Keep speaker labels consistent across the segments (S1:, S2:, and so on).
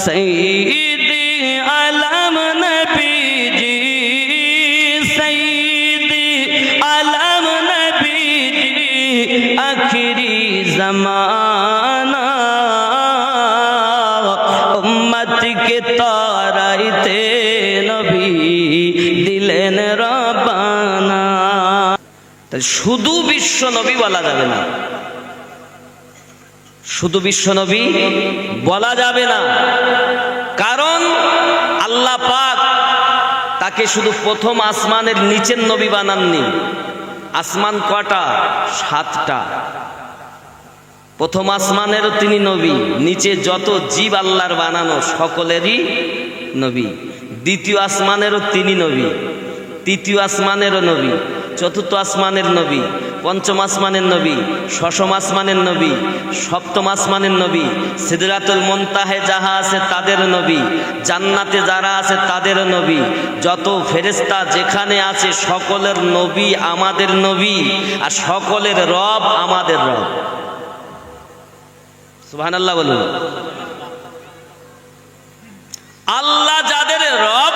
S1: সৈয়দি আলম নবীজি, সৈয়দি আলম নবীজি, আখিরি জামানা উম্মতকে তারাইতে নবী দিলেন রব্বানা। শুধু বিশ্ব নবী বলা যাবে না, শুধু বিশ্ব নবী বলা যাবে না, কারণ আল্লাহ পাক তাকে শুধু প্রথম আসমানের নিচের নবী বানাননি। আসমান কটা? 7টা। প্রথম আসমানেরও তিনি নবী, নিচে যত জীব আল্লাহর বানানো সকলেরই নবী। দ্বিতীয় আসমানেরও তিনি নবী, তৃতীয় আসমানেরও নবী, চতুর্থ আসমানের নবী, পঞ্চম আসমানের নবী, ষষ্ঠ আসমানের নবী, সপ্তম আসমানের নবী, সিদরাতুল মুনতাহে যাহা আছে তাদের নবী, জান্নাতে যারা আছে তাদের নবী, যত ফেরেশতা যেখানে আছে সকলের নবী আমাদের নবী, আর সকলের রব আমাদের রব। সুবহানাল্লাহ বলুন। আল্লাহ যাদের রব,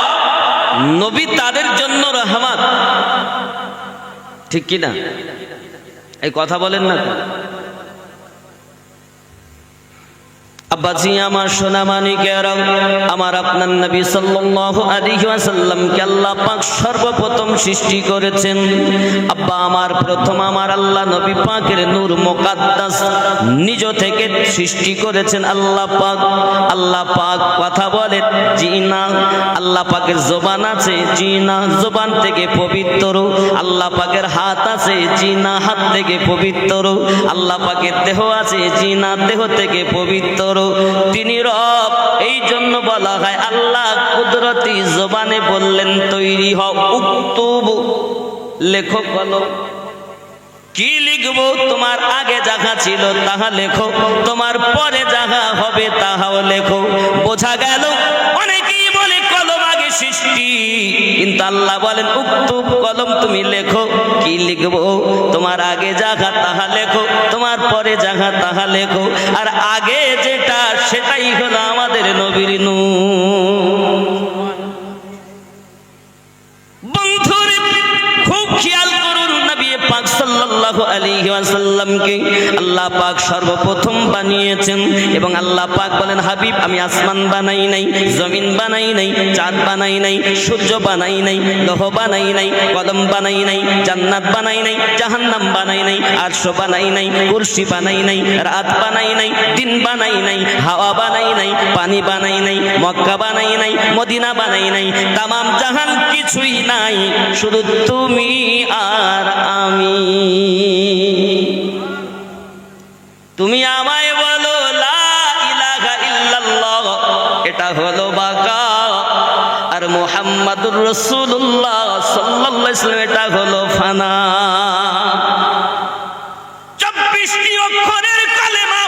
S1: নবী তাদের জন্য রহমত, ঠিক কি না? এই কথা বলেন না তো? আব্বাজি আমার সোনা মানিকেরা, আমার আপনার নবী সাল্লাল্লাহু আলাইহি ওয়াসাল্লামকে আল্লাহ পাক সর্বপ্রথম সৃষ্টি করেছেন। আব্বা আমার প্রথম আমার আল্লাহ নবী পাকের নূর মুকাদ্দাস নিজ থেকে সৃষ্টি করেছেন আল্লাহ পাক। আল্লাহ পাক কথা বলেন জি না, আল্লাহ পাকের জবান আছে জি না, জবান থেকে পবিত্র। আল্লাহ পাকের হাত আছে জি না, হাত থেকে পবিত্র। আল্লাহ পাকের দেহ আছে জি না, দেহ থেকে পবিত্র। তিনি রব, এই জন্য বলা হয় আল্লাহ কুদরতি জবানে বললেন তৈরি হও, উক্তুবু, লেখো, বলো কি লিখবো। তোমার আগে যাহা ছিল তাহা লেখো, তোমার পরে যাহা হবে তাহাও লেখো। বোঝা গেল অনেকেই বলে কলম আগে সৃষ্টি, কিন্তু আল্লাহ বলেন উক্তুব, কলম তুমি লেখো। কি লিখবো? তোমার আগে যাহা তাহা লেখো, তোমার পরে যাহা তাহা লেখো। আর আগে যেটা সেটাই হলো আমাদের নবীর নূর। বন্ধুরে খুব খেয়াল করুন, নবী পাক সাল্লাল্লাহু আলাইহি ওয়াসাল্লামকে আল্লাহ পাক সর্বপ্রথম বানিয়েছেন। এবং আল্লাহ পাক বলেন হাবিব আমি আসমান বানাই নাই, জমিন বানাই নাই, চাঁদ বানাই নাই, সূর্য বানাই নাই, লৌহ বানাই নাই, কলম বানাই নাই, জান্নাত বানাই নাই, জাহান্নাম বানাই নাই, আরশ বানাই নাই, কুরসি বানাই নাই, রাত বানাই নাই, দিন বানাই নাই, হাওয়া বানাই নাই, পানি বানাই নাই, মক্কা বানাই নাই, মদিনা বানাই নাই, তামাম জাহান কিছুই নাই, শুধু তুমি আর আমি। তুমি আমায় বলো লা ইলাহা ইল্লাল্লাহ, এটা হলো বাকা। আর মুহাম্মাদুর রাসূলুল্লাহ সাল্লাল্লাহু আলাইহি ওয়াসাল্লাম, এটা হলো ফানা। 24টি অক্ষরের কালেমা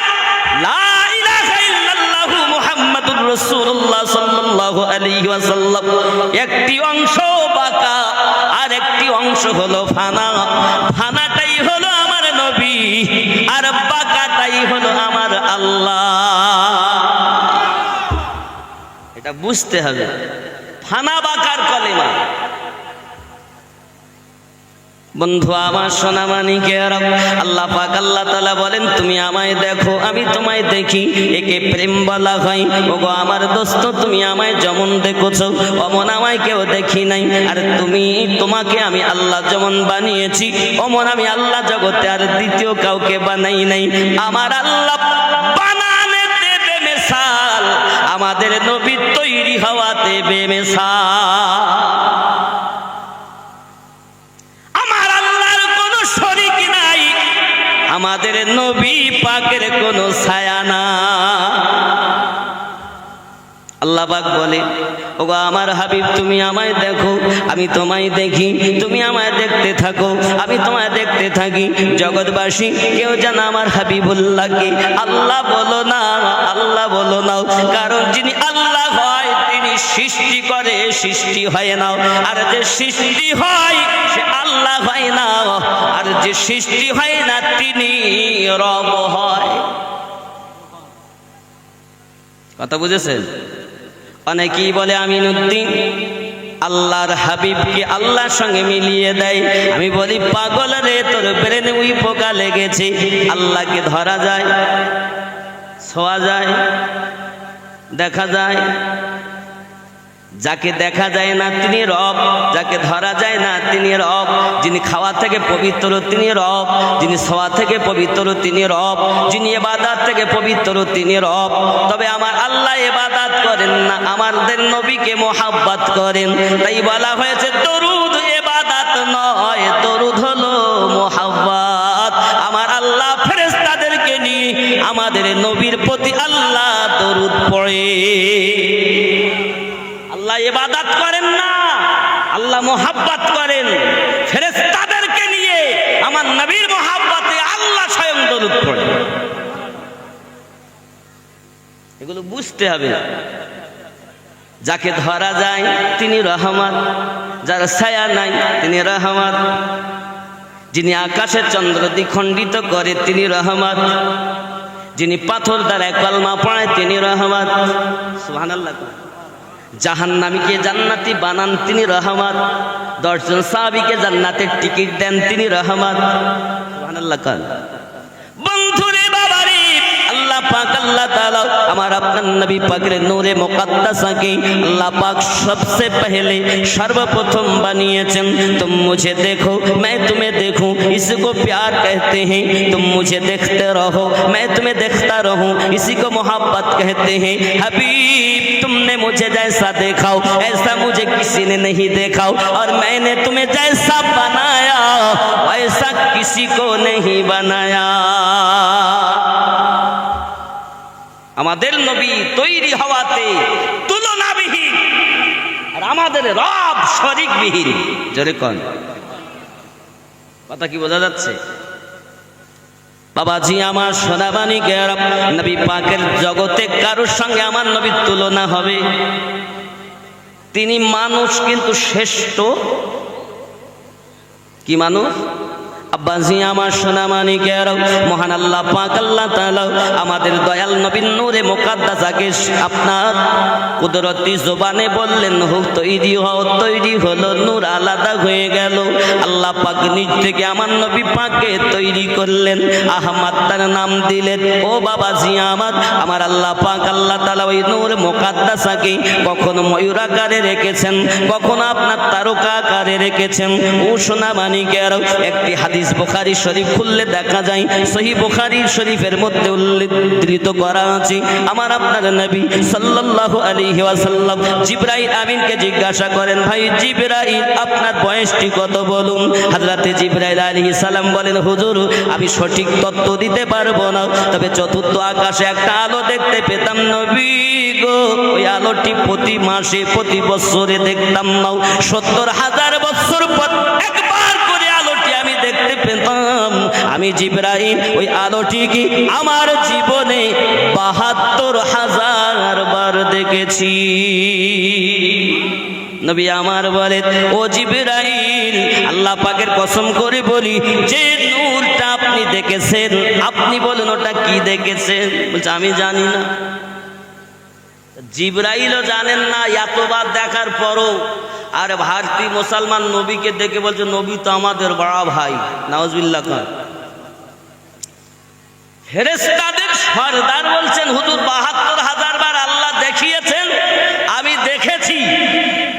S1: লা ইলাহা ইল্লাল্লাহ মুহাম্মাদুর রাসূলুল্লাহ সাল্লাল্লাহু আলাইহি ওয়াসাল্লাম, একটি অংশ বাকা আর একটি অংশ হলো ফানা। ফানাটাই হলো আমার নবী আর বাকাটাই হলো আমার আল্লাহ। এটা বুঝতে হবে, ফানা বাকার কলেমা। বন্ধু আমার সোনা মানিকেরা, আল্লাহ পাক আল্লাহ তাআলা বলেন তুমি আমায় দেখো আমি তোমায় দেখি, একে প্রেম বলা হয়। ওগো আমার দোস্ত, তুমি আমায় যেমন দেখেছো অমন আমায় কেউ দেখি নাই। আর তোমাকে আমি আল্লাহ যেমন বানিয়েছি অমন আমি আল্লাহ জগতে আর দ্বিতীয় কাউকে বানাই নাই। আমার আল্লাহ বানানেতে বেমিসাল, আমাদের নবী তৈরি হওয়াতে বেমিসাল। আমাদের নবী পাকের কোনো ছায়া না। আল্লাহ পাক বলে ওগো আমার হাবিব তুমি আমায় দেখো আমি তোমায় দেখি, তুমি আমায় দেখতে থাকো আমি তোমায় দেখতে থাকি। জগৎবাসী কেউ যেন আমার হাবিবুল্লাহকে আল্লাহ বলো না, আল্লাহ বলো না, কারণ যিনি আল্লাহ হয় তিনি সৃষ্টি করে, সৃষ্টি হয় না। আর যে সৃষ্টি হয় সে আল্লাহ হয় না, আর যে সৃষ্টি হয় না তিনি রব হয়। কথা বুঝেছেন? অনেকেই বলে আমিনুদ্দিন আল্লাহর হাবিবকে আল্লাহর সঙ্গে মিলিয়ে দেয়। আমি বলি পাগল রে, তোর ব্রেনে উই পোকা লেগেছে। আল্লাহকে ধরা যায়, ছোঁয়া যায়, দেখা যায়? যাকে দেখা যায় না তিনি রব, যাকে ধরা যায় না তিনি রব। যিনি খাওয়া থেকে পবিত্র তিনি রব, যিনি ছোঁয়া থেকে পবিত্র তিনি রব, যিনি ইবাদত থেকে পবিত্র তিনি রব। তবে আমার আল্লাহ ইবাদত করেন না, আমাদের নবীকে মোহাব্বত করেন। তাই বলা হয়েছে দরুদ ইবাদত নয়, দরুদ হলো মোহাব্বত। আমার আল্লাহ ফেরেশতাদেরকে নিয়ে আমাদের নবীর প্রতি আল্লাহ দরুদ পড়ে। আল্লাহ ইবাদত করেন না, আল্লাহ মোহাব্বত করেন। ফেরেশতাদেরকে নিয়ে আমার নবীর মোহাব্বতে আল্লাহ স্বয়ং দরুদ পড়ে। এগুলো বুঝতে হবে। যাকে ধরা যায় তিনি রহমত, যার ছায়া নাই তিনি রহমত। যিনি আকাশের চন্দ্র দ্বিখণ্ডিত করে তিনি রহমত, যিনি পাথর দ্বারা কলমা পড়ে তিনি রহমত। সুবহানাল্লাহ। জাহান্নামীকে জান্নাতি বানান তিনি রহমত, 10 জন সাহাবীকে জান্নাতের টিকিট দেন তিনি রহমত। সুবহানাল্লাহ। বন্ধুরে বাবারে, আল্লাহ পাক আল্লাহ তাআলা আমার আপনার নবী পাকের নূরে মুকদ্দাসাকে আল্লাহ পাক सबसे पहले सर्वप्रथम বানিয়েছেন। तुम मुझे देखो मैं तुम्हें देखूं, इसको प्यार कहते हैं। तुम मुझे देखते रहो मैं तुम्हें देखता रहूं, इसी को मोहब्बत कहते हैं। हबीब तुमने मुझे जैसा देखा ऐसा मुझे किसी ने नहीं देखा, और मैंने तुम्हें जैसा बनाया वैसा किसी को नहीं बनाया। আমাদের নবী তৈরি হওয়াতে তুলনাবিহীন, আর আমাদের রব শরীকবিহীন। জোরে কোন কথা কি বোঝা যাচ্ছে? বাবাজি আমার সোনাবানি গেরাম, নবী পাকের জগতে কারোর সঙ্গে আমার নবীর তুলনা হবে? তিনি মানুষ কিন্তু শ্রেষ্ঠ। কি মানুষ? আব্বাজি আমার সোনামানি গেরাম, মহান আল্লাহ পাক আল্লাহ তাআলা আমাদের দয়াল নবীর নূরে মুকদ্দাসাকে আপনার কুদরতি জবানে বললেন হো তৈরি হও, তৈরি হলো, নূর আলাদা হয়ে গেল। আল্লাহ পাক নিজ থেকে আমার নবী পাককে তৈরি করলেন, আহমদ তার নাম দিলেন। ও বাবাজি আমার আল্লাহ পাক আল্লাহ তাআলা ওই নূর মুকদ্দাসাকে কখনো ময়ূরাকারে রেখেছেন, কখনো আপনার তারকা আকারে রেখেছেন। ও সোনামানি গেরাম, একটি হাদিস বুখারী শরীফ খুললে দেখা যায়, সহিহ বুখারী শরীফের মধ্যে উল্লেখিত করা আছে, আমার আপনার নবী সাল্লাল্লাহু আলাইহি ওয়াসাল্লাম জিবরাইল আমিনকে জিজ্ঞাসা করেন, ভাই জিবরাইল আপনার বয়সটি কত বলুন। হযরতে জিবরাইল আলাইহিস সালাম বলেন, হুজুর আমি সঠিক তথ্য দিতে পারবো না, তবে চতুর্থ আকাশে একটা আলো দেখতে পেতাম নবী গো। ওই আলোটি প্রতি মাসে প্রতি বছরে দেখতাম না, 70,000 বছর পর একবার করে আলোটি আমি দেখতে পেতাম। আমি জিবরাইল ওই আলোটি কি আমার জীবনে 72,000 বার দেখেছি। নবী আমার বলেন, ও জিবরাইল আল্লাহ পাকের কসম করে বলি, যে নূরটা আপনি দেখেছেন, আপনি বলেন ওটা কি দেখেছেন? বলছে আমি জানি না। জিবরাইলও জানেন না, এতবার দেখার পরও। আর ভারতীয় মুসলমান নবীকে দেখে বলছে নবী তো আমাদের বড় ভাই। নাউজুবিল্লাহ। ফেরেশতাদের সরদার বলছেন, হুজুর 72,000 বার আল্লাহ দেখিয়েছেন, আমি দেখেছি,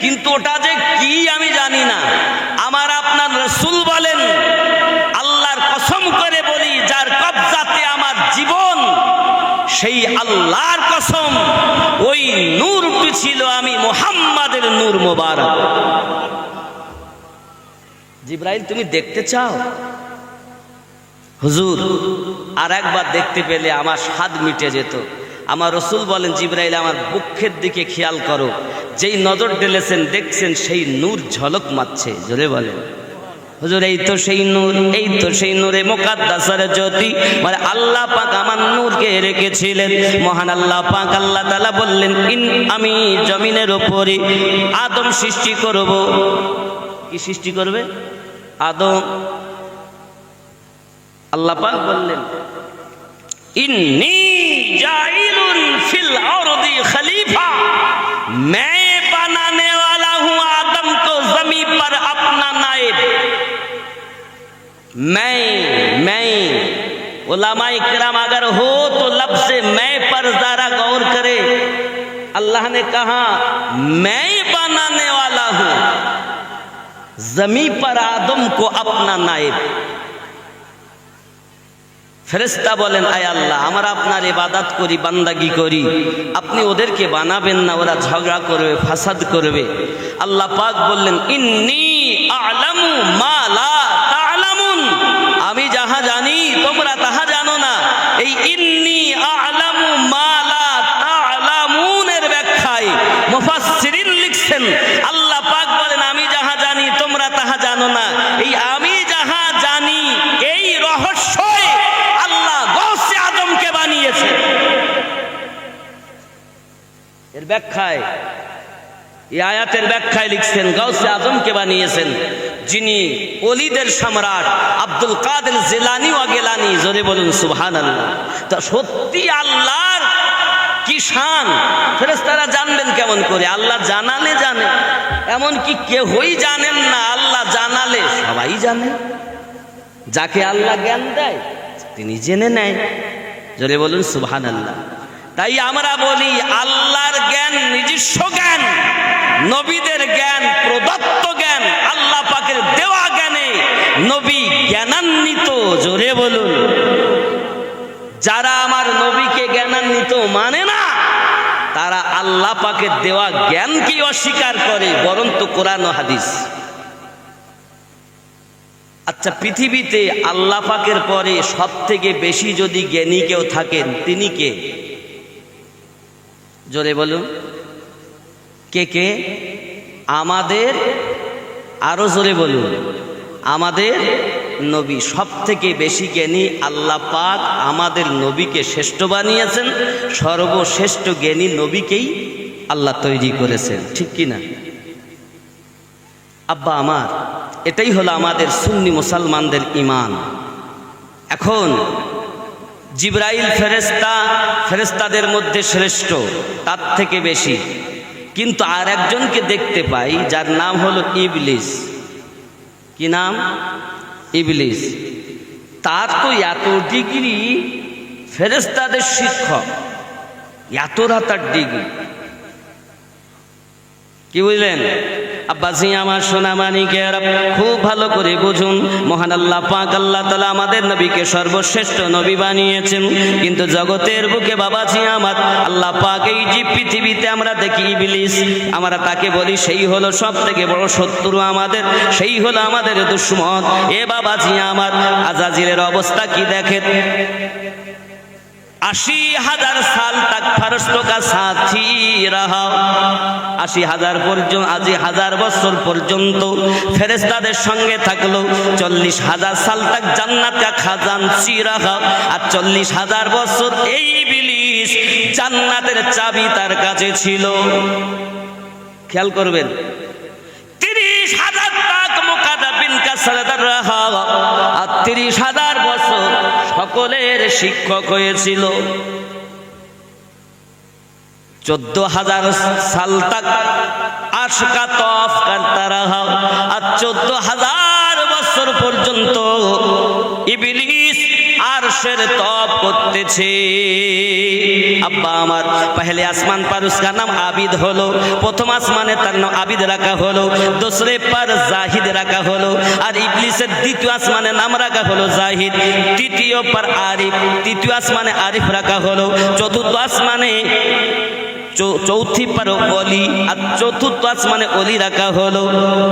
S1: কিন্তু ওটা যে কি আমি জানি না। আমার আপনার রাসূল বলেন, আল্লাহর কসম করে বলি যার কবজাতে আমার জীবন, সেই আল্লাহর কসম ওই নূরটি ছিল আমি মুহাম্মাদের নূর মোবারক। জিবরাইল তুমি দেখতে চাও? হুজুর আর একবার দেখতে পেলে আমার স্বাদ মিটে যেত। আমার রাসূল বলেন, জিবরাইল আমার বুকের দিকে খেয়াল করো, যেই নজর ঢেলেছেন দেখছেন সেই নূর ঝলক মারছে। জোরে বলেন হুজুর এই তো সেই নূর, এই তো সেই নূরে মুকদ্দাসার জ্যোতি। মানে আল্লাহ পাক আমার নূরকে রেখেছিলেন। মহান আল্লাহ পাক আল্লাহ তাআলা বললেন, আমি জমিনের উপরে আদম সৃষ্টি করব। কি সৃষ্টি করবে? আদম। আল্লাহ পাক বললেন, इन्नी जाइलुन फिल अर्दी खलीफा, मैं बनाने वाला हूं आदम को जमीन पर अपना नायब। मैं उलमाए किराम अगर हो तो लफ्ज़ मैं पर जरा गौर करे। अल्लाह ने कहा मैं बनाने वाला हूं जमीन पर आदम को अपना नायब। ফেরেশতা বলেন আয় আল্লাহ, আমরা আপনার ইবাদত করি, বান্দাগি করি, আপনি ওদেরকে বানাবেন না, ওরা ঝগড়া করবে, ফাসাদ করবে। আল্লাহ পাক বললেন ইন্নী আ'লামু মা লা তা'লামুন, আমি যাহা জানি তোমরা তাহা জানো না। এই ইন্নী আ'লামু মা লা তা'লামুন এর ব্যাখ্যায় মুফাসসিরিন লিখছেন আল্লাহ পাক বলেন আমি যাহা জানি তোমরা তাহা জানো না। এই আমি যাহা জানি এই রহস্য এর ব্যাখ্যায়, এই আয়াতের ব্যাখ্যায় লিখছেন গাউসে আজমকে বানিয়েছেন যিনি ওলিদের সম্রাট আব্দুল কাদের জিলানী ওয়া গিলানী। জোরে বলুন সুবহানাল্লাহ। তা সত্যি আল্লাহর কি শান, ফেরেশতারা জানবেন কেমন করে? আল্লাহ জানালে জানে, এমন কি কেউই জানেন না, আল্লাহ জানালে সবাই জানে। যাকে আল্লাহ জ্ঞান দেয় তিনি জেনে নেয়। জোরে বলুন সুবহানাল্লাহ। তাই আমরা বলি আল্লাহর জ্ঞান নিজস্ব জ্ঞান, নবীদের জ্ঞান প্রদত্ত জ্ঞান, আল্লাহ পাকের দেওয়া জ্ঞানে নবী জ্ঞানান্বিত। জোরে বলুন। যারা আমার নবীকে জ্ঞানান্বিত মানে না তারা আল্লাহ পাকের দেওয়া জ্ঞানকে অস্বীকার করে, বরঞ্চ কোরআন ও হাদিস। আচ্ছা, পৃথিবীতে আল্লাহ পাকের পরে সব থেকে বেশি যদি জ্ঞানী কেউ থাকেন তিনি কে? জোরে বলুন কে কে? আমাদের, আরো জোরে বলুন, আমাদের নবী সব থেকে বেশি জ্ঞানী। আল্লাহ পাক আমাদের নবীকে শ্রেষ্ঠ বানিয়েছেন, সর্বশ্রেষ্ঠ জ্ঞানী নবীকেই আল্লাহ তৈরি করেছেন, ঠিক কি না? আব্বা আমার, এটাই হলো আমাদের সুন্নি মুসলমানদের ঈমান। এখন জিবরাইল ফেরেশতা ফেরেশতাদের মধ্যে শ্রেষ্ঠ, তার থেকে বেশি। কিন্তু আর একজনকে দেখতে পাই যার নাম হলো ইবলিস। কি নাম? ইবলিস। তার তো এত ডিগ্রি, ফেরেশতাদের শিক্ষক, এত রাতার ডিগ্রি। কি বুঝলেন আব্বাসি আমার সোনা মানিকের? খুব ভালো করে বুঝুন, মহান আল্লাহ পাক আল্লাহ তাআলা আমাদের নবীকে সর্বশ্রেষ্ঠ নবী বানিয়েছেন। কিন্তু জগতের বুকে বাবাজি আমার আল্লাহ পাক এই যে পৃথিবীতে আমরা দেখি ইবলিস, আমরা তাকে বলি সেই হলো সব থেকে বড় শত্রু আমাদের, সেই হলো আমাদের দুশমন। এ বাবাজি আমার, আজাজিলের অবস্থা কি দেখেন। 80,000 साल तक फरिश्तों का साथी रहा। 80,000 পর্যন্ত, 80,000 বছর পর্যন্ত ফেরেশতাদের সঙ্গে থাকলো। 40,000 সাল तक জান্নাত का খাজানচি রাখা। আর 40,000 বছর এই ইবলিস জান্নাতের চাবি তার কাছে ছিল। খেয়াল করবেন, 30,000 तक মুকাদ্দাবিন কা সরদার রাহা। আর 30,000 বছর সকলের শিক্ষক হয়েছিল। 14,000 साल तक अर्श का तौफ करता रहा। আর 14,000 বছর পর্যন্ত ইবলিস আরশের তওয়াফ করতেছে। আব্বা আমার, पहले आसमान पर उसका नाम आबिद হলো, প্রথম আসমানে তার নাম আবিদ রাখা হলো, दूसरे पर জাহিদ রাখা হলো। আর ইবলিসের দ্বিতীয় আসমানে নাম রাখা হলো জাহিদ, তৃতীয় पर আরিফ, তৃতীয় আসমানে আরিফ রাখা হলো, চতুর্থ আসমানে চৌথি पर ওলি, আর চতুর্থ আসমানে ওলি রাখা হলো।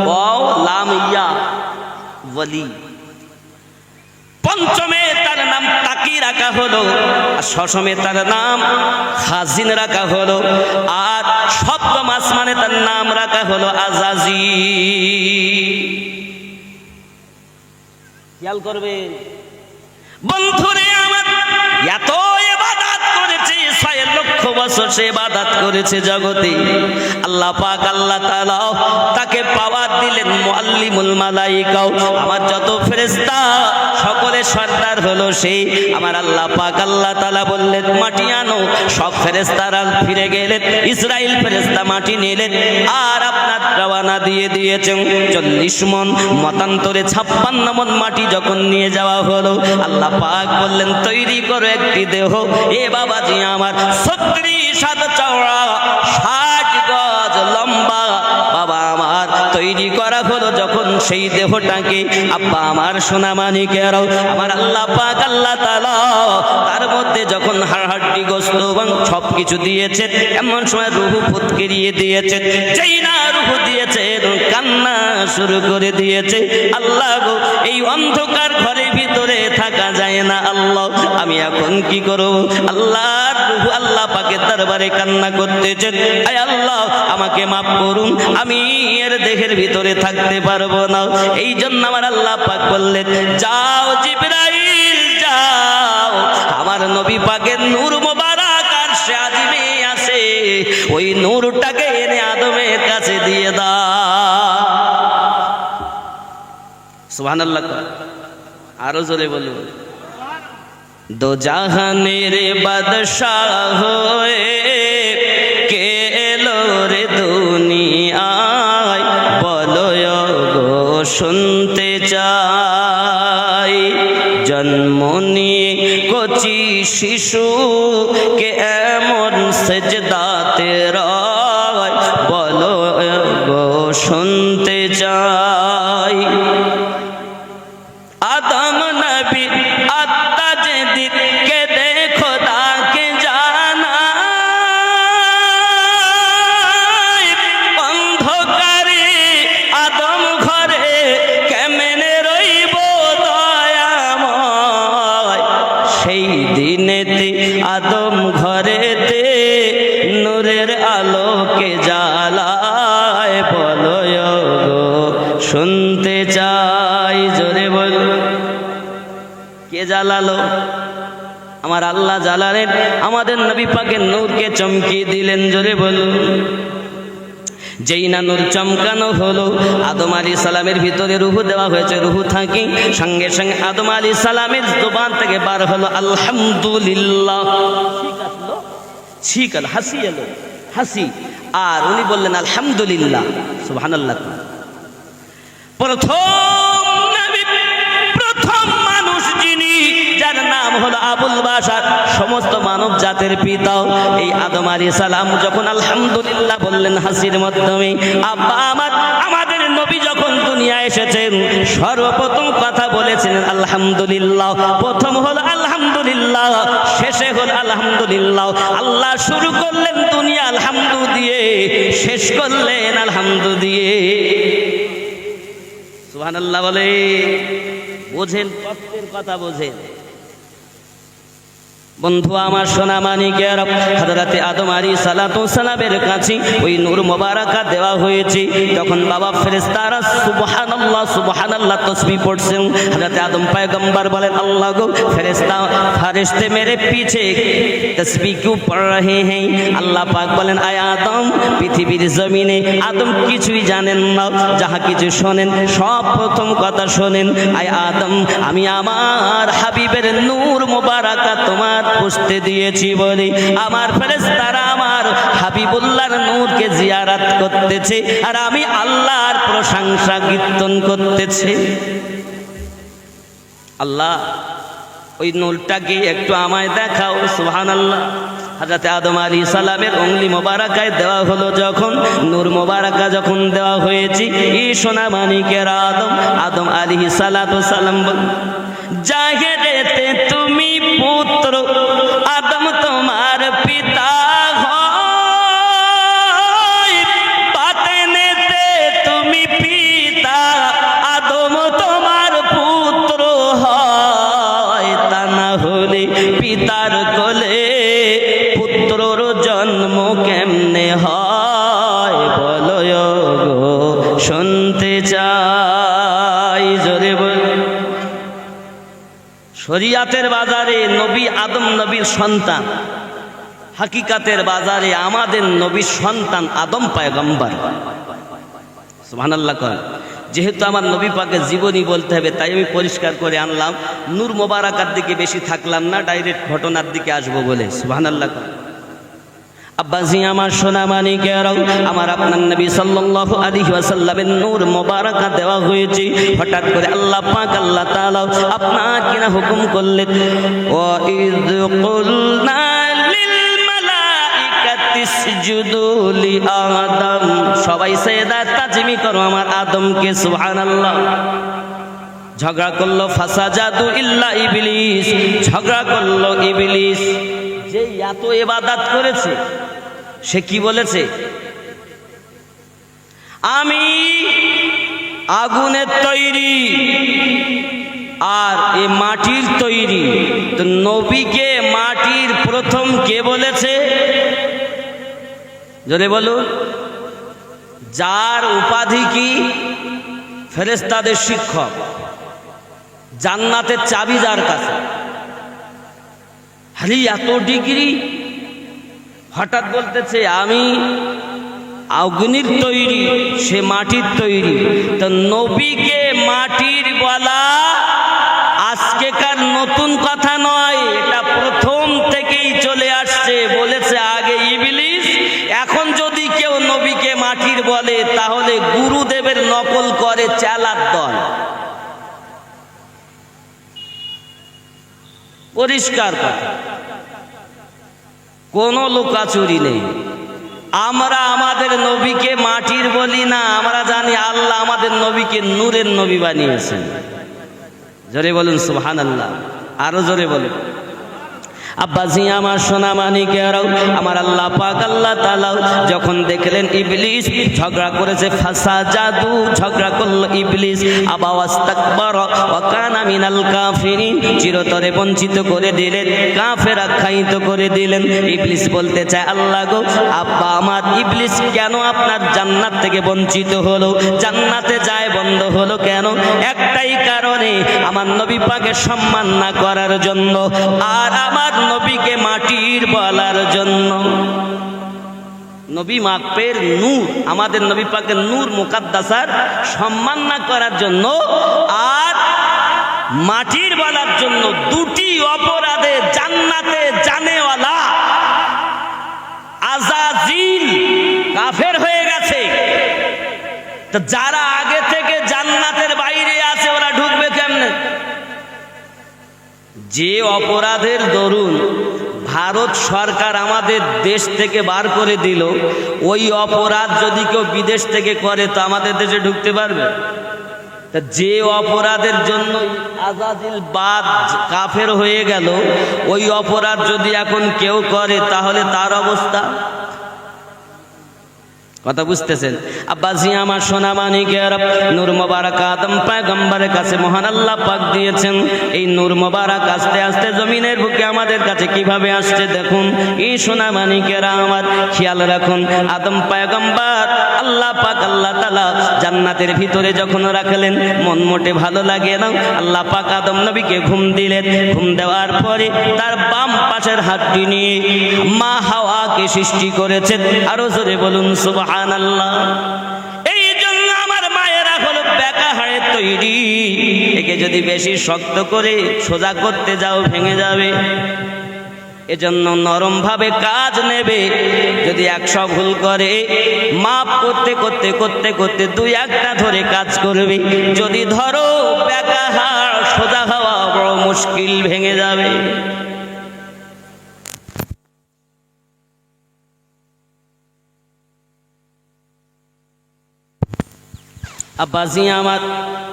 S1: ওয়াও লাম ইয়া ওলি। পঞ্চমে তার নাম তাকি রাখা হলো, আর ষষ্ঠমে তার নাম খাজিন রাখা হলো, আর সপ্তম আসমানে তার নাম রাখা হলো আজাজিল। খেয়াল করবে বন্ধুরে আমার, এত ইবাদত করেছে, 6 লক্ষ বছর সে ইবাদত করেছে জগতে। আল্লাহ পাক আল্লাহ তাআলা তাকে পাওয়ার দিলেন মুআল্লিমুল মালাইকা, আমার যত ফেরেশতা সকলে সর্দার হলো সেই। আমার আল্লাহ পাক আল্লাহ তাআলা বললেন মাটি আনো, সব ফেরেশতারা ফিরে গেলেন, ইসরাইল ফেরেশতা মাটি নিলেন আর আপনার রওনা দিয়ে দিয়েছেন 40 মণ, মতান্তরে 56 মণ মাটি যখন নিয়ে যাওয়া হলো, আল্লাহ পাক বললেন তৈরি করো একটি দেহ। এ বাবাজি আমার 36 হাত চওড়া, 60 গজ লম্বা, বাবা আমার তৈরি করা হলো যখন সেই দেহটাকে, আব্বা আমার সোনা মানিকেরাও, আমার আল্লাহ পাক আল্লাহ তাআলা তার মধ্যে যখন হাড়হাড্ডি গোশত এবং সব কিছু দিয়েছেন, এমন সময় রূহ ফুৎকিরিয়ে দিয়েছেন। যেই না রূহ দিয়েছে কান্না শুরু করে দিয়েছে, আল্লাহ গো এই অন্ধকার ঘরের ভিতরে থাকা যায় না, আল্লাহ আমি এখন কি করব? আল্লাহ রূহ আল্লাহ পাকের দরবারে কান্না করতেছেন, আয় আল্লাহ আমাকে মাফ করুন, আমি এর দেহের ভিতরে থাকতে পারবো না। এই জন্য আমার আল্লাহ পাক বললেন যাও জিবরাইল যাও, আমার নবী পাকের নূর মোবারক আরশে আজিমে আছে, ওই নূরটাকে এনে আদমের কাছে দিয়ে দাও। সুবহানাল্লাহ, আরো জোরে বলুন। দো জাহানের বাদশাহ হয়ে কে এলো রে দুনিয়ায়, বলো গো শুনতে চাই, জন্ম নিয়ে কচি শিশু কে এমন সেজদাতে রয়, বলো গো শুনতে চাই। আদম নবী আত্মা যেদিন কে দেখো তাকে জানা, অন্ধকারে আদম ঘরে কেমনে রইব দয়াময়, সেই দিনেতে আদম ঘরেতে নূরের আলোকে জ্বালায়, বলো গো শুনতে চাই। জোরে বল, কে জ্বালালো? আমার আল্লাহ জ্বালালেন, আমাদের নবী পাকের নূরকে চমকিয়ে দিলেন। জোরে বলুন। যেই না নূর চমকানো হলো, আদম আলাইহিস সালামের ভিতরে রূহ দেওয়া হয়েছে, রূহ থাকে সঙ্গে সঙ্গে আদম আলাইহিস সালামের জবান থেকে বার হলো আলহামদুলিল্লাহ, ঠিক আছে, হাসি এলো, হাসি, আর উনি বললেন আলহামদুলিল্লাহ। সুবহানাল্লাহ। প্রথম মানুষ যিনি, যার নাম হলো আবুল বাশার, সমস্ত মানব জাতির পিতা, এই আদম আলাইহিস সালাম যখন আলহামদুলিল্লাহ বললেন হাসির মাধ্যমে, আব্বা আমাদের নবী যখন দুনিয়ায় এসেছেন সর্বপ্রথম কথা বলেছেন আলহামদুলিল্লাহ। প্রথম হলো আলহামদুলিল্লাহ, শেষে হলো আলহামদুলিল্লাহ। আল্লাহ শুরু করলেন দুনিয়া আলহামদু দিয়ে, শেষ করলেন আলহামদু দিয়ে। সুবহানাল্লাহ বলে, বোঝেন তত্ত্বের কথা, বোঝেন বন্ধু আমার সোনা মানিকের। হযরতে আদম আলাইহিস সালাতু সালামের কাছে ওই নূর মোবারকা দেওয়া হয়েছে। যখন বাবা ফেরেশতারা সুবহানাল্লাহ সুবহানাল্লাহ তাসবিহ পড়ছেন, হযরতে আদম পয়গম্বর বলেন আল্লাহ গো ফেরেশতে মেরে পিছে তাসবিহ क्यों पढ़ रहे हैं? আল্লাহ পাক বলেন আয় আদম, পৃথিবীর জমিনে আদম কিছুই জানেন না, যাহা কিছু শোনেন সব প্রথম কথা শোনেন। আয় আদম, আমি আমার হাবিবের নূর মোবারকা তোমার পুষতে দিয়েছি বলে আমার ফেরেশতারা আমার হাবিবুল্লাহর নূরকে জিয়ারত করতেছে, আর আমি আল্লাহর প্রশংসা কীর্তন করতেছি। আল্লাহ ওই নূরটাকে একটু আমায় দেখাও। সুবহানাল্লাহ। হযরত আদম আলাইহিস সালামের উংলি মোবারকায় দেওয়া হলো, যখন নূর মোবারকা যখন দেওয়া হয়েছে, এই সোনা মানিকের আদম আলাইহিস সালাতু সালাম জাহেরেতে তুমি পুত্র, আদম তোমার পিতা হয়, বাতেনেতে তুমি পিতা, আদম তোমার পুত্র হয়। তা না হলে পিতার কোলে পুত্রর জন্ম কেমনে হয়? বলো গো শুনতে চাই। জোরে বল। শরিয়াতের বাজারে নবী আদম নবীর সন্তান হাকিকাতের বাজারে আমাদের নবীর সন্তান আদম পয়গম্বর। সুবহানাল্লাহ করেন। যেহেতু আমার নবী পাকের জীবনী বলতে হবে, তাই আমি পরিষ্কার করে আনলাম, নূর মোবারকার দিকে বেশি থাকলাম না, ডাইরেক্ট ঘটনার দিকে আসবো বলে। সুবহানাল্লাহ করেন। আব্বাজি আমার সোনা মানিকেরাও, আমার আপনার নবী সাল্লাল্লাহু আলাইহি ওয়াসাল্লামের নূর মোবারকা দেওয়া হয়েছে। হঠাৎ করে আল্লাহ পাক আল্লাহ তাআলা আপনার কিনা হুকুম করলেন, ওয়া ইয কুলনা লিল মালাইকাতি ইসজুদু লি আদম, সবাই সেজদা তাজমি করো আমার আদমকে। সুবহানাল্লাহ। ঝগড়া করলো ফাসাজাদু ইল্লা ইবলিস, ঝগড়া করলো ইবলিস। যে এত ইবাদত করেছে সে কি বলেছে? আমি আগুনের তৈরি আর এ মাটির তৈরি। তো নবীকে মাটির প্রথম কে বলেছে? জোরে বলুন। যার উপাধি কি? ফেরেশতাদের শিক্ষক। জান্নাতের চাবি যার কাছে। আরে এত ডিগ্রি, হঠাৎ বলতেছে আমি অগ্নির তৈরি, সে মাটির তৈরি। তো নবীকে মাটির বলা আজকেকার নতুন কথা নয়, এটা প্রথম থেকেই চলে আসছে। বলেছে আগে ইবলিস, এখন যদি কেউ নবীকে মাটির বলে তাহলে গুরুদেবের নকল করে চালার দল। পরিষ্কার কথা, কোনো লুকাচুরি নেই। আমরা আমাদের নবীকে মাটির বলি না, আমরা জানি আল্লাহ আমাদের নবীকে নূরের নবী বানিয়েছেন। জোরে বলুন সুবহানাল্লাহ। আরো জোরে বলুন। আব্বাজি আমার সোনা মানিকেরাও, আমার আল্লাহ পাক আল্লাহ তাআলা যখন দেখলেন ইবলিস ঝগড়া করেছে, ফাসাজাদু, ঝগড়া করলো ইবলিস, আবা ওয়াস্তাকবারা ওয়া কানা মিনাল কাফিরিন, চিরতরে বঞ্চিত করে দিলেন, কাফের আখ্যায়িত করে দিলেন। ইবলিস বলতে চায়, আল্লাহ গো, আব্বা আমার ইবলিস কেন আপনার জান্নাত থেকে বঞ্চিত হলো? জান্নাতে যায় বন্ধ হলো কেন? একটাই কারণে, আমার নবী পাকের সম্মান না করার জন্য, আর আমার নবীকে মাটির বলার জন্য। নবী মাপের নূর, আমাদের নবী পাকের নূর মুকাদ্দাসার সম্মান না করার জন্য আর মাটির বলার জন্য, দুটি অপরাধে জান্নাতে জানেওয়ালা আযাজিল কাফের হয়ে গেছে। তো যারা আগে থেকে জান্নাতের বাইরে আছে ওরা ঢুকবে কেমনে? যে অপরাধের দরুন ভারত সরকার আমাদের দেশ থেকে বার করে দিল, ওই অপরাধ যদি কেউ বিদেশ থেকে করে তো আমাদের দেশে ঢুকতে পারবে? তা যে অপরাধের জন্য আযাজিল বাদ কাফের হয়ে গেল, ওই অপরাধ যদি এখন কেউ করে তাহলে তার অবস্থা। কথা বুঝতেছেন? আব্বাজি আমার সোনা মানিকের, নূর মোবারক আদম পয়গম্বরের কাছে মহান আল্লাহ পাক দিয়েছেন। এই নূর মোবারক আস্তে আস্তে জমিনের বুকে আমাদের কাছে কিভাবে আসছে দেখুন। এই সোনা মানিকেরা আমার খেয়াল রাখুন, আদম পয়গম্বর আল্লাহ পাক আল্লাহ তাআলা জান্নাতের ভিতরে যখন রাখলেন, মন মোটে ভালো লাগে না। আল্লাহ পাক আদম নবীকে ঘুম দিলেন। ঘুম দেওয়ার পরে তার বাম পাশের হাতটি নিয়ে মা হাওয়াকে সৃষ্টি করেছেন। আরো জোরে বলুন সুবহানাল্লাহ। এই জন্য আমার মায়েরা হলো বেকা হাড়ের তৈরি, একে যদি বেশি শক্ত করে সোজা করতে যাও ভেঙে যাবে। এজন্য নরম ভাবে কাজ নেবে। যদি 100 ভুল করে মাপ করতে করতে করতে করতে 2-1টা ধরে কাজ করবে। যদি ধরো বেকা হাড়, সোজা হওয়া বড় মুশকিল, ভেঙে যাবে। আব্বাজি আমার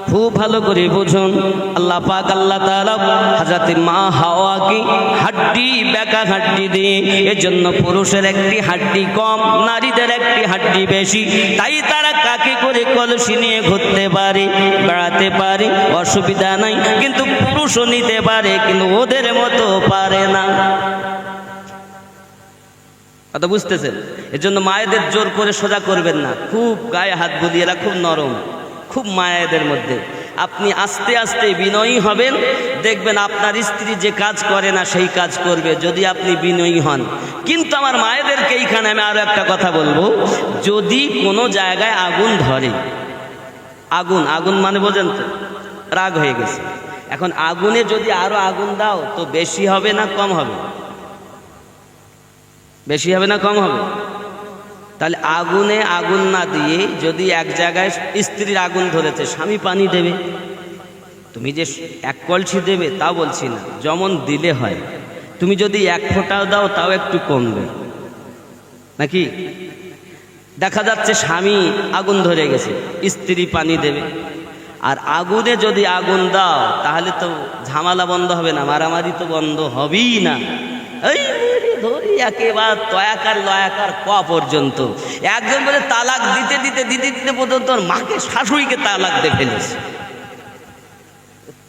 S1: খুব ভালো করে বুঝুন, আল্লাহ পাক আল্লাহ তাআলা হযরত মা হাওয়াকে হাড্ডি, বেকা হাড্ডি দিয়ে, এজন্য পুরুষের একটি হাড্ডি কম, নারীদের একটি হাড্ডি বেশি। তাই তারা কাকে করে কলসি নিয়ে ঘুরতে পারে, বেড়াতে পারে, অসুবিধা নাই। কিন্তু পুরুষও নিতে পারে, কিন্তু ওদের মতো পারে না। কথা বুঝতেছেন? এজন্য মায়েদের জোর করে সোজা করবেন না, খুব গায়ে হাত বুলিয়ে, এরা খুব নরম, খুব মায়েদের মধ্যে। আপনি আস্তে আস্তে বিনয়ী হবেন, দেখবেন আপনার স্ত্রী যে কাজ করে না সেই কাজ করবে যদি আপনি বিনয়ী হন। কিন্তু আমার মায়েদেরকে এইখানে আমি আরো একটা কথা বলবো, যদি কোনো জায়গায় আগুন ধরে, আগুন মানে বোঝেন তো, রাগ হয়ে গেছে, এখন আগুনে যদি আরো আগুন দাও তো বেশি হবে না কম হবে? বেশি হবে না কম হবে? তাহলে আগুনে আগুন না দিয়ে যদি এক জায়গায় স্ত্রীর আগুন ধরেছে, স্বামী পানি দেবে, তুমি যে এক কলসি দেবে তা বলছি না, যেমন দিলে হয়, তুমি যদি এক ফোঁটাও দাও তাও একটু কমবে নাকি? দেখা যাচ্ছে স্বামী আগুন ধরে গেছে, স্ত্রী পানি দেবে, আর আগুনে যদি আগুন দাও তাহলে তো ঝামেলা বন্ধ হবে না, মারামারি তো বন্ধ হবেই না। এই ধরি একেবারে তয়াকার লয়াকার ক পর্যন্ত, একজন বলে তালাক দিতে দিতে দিতে দিতে পর্যন্ত মাকে শাশুড়িকে তালাক দিয়ে ফেলেছে।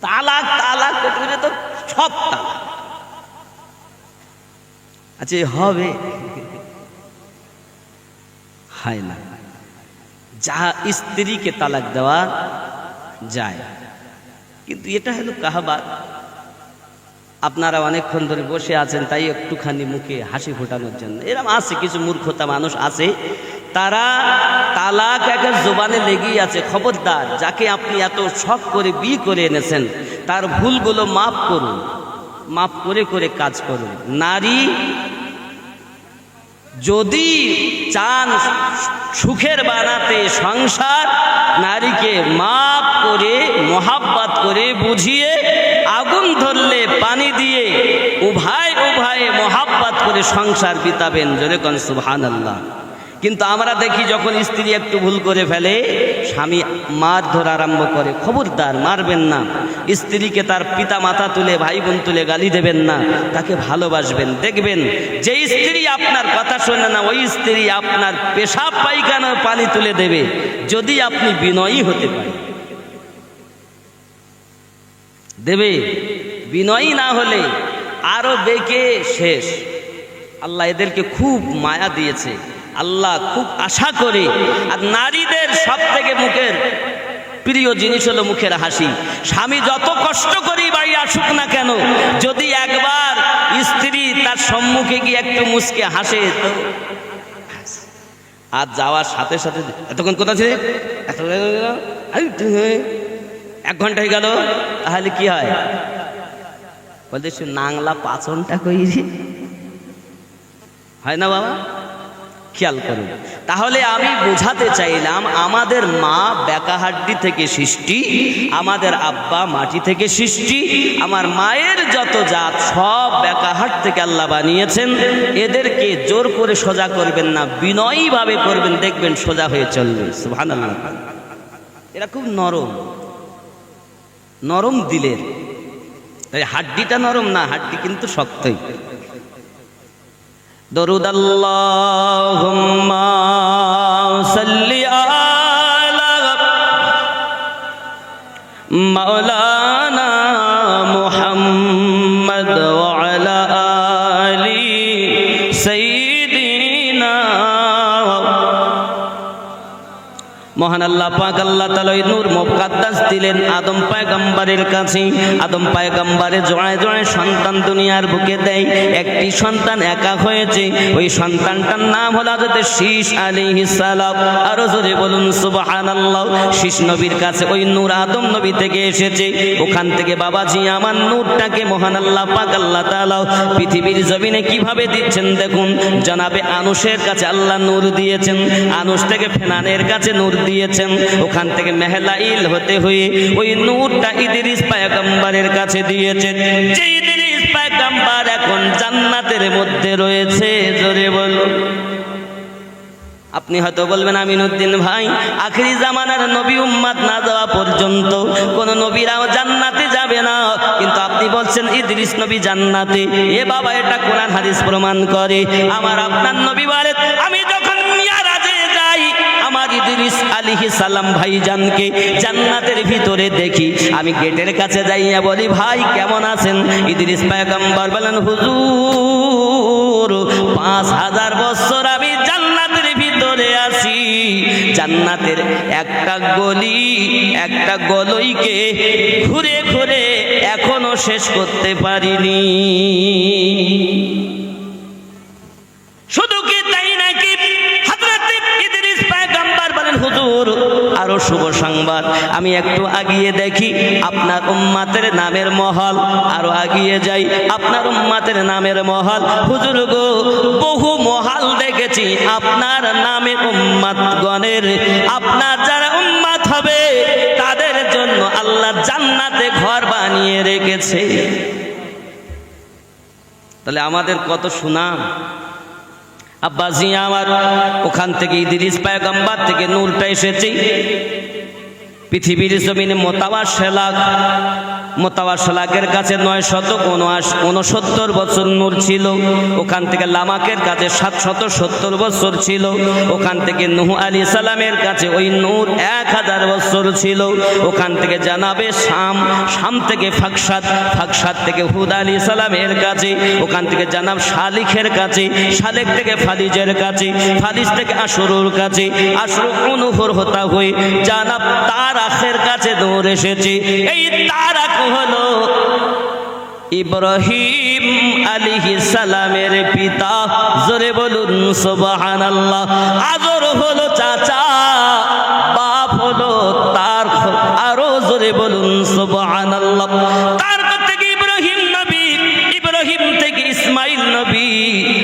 S1: তালাক তালাক করতে তো সব তালাক। আচ্ছা হবে? হয় না। যা স্ত্রীকে তালাক দেওয়া যায়, কিন্তু এটা হলো কাহাবাত। আপনারা অনেকক্ষণ ধরে বসে আছেন তাই একটুখানি মুখে হাসি ফোটানোর জন্য, এরকম আছে কিছু মূর্খতা মানুষ আছে, তারা তালাক একের জোবানে লেগেই আছে। খবরদার, যাকে আপনি এত শখ করে বিয়ে করে এনেছেন তার ভুলগুলো মাফ করুন, মাফ করে করে কাজ করুন। নারী যদি চান সুখের বানাতে সংসার, নারীকে মাফ করে মোহাব্বত করে বুঝিয়ে, আগুন ধরলে পানি দিয়ে উভয়ে মোহাব্বত করে সংসার বিতাবেন। জোরে কোন সুবহানাল্লাহ। কিন্তু আমরা দেখি যখন স্ত্রী একটু ভুল করে ফেলে স্বামী মার ধরা আরম্ভ করে। খবরদার, মারবেন না। স্ত্রীকে তার পিতা মাতা তুলে ভাই বোন তুলে গালি দেবেন না, তাকে ভালোবাসবেন। দেখবেন যে স্ত্রী আপনার কথা শোনে না ওই স্ত্রী আপনার পেশাব পায়খানার পানি তুলে দেবে, যদি আপনি বিনয়ী হতে পারেন। দেবে, বিনয়ী না হলে আরো বেঁকে শেষ। আল্লাহ এদেরকে খুব মায়া দিয়েছে, আল্লাহ খুব আশা করে। আর নারীদের সব থেকে মুখের প্রিয় জিনিস হলো মুখের হাসি। স্বামী যত কষ্ট করি বাড়ি আসুক না কেন, যদি একবার স্ত্রী তার সম্মুখে গিয়ে একটু মুচকে হাসে তো, আর যাওয়ার সাথে সাথে এতক্ষণ কোথায় ছিল, এক ঘন্টা হয়ে গেল, তাহলে কি হয়? বলতে নাংলা পাচনটা কইরি হয় না বাবা? খেয়াল করুন। তাহলে আমি বোঝাতে চাইলাম, আমাদের মা বেকাহাড্ডি থেকে সৃষ্টি, আমাদের আব্বা মাটি থেকে সৃষ্টি, আমার মায়ের যত জাত সব বেকাহাট থেকে আল্লাহ বানিয়েছেন। এদেরকে জোর করে সোজা করবেন না, বিনয়ীভাবে করবেন, দেখবেন সোজা হয়ে চলবে। সুবহানাল্লাহ। এরা খুব নরম, নরম দিলের। হাড্ডিটা নরম না, হাড্ডি কিন্তু শক্তই। দরুদ আল্লাহুম্মা সাল্লি আলা মাওলানা মুহাম্মদ ওয়া আলা আলি সাইয়্যিদিনা। মহান আল্লাহ পাক আল্লাহ তাআলা ওই নূর মুকাদ্দাস দিলেন আদম পয়গম্বরের কাছে। আদম পয়গম্বরে জোড়ায় জোড়ায় সন্তান দুনিয়ার বুকে দেয়। একটি সন্তান একা হয়েছে, ওই সন্তানটার নাম হলো হযরত শীস আলাইহিস সালাম। আরো জোরে বলুন সুবহানাল্লাহ। শীস নবীর কাছে ওই নূর আদম নবী থেকে এসেছে। ওখান থেকে বাবাজি আমার নূরটাকে মহান আল্লাহ পাক আল্লাহ তাআলা পৃথিবীর জমিনে কিভাবে দিচ্ছেন দেখুন। জনাবে আনুশের কাছে আল্লাহ নূর দিয়েছেন, আনুশ থেকে ফেনানের কাছে নূর দিয়েছেন, ওখান থেকে মেহলাইল হতে হয়ে ওই নূরটা ইদ্রিস পয়গম্বরের কাছে দিয়েছেন। যে ইদ্রিস পয়গম্বর এখন জান্নাতের মধ্যে রয়েছে। জোরে বলুন। আপনি হয়তো বলবেন আমিনুদ্দিন ভাই, আখিরি জামানার নবী উম্মত না যাওয়া পর্যন্ত কোন নবীরাও জান্নাতে যাবে না, কিন্তু আপনি বলছেন ইদ্রিস নবী জান্নাতে। এ বাবা, এটা কোরআন হাদিস প্রমাণ করে। আমার আপনার নবী বলেন, আমি যখন মিয়ারাজে যাই আমার ইদ্রিস আলাইহিস সালাম ভাইজানকে জান্নাতের ভিতরে দেখি, আমি গেটের কাছে যাইয়া বলি ভাই কেমন আছেন? ইদ্রিস পয়গম্বর বলেন, হুজুর 5000 বছর আমি জান্নাতের ভিতরে আছি, জান্নাতের একটা গলিকে ঘুরে ঘুরে এখনো শেষ করতে পারিনি। শুধু কি তাই নাকি, হযরত ইদ্রিস পয়গম্বর বলেন, হুজুর আরো শুভ সংবাদ, আমি একটু আগিয়ে দেখি আপনার উম্মতের নামের মহল, আরো আগিয়ে যাই আপনার উম্মতের নামের মহল। হুজুর গো, বহু মহল দেখেছি আপনার নামের উম্মতগণের, আপনার যারা উম্মত হবে তাদের জন্য আল্লাহ জান্নাতে ঘর বানিয়ে রেখেছে। তাহলে আমাদের কত সুনাম। আব্বাজি আমার, ওখান থেকে ইদ্রিস পয়গম্বর থেকে নূরটা এসেছে। পৃথিবীর জমিনে মোতাওয়াশেলাকের কাছে 969 বছর নূর ছিল। ওখান থেকে লামাকের কাছে 770 বছর ছিল। ওখান থেকে নূহ আলাইহিস সালামের কাছে ওই নূর 1000 বছর ছিল। ওখান থেকে জানাবে শাম থেকে ফাকসাদ থেকে হুদ আলাইহিস সালামের কাছে। ওখান থেকে জানাব শালিখের কাছে, শালেক থেকে ফালিজের কাছে, ফালিজ থেকে আশরুর কাছে, আশরু অনুহর হতা হয়ে জানাব তারাখের কাছে নূর এসেছে। এই তারাক হলো ইব্রাহিম আলাইহিস সালামের পিতা। জোরে বলুন সুবহানাল্লাহ। আজর হলো চাচা, বাপ হলো তার, আরো জোরে বলুন সুবহানাল্লাহ। তার থেকে ইব্রাহিম নবী, ইব্রাহিম থেকে ইসমাইল নবী।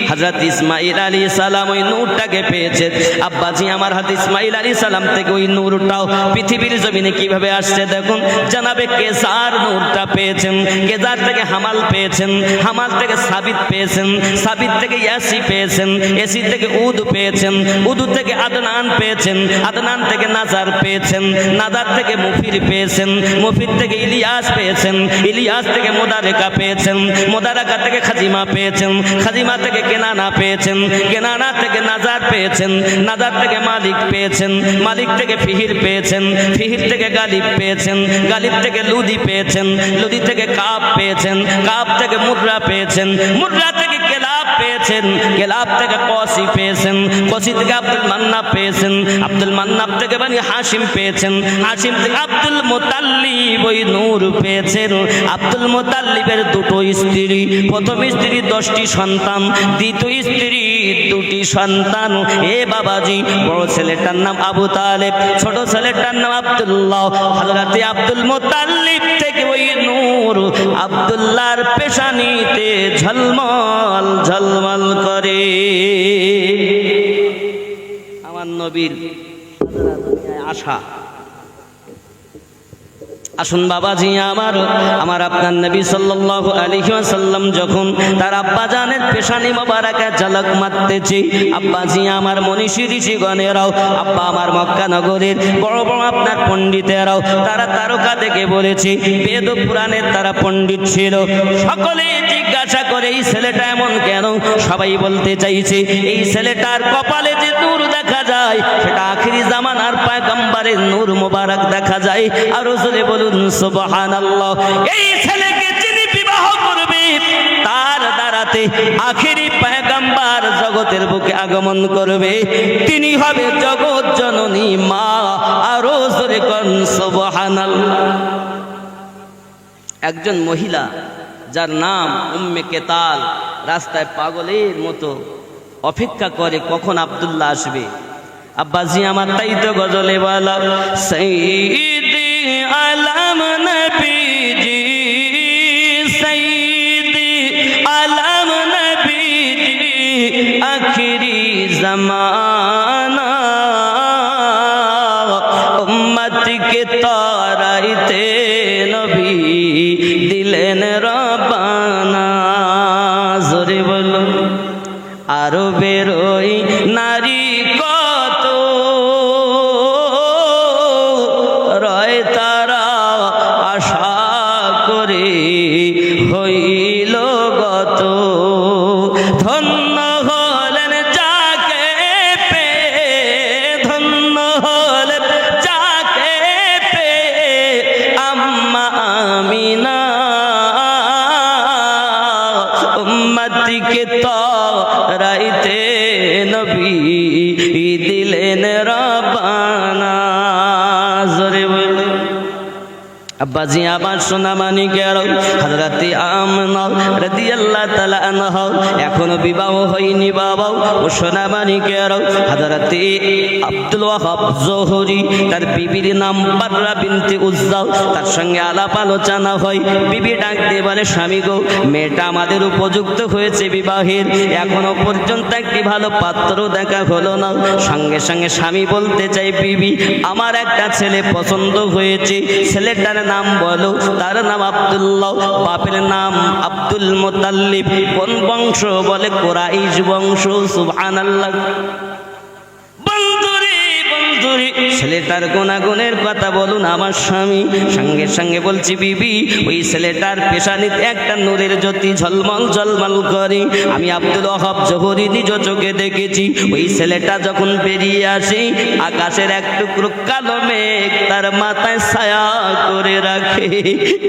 S1: হযরত ইসমাইল আলাইহিস সালাম ওই নূরটাকে পেয়েছেন। আব্বাজি আমার, হাত ইসমাইল আলাইহিস সালাম থেকে ওই নূরটাও পৃথিবীর জমিনে কিভাবে আসছে দেখুন। জানাবে কেসার নূরটা পেয়েছেন, কেসার থেকে হামাল পেয়েছেন, হামাল থেকে সাবিত পেয়েছেন, সাবিত থেকে ইয়াসি পেয়েছেন, ইয়াসি থেকে উদ পেয়েছেন, উদ থেকে আদনান পেয়েছেন, আদনান থেকে নাজার পেয়েছেন, নাজার থেকে মুফির পেয়েছেন, মুফির থেকে ইলিয়াস পেয়েছেন, ইলিয়াস থেকে মোদারেকা পেয়েছেন, মোদারেকা থেকে খাজিমা পেয়েছেন, খাজিমা থেকে কেনানা পেয়েছেন, কেনানা থেকে নাজার পেয়েছেন, নাজার থেকে মালিক পেয়েছেন, মালিক থেকে ফিহির পেয়েছেন, ফিহির থেকে গালিব পেয়েছেন, গালিব থেকে লুদি পেয়েছেন, লুদি থেকে কাব পেয়েছেন, কাব থেকে মুদ্রা পেয়েছেন, মুদ্রা থেকে কেলাব পেয়েছেন, কেলাব থেকে কসি পেয়েছেন, কসি থেকে আব্দুল মান্নাব পেয়েছেন, আব্দুল মান্নাব থেকে বনি হাশিম পেয়েছেন, হাশিম থেকে আব্দুল মুতাল্লিব ওই নূর পেয়েছেন। আব্দুল মুতাল্লিবের দুটো স্ত্রী, প্রথম স্ত্রী 10টি সন্তান, দ্বিতীয় স্ত্রী 2টি সন্তান। এ বাবাজি, বড় ছেলেটার নাম আবু তালেব, ছোট ছেলেটার নাম আব্দুল্লাহ। হযরত আব্দুল মুতাল্লিব থেকে ওই নূর আব্দুল্লাহর পেশানিতে ঝলমল ঝলমল করে। আমার নবীর আশা। আসুন বাবাজি আমার আপনার নবী সাল্লাল্লাহু আলাইহি ওয়াসাল্লাম যখন তার আব্বা জানের পেশানি মোবারকে ঝলক মারতেছে, আব্বাজি আমার মনীষী ঋষিগণেরাও, আব্বা আমার মক্কা নগরের বড় বড় আপনার পণ্ডিতেরাও, তারা তারকা থেকে বলেছে, বেদ পুরাণের তারা পণ্ডিত ছিল। সকলে জিজ্ঞাসা করে এই ছেলেটা এমন কেন? সবাই বলতে চাইছে এই ছেলেটার কপালে যে নূর দেখা যায় সেটা আখিরি জামানার পয়গম্বরের নূর মোবারক দেখা যায়। আর জোরে বলুন সুবহানাল্লাহ। এই ছেলেকে যিনি বিবাহ করবে তার দ্বারাতে আখিরি পয়গম্বর জগতের বুকে আগমন করবে, তিনি হবে জগৎ জননী মা। আর জোরে কোন সুবহানাল্লাহ। একজন মহিলা যার নাম উম্মে কেতাল রাস্তায় পাগলের মতো অপেক্ষা করে কখন আব্দুল্লাহ আসবে। আব্বাজি আমার, তাই তো গজলে বলা, সাইয়্যিদি আলম নবীজি, সাইয়্যিদি আলম নবীজি, আখিরি জামানা উম্মত কে তারাইতে নবী দিলেন রব্বানা। জোরে বলো। আরো বেরোই নারী কত রয় তারা আশা করে হইল গত। ধন্য হলেন যাকে পেয়ে, ধন্য হলেন যাকে পেয়ে দিলেন রব্বানা। জোরে বলে আব্বাজি আমার সোনা মানিকের হযরতে আমিনা রাদিয়াল্লাহু তাআলা আনহা এখনো বিবাহ হয়নি বাবা। ও সোনা মানিকের হযরতে আব্দুল ওয়াহাব জোহরি তার বিবির নাম বাররা বিনতে উজ্জা, তার সঙ্গে আলাপ আলোচনা হয়। বিবি ডাক দিয়ে বলে স্বামী গো, মেয়েটা আমাদের উপযুক্ত হয়েছে বিবাহের, এখনো পর্যন্ত একটি ভালো পাত্র দেখা হলো না। সঙ্গে সঙ্গে স্বামী বলতে চাই বিবি আমার একটা ছেলে পছন্দ হয়েছে, ছেলেটার নাম বলো। তার নাম আব্দুল্লাহ, বাপের নাম আব্দুল মুতাল্লিব। কোন বংশ? বলে কুরাইশ বংশ। সুবহানাল্লাহ। ছেলেটার গুণাগুণের কথা বলুন আমার স্বামী। সঙ্গে সঙ্গে বলছি বিবি ওই ছেলেটার পেশানিতে একটা নূরের জ্যোতি ঝলমল ঝলমল করে। আমি আব্দুল ওয়াহাব জোহরি নিজ চোখে দেখেছি। ওই ছেলেটা যখন বেরিয়ে আসে আকাশের এক টুকরো কালো মেঘ তার মাথায় ছায়া করে রাখে।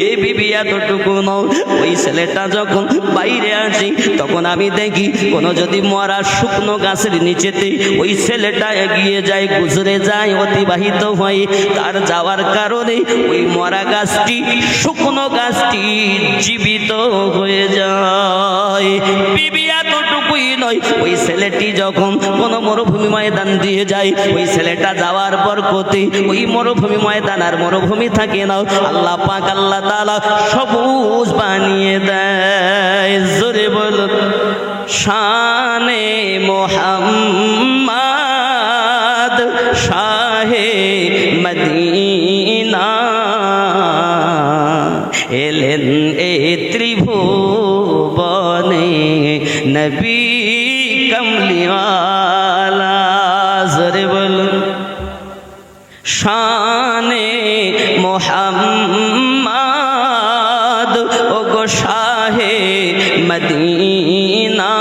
S1: এ বিবি এতটুকু নও, ওই ছেলেটা যখন বাইরে আসে তখন আমি দেখি কোনো যদি মরা শুকনো গাছের নিচেতে ওই ছেলেটা এগিয়ে যায়, গুজরে যায়, অতিবাহিত হয়। তার যাওয়ার কারণে ওই মরা গাছটি শুকনো গাছটি জীবিত হয়ে যায়। বিবি এতটুকুই নয়, ওই ছেলেটি যখন কোনো মরুভূমি ময়দান দিয়ে যায়, ওই ছেলেটা যাওয়ার পর কোতে ওই মরুভূমি ময়দান আর মরুভূমি থাকে না, আল্লাহ পাক আল্লাহ তাআলা সবুজ বানিয়ে দেয়। জোরে বলুন শানে মুহাম্মদ শাহে মদিনা এলেন এ ত্রিভুবনে নবী কমলিওয়ালা। জোরে বলুন শানে মুহাম্মদ ও গো শাহে মদিনা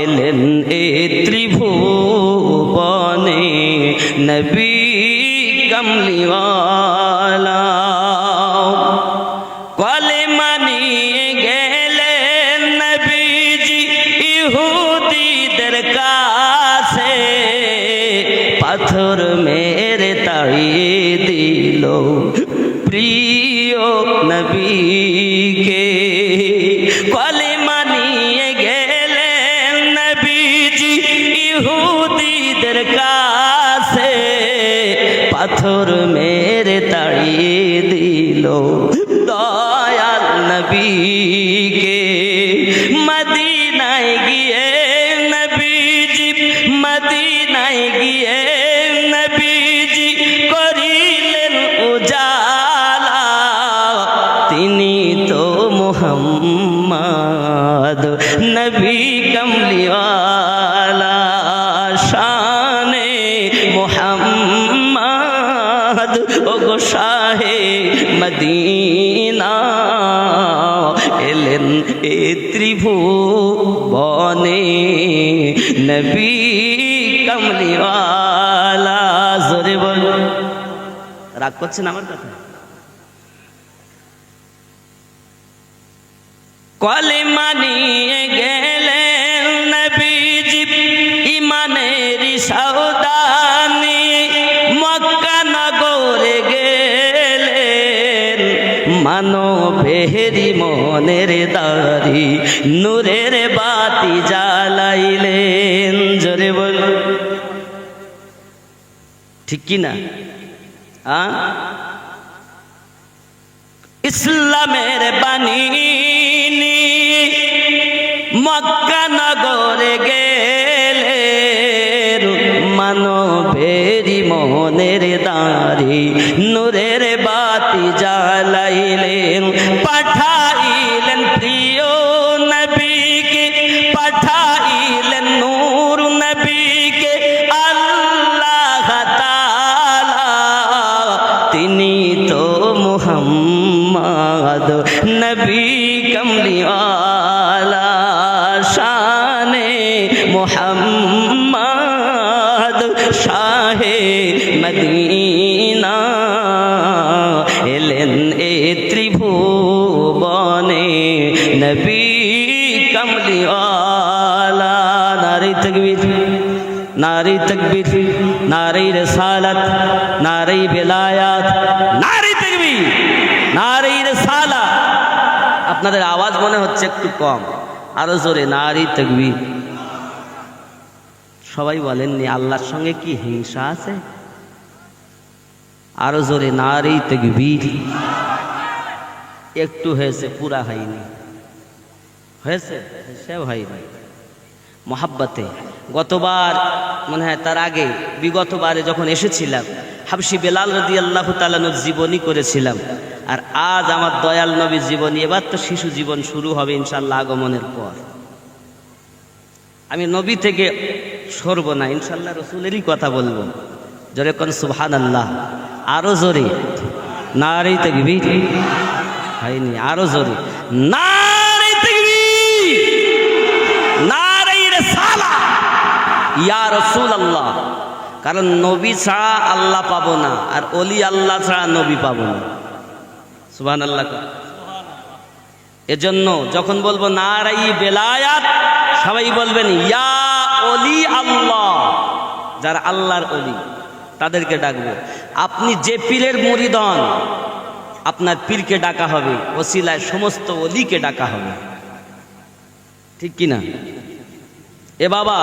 S1: এলেন এ ত্রিভুবনে নবী কমলিওয়ালা। কলেমা নিয়ে গেলেন নবীজি ইহুদিদের কাছে, পাথর মেরে তাড়িয়ে দিল প্রিয় নবীকে। কলেমা নিয়ে গেলেন নবীজি ইহুদিদের কাছে, পাথর মেরে তাড়িয়ে দিল দয়াল নবীকে। মদিনায় গিয়ে নবীজি মদিনায় গিয়ে নবীজি করিলেন উজালা, তিনি তো মুহাম্মদ নবী কমলিওয়ালা। শানে মুহাম্মদ ও গো শাহে মদিনা এলেন এ ত্রিভুবনে নবী কমলিওয়ালা। জোরে বল, রাগ করছেন আমার কথা? কলেমা নিয়ে গেলেন নবীজি ইমানের সওদা নিয়ে মক্কা নগরে গেলেন, মানবের মনের দাড়ি নূরের বাতি জ্বালাইলেন। জোরে বল ঠিক কি না? ইসলামের বাণী মক্কা নগরে গেলেন, মানবের মনের দাড়ি নূরের বাতি জ্বালাইলেন। পাঠাইলেন প্রিয় নবীকে, পাঠাইলেন নূর নবীকে আল্লাহ তাআলা, তিনি তো মুহাম্মদ নবী কমলিওয়ালা। শানে মুহাম্মদ শাহে মদিনা এলেন এ ত্রিভুবনে নবী কমলিওয়ালা। নারে তাকবীর। নারে তাকবীর, নারে রিসালাত, নারে বেলায়াত, নারে তাকবীর, নারে রিসালাত। আপনাদের আওয়াজ মনে হচ্ছে একটু কম, আরো জোরে নারে তাকবীর। সবাই বলেননি আল্লাহর সঙ্গে কি হিংসা আছে? আরো জোরে নারে তাকবীর। একটু হয়েছে, পুরা হয়নি। হয়েছে? সেও হয়নি। মোহাব্বতে গতবার মনে হয় তার আগে বিগতবারে যখন এসেছিলাম হাবশি বেলাল রাদিয়াল্লাহু তাআলা আনহুর জীবনী করেছিলাম, আর আজ আমার দয়াল নবীর জীবনী। এবার তো শিশু জীবন শুরু হবে ইনশাআল্লাহ আগমনের পর। আমি নবী থেকে সরব না, ইনশাআল্লাহ রসুলেরই কথা বলবো। জোরে কোন সুবহানাল্লাহ। আরো জোরে নারে তাকবীর। হয়নি, আরো জোরে নারে তাকবীর, নারে রিসালাত, ইয়া রাসূলুল্লাহ। কারণ নবী ছাড়া আল্লাহ পাবো না, আর ওলি আল্লাহ ছাড়া নবী পাবো না। সুবহানাল্লাহ। এজন্য যখন বলবো নারে বেলায়াত, সবাই বলবেন ইয়া ওলি আল্লাহ। যারা আল্লাহর ওলি তাদেরকে ডাকবো। আপনি যে পীরের মুরিদ হন, আপনার পীরকে ডাকা হবে, ওসিলায় সমস্ত ওলিকে ডাকা হবে, ঠিক কিনা? এ বাবা,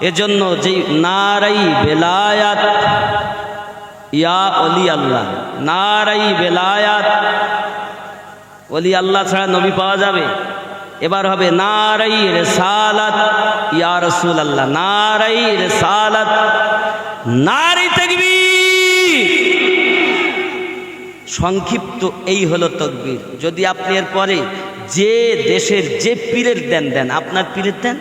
S1: এজন্য যে নারাই বেলায়াত, ইয়া ওলি আল্লাহ, নারাই বেলায়াত। ওলি আল্লাহ ছাড়া নবী পাওয়া যাবে? এবার হবে নারাই রিসালাত, ইয়া রাসূলুল্লাহ, নারাই রিসালাত, নারে তাকবীর। সংক্ষিপ্ত এই হলো তাকবীর। যদি আপনি এর পরে যে দেশের যে পীরের দেন, আপনার পীরের দেন,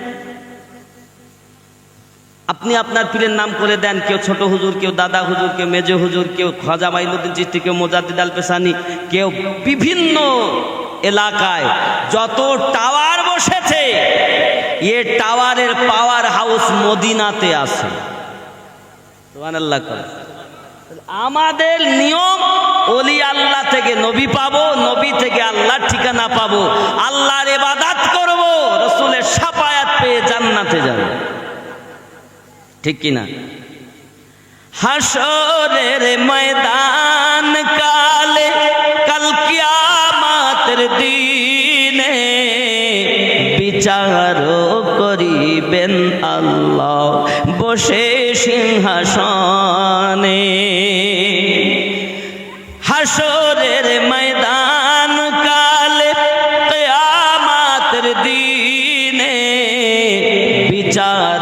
S1: আপনি আপনার পীরের নাম করে দেন। কেউ ছোট হুজুর, কেউ দাদা হুজুর, কেউ মেজো হুজুর, কেউ খাজা মাইনুদ্দিন চিশতি, কেউ মুজাদ্দিদ আল পেশানি, কেউ বিভিন্ন এলাকায় যত টাওয়ার বসেছে, এ টাওয়ারের পাওয়ার হাউস মদিনাতে আছে। সুবহানাল্লাহ। আমাদের নিয়ম ওলি আল্লাহ থেকে নবী পাবো, নবী থেকে আল্লাহর ঠিকানা পাবো, আল্লাহর ইবাদত করব, রাসূলের শাফায়াত পেয়ে জান্নাতে যাব, ঠিক কিনা? হাশরের ময়দান কালে, কাল কিয়ামতের দিনে বিচার করিবেন আল্লাহ বসে সিংহাসনে। হাশরের ময়দান কালে, কিয়ামতের দিনে বিচার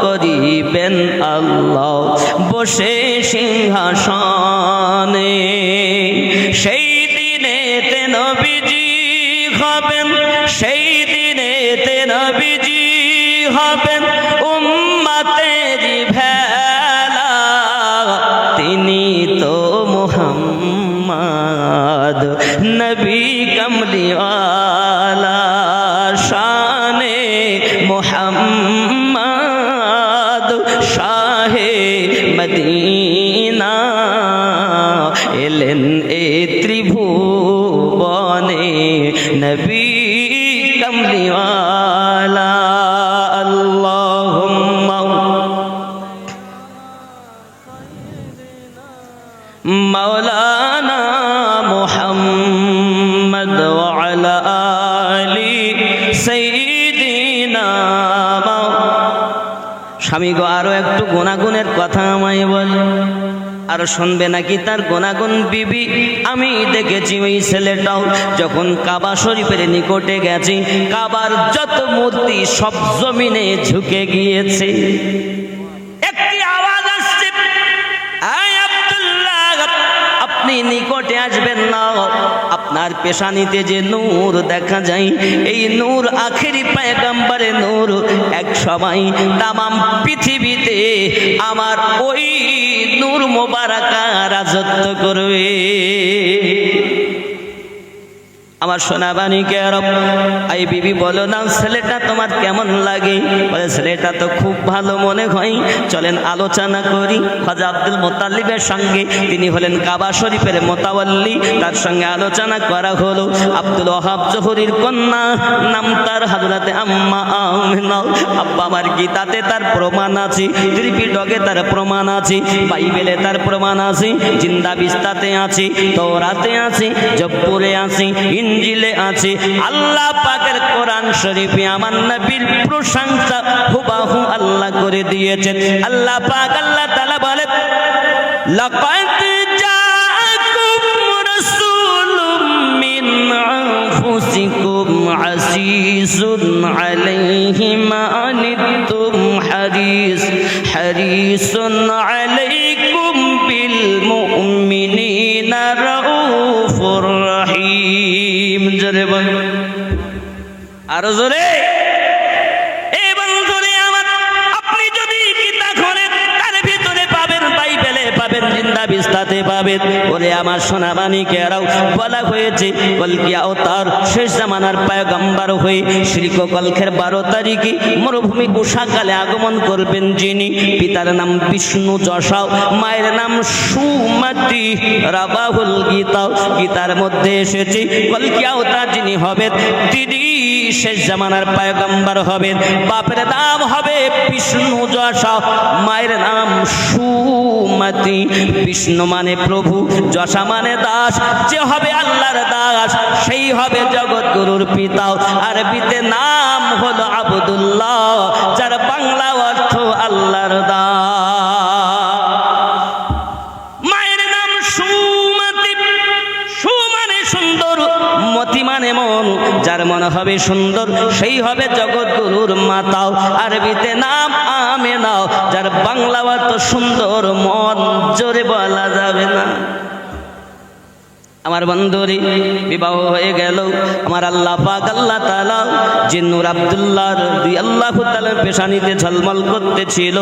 S1: করিবেন আল্লাহ বসে সিংহাসনে। সেই দিনেতে নবীজি হবেন, সেই দিনেতে নবীজি হবেন উম্মতেরি ভেলা। তিনি তো মুহাম্মদ নবী কমলিওয়ালা, শানে মুহাম্মদ শাহে মদিনা। এলেন এ ত্রিভুবনে নবী কমলিওয়ালা। আল্লাহুম্মা মাওলানা মুহাম্মদ ওয়া আলা আলি সাইয়্যিদিনা। স্বামী গো, আরো একটু গুনাগুনের কথা আমায় বল। আর শুনবে নাকি তার গুনাগুন? বিবি, আমি দেখেছি ওই ছেলেটাও যখন কাবা শরীফের নিকটে গেছে, কাবার যত মূর্তি সব জমিনে ঝুঁকে গিয়েছে। একটি আওয়াজ আসছে, আয় আব্দুল্লাহ, আপনি নিকটে আসবেন না। আপনার পেশানিতে যে নূর দেখা যায়, এই নূর আখেরি পয়গম্বরের নূর। এক সময় তামাম পৃথিবীতে আমার ওই নূর মোবারকা রাজত্ব করবে। আমার সোনাবানি কেরম এই বিবি বলো না ছেলেটা তোমার কেমন লাগে? বলে ছেলেটা তো খুব ভালো মনে হয়, চলেন আলোচনা করি। খাজা আব্দুল মুত্তালিবের সঙ্গে, তিনি হলেন কাবা শরীফের মোতাওয়াল্লি, তার সঙ্গে আলোচনা করা হলো। আব্দুল ওয়াহাব জোহরীর কন্যা, নাম তার হযরতে আম্মা আমিনা। আব্বা আমার গীতাতে তার প্রমাণ আছে, ত্রিপিটকে তার প্রমাণ আছে, বাইবেলে তার প্রমাণ আছে, জিন্দা বিস্তাতে আছে, তওরাতে আছে, জব্বুরে আছে, ইনজিলে আছে। আল্লাহ পাকের কোরআন শরীফে আমার নবীর প্রশংসা হুবাহু আল্লাহ করে দিয়েছেন। আল্লাহ পাক আল্লাহ তাআলা বলে, লাকাদ জাআকুম রাসূলুম মিন আনফুসিকুম আজিজুন আলাইহি মা আনিতুম হারিসুন আলাইকুম বিল মুমিনিনা রাউফুর রহিম। জোরে বল, আরো জোরে। এই বন্ধুরে আমার, আপনি যদি গীতা খোলেন তার ভিতরে পাবেন, বাইবেলে পাবেন, জিন্দা বিস্তাতে পাবেন। ওরে আমার সোনাবাণীকেরাও বলা হয়েছে কলকি আওতার শেষ জামানার পয়গম্বর হয়ে শিরক ও কলখের 12 তারিখে মরুভূমি উষাকালে আগমন করবেন যিনি। পিতার নাম বিষ্ণু যশাও, মায়ের নাম সুমতি। রাবাহুল গীতা, গীতার মধ্যে এসেছে কলকি আওতার যিনি হবেন তিনি শেষ জামানার পয়গম্বর হবেন। বাপের নাম হবে বিষ্ণু যশা, মায়ের নাম সুমতি। বিষ্ণু মানে প্রভু, যশা মানে দাস। যে হবে আল্লাহর দাস সেই হবে জগৎগুরুর পিতা। আরবিতে নাম হলো আব্দুল্লাহ, যার বাংলা অর্থ আল্লাহর দাস। মায়ের নাম সুমতি, সু মানে সুন্দর, মতি মানে মন। যার মন হবে সুন্দর সেই হবে জগৎগুরুর মাতাও। আরবিতে নাম আমেনা, যার বাংলা অর্থ সুন্দর মন। জোরে বলা যাবে না। আমার বন্ধুরে বিবাহ হয়ে গেল। আমার আল্লাহ পাক আল্লাহ তাআলা যে নূর আব্দুল্লাহর রাদিয়াল্লাহু তাআলার পেশানিতে ঝলমল করতেছিল,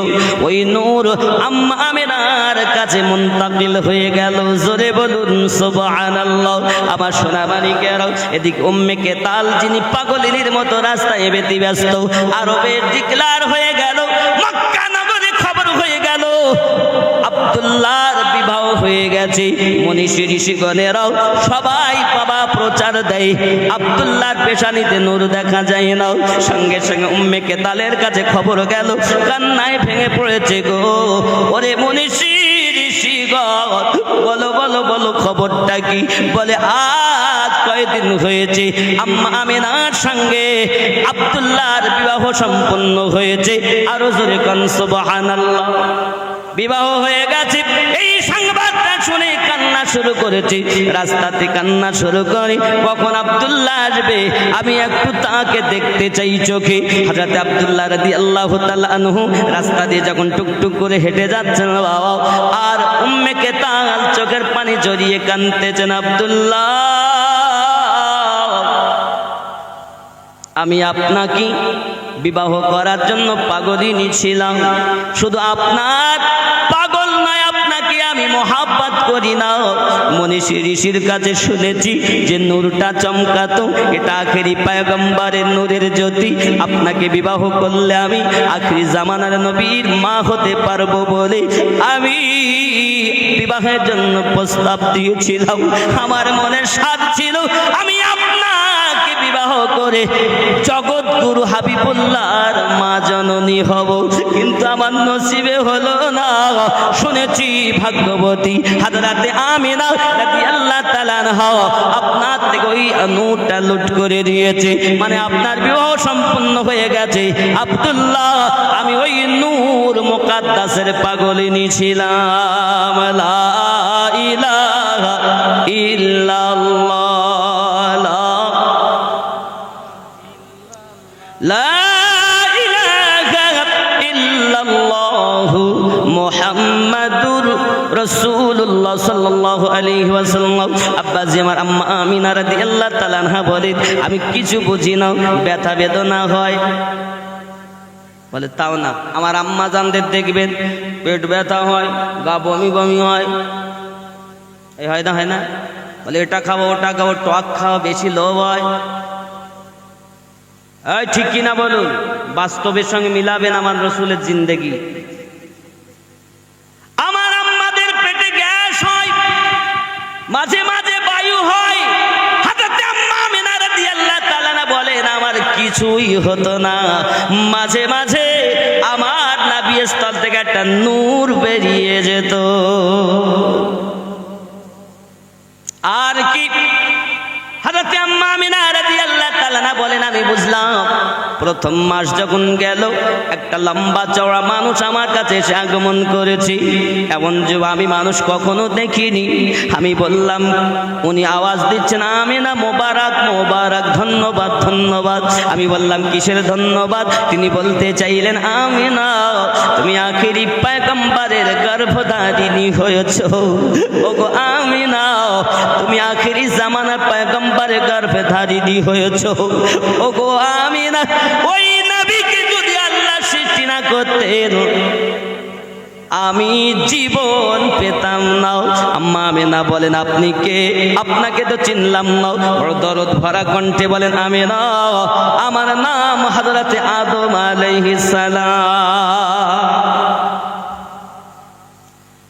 S1: ওই নূর আম্মা আমিনার কাছে মুনতাকিল হয়ে গেল। জোরে বলুন সুবহানাল্লাহ। আমার সোনাবাণীকেরাও এদিক উম্মে কেতাল যিনি পাগলিনীর মতো রাস্তায় ব্যতিব্যস্ত, আরবে ডিক্লার হয়ে গেল, মক্কা নগরে খবর হয়ে গেল আব্দুল্লাহর বিবাহ হয়ে গেছে। মনীষী ঋষিগণেরাও সবাই বাবা প্রচার দেয়, আব্দুল্লাহর পেশানিতে নূর দেখা যায় না। সঙ্গে সঙ্গে উম্মে কেতালের কাছে খবর গেল, কান্নায় ভেঙে পড়েছে গো। ওরে মনীষী ঋষিগণ, বলো বলো বলো খবরটা কি? বলে আজ কয়দিন হয়েছে আম্মা আমিনার সঙ্গে আব্দুল্লাহর বিবাহ সম্পন্ন হয়েছে। আরো জোরে কান সুবহানাল্লাহ। বিবাহ হয়ে গেছে, এই সংবাদটা শুনে কান্না শুরু করেছি। রাস্তাতে কান্না শুরু করি, কখন আব্দুল্লাহ আসবে আমি একটু তাকে দেখতে চাই চোখে। হযরত আব্দুল্লাহ রাদিয়াল্লাহু তাআলা আনহু রাস্তা দিয়ে যখন টুকটুক করে হেঁটে যাচ্ছেন বাবা, আর উম্মে কেতাল চোখের পানি জড়িয়ে কাঁদতেছেন, আব্দুল্লাহ আমি আপনাকে বিবাহ করার জন্য পাগলিনী ছিলাম। শুধু আপনার পাগল নয়, আপনাকে আমি মহাব্বত করি না। মনীষী ঋষির কাছে শুনেছি যে নূরটা চমকাতো, এটা আখেরি পয়গম্বরের নূরের জ্যোতি। আপনাকে বিবাহ করলে আমি আখেরি জামানার নবীর মা হতে পারবো বলে আমি বিবাহের জন্য প্রস্তাব দিয়েছিলাম। আমার মনের স্বাদ ছিল আমি আপনাকে বিবাহ করে জগৎগুরু হাবিবুল্লাহর মা জননী হব, কিন্তু আমার নসিবে হলো না। শুনেছি ভাগ্যবতী হযরতে আমিনা রাদিয়াল্লাহু তাআলা আনহা আপনার থেকে ওই নূরটা লুট করে দিয়েছে, মানে আপনার বিবাহ সম্পন্ন হয়ে গেছে। আব্দুল্লাহ আমি ওই নূর মুকাদ্দাসের পাগলিনী ছিলাম। লা ইলাহা ইল্লাল্লাহ, লা ইলাহা ইল্লাল্লাহু মুহাম্মাদুর রাসূলুল্লাহ সাল্লাল্লাহু আলাইহি ওয়াসাল্লাম। আব্বাজি আমার আম্মা আমিনা রাদিয়াল্লাহু তাআলা আনহা বলেন, আমি কিছু বুঝি না, ব্যথা বেদনা হয়। বলে তাও না, আমার আম্মা জানদের দেখবেন পেট ব্যথা হয়, গা বমি বমি হয়, এই হয় না হয় না? বলে এটা খাবো ওটা খাবো, টক খাওয়া বেশি লোভ হয়। এই ঠিক কিনা বলুন, বাস্তবের সঙ্গে মিলাবেন আমার রসুলের জিন্দেগি। আমার আম্মাদের পেটে গ্যাস হয়, মাঝে মাঝে বায়ু হয়। হযরত আম্মা আমিনা রাদিয়াল্লাহু তাআলা বলেন আমার কিছুই হতো না, মাঝে মাঝে আমার নাভির স্থল থেকে একটা নূর বেরিয়ে যেত। আর কি হযরত আম্মা আমিনা রাদিয়াল্লাহু তাআলা বলেন আমি বুঝলাম প্রথম মাস যখন গেল একটা লম্বা চওড়া মানুষ আমার কাছে এসে আগমন করেছে। এমন যে আমি মানুষ কখনো দেখিনি। আমি বললাম, উনি আওয়াজ দিচ্ছেন আমিনা মোবারক মোবারক, ধন্যবাদ ধন্যবাদ। আমি বললাম কিসের ধন্যবাদ? তিনি বলতে চাইলেন আমিনা তুমি আখেরি পয়গম্বরের গর্ভধারিণী হয়েছো। ওগো আমিনা তুমি আখেরি জামানার পয়গম্বরের গর্ভধারিণী হয়েছো। ওগো আমিনা ওই নবীকে যদি আল্লাহ সৃষ্টি না করতেন আমি জীবন পেতাম না। আম্মা আমিনা বলেন আপনি কে? আপনাকে তো চিনলাম না। বড় দরদ ভরা কণ্ঠে বলেন আমিনা আমার নাম হযরত আদম আলাইহিস সালাম।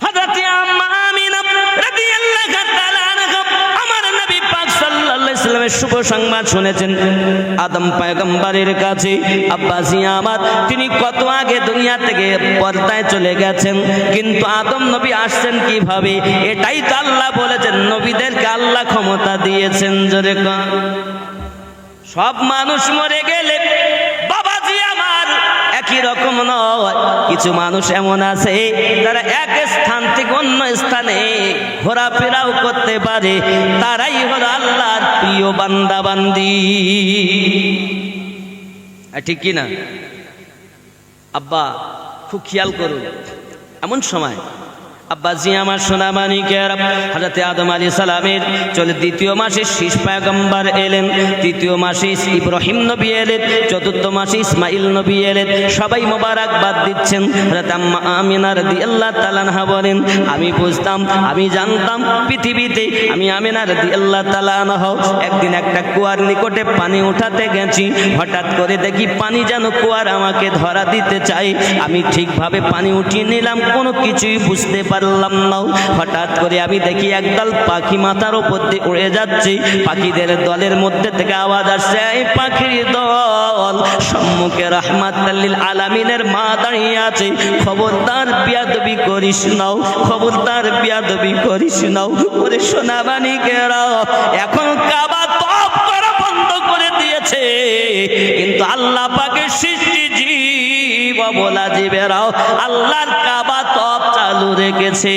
S1: হযরত আম্মা আমিনা রাদিয়াল্লাহু তাআলা আনহা আমার নবী পাক সাল্লাল্লাহু আলাইহি ওয়াসাল্লামের শুভ সংবাদ শুনেছেন আদম পয়গম্বরের কাছে। আব্বাজি আমার তিনি কত আগে দুনিয়া থেকে পর্দায় চলে গেছেন, কিন্তু আদম নবী আসছেন কিভাবে? এটাই তো আল্লাহ বলেছেন, নবীদেরকে আল্লাহ ক্ষমতা দিয়েছেন। জোরে কর। সব মানুষ মরে গেলে বাবাজি আমার একই রকম নয়। কিছু মানুষ এমন আছে যারা এক স্থান থেকে অন্য স্থানে ঘোরাফেরাও করতে পারে, তারাই হলো আল্লাহর প্রিয় বান্দা বান্দি। ঠিক কিনা? আব্বা খুব খেয়াল করুন, এমন সময় আব্বাজি আমার সোনা মানিকের হযরত আদম আলাইহিস সালামের চলে দ্বিতীয় মাসে শীষ পয়গম্বর এলেন, তৃতীয় মাসে ইব্রাহিম নবী এলেন, চতুর্থ মাসে ইসমাইল নবী এলেন। সবাই মোবারকবাদ দিচ্ছেন। হযরত আম্মা আমিনা রাদিয়াল্লাহু তাআলা আনহা বলেন আমি বুঝতাম, আমি জানতাম পৃথিবীতে আমি আমিনা রাদিয়াল্লাহু তাআলা আনহা একদিন একটা কুয়ার নিকটে পানি উঠাতে গেছি, হঠাৎ করে দেখি পানি যেন কুয়ার আমাকে ধরা দিতে চাই। আমি ঠিকভাবে পানি উঠিয়ে নিলাম, কোনো কিছুই বুঝতে পারলাম না। হঠাৎ করে আমি দেখি একদল পাখি মাথার উপর দিয়ে উড়ে যাচ্ছে। পাখিদের দলের মধ্যে থেকে আওয়াজ আসছে, এই পাখির দল সম্মুখে রাহমাতাল লিল আলামিনের মা দাঁড়িয়ে আছে, খবরদার বিয়াদবি করিস না, খবরদার বিয়াদবি করিস না। ওরে সোনা মানিকেরা এখন কাবা তওয়াফ করা বন্ধ করে দিয়েছে, কিন্তু আল্লাহ পাকের সৃষ্টি জীব বলা জীবেরাও আল্লাহর কাবা তওয়াফ চালু রেখেছে।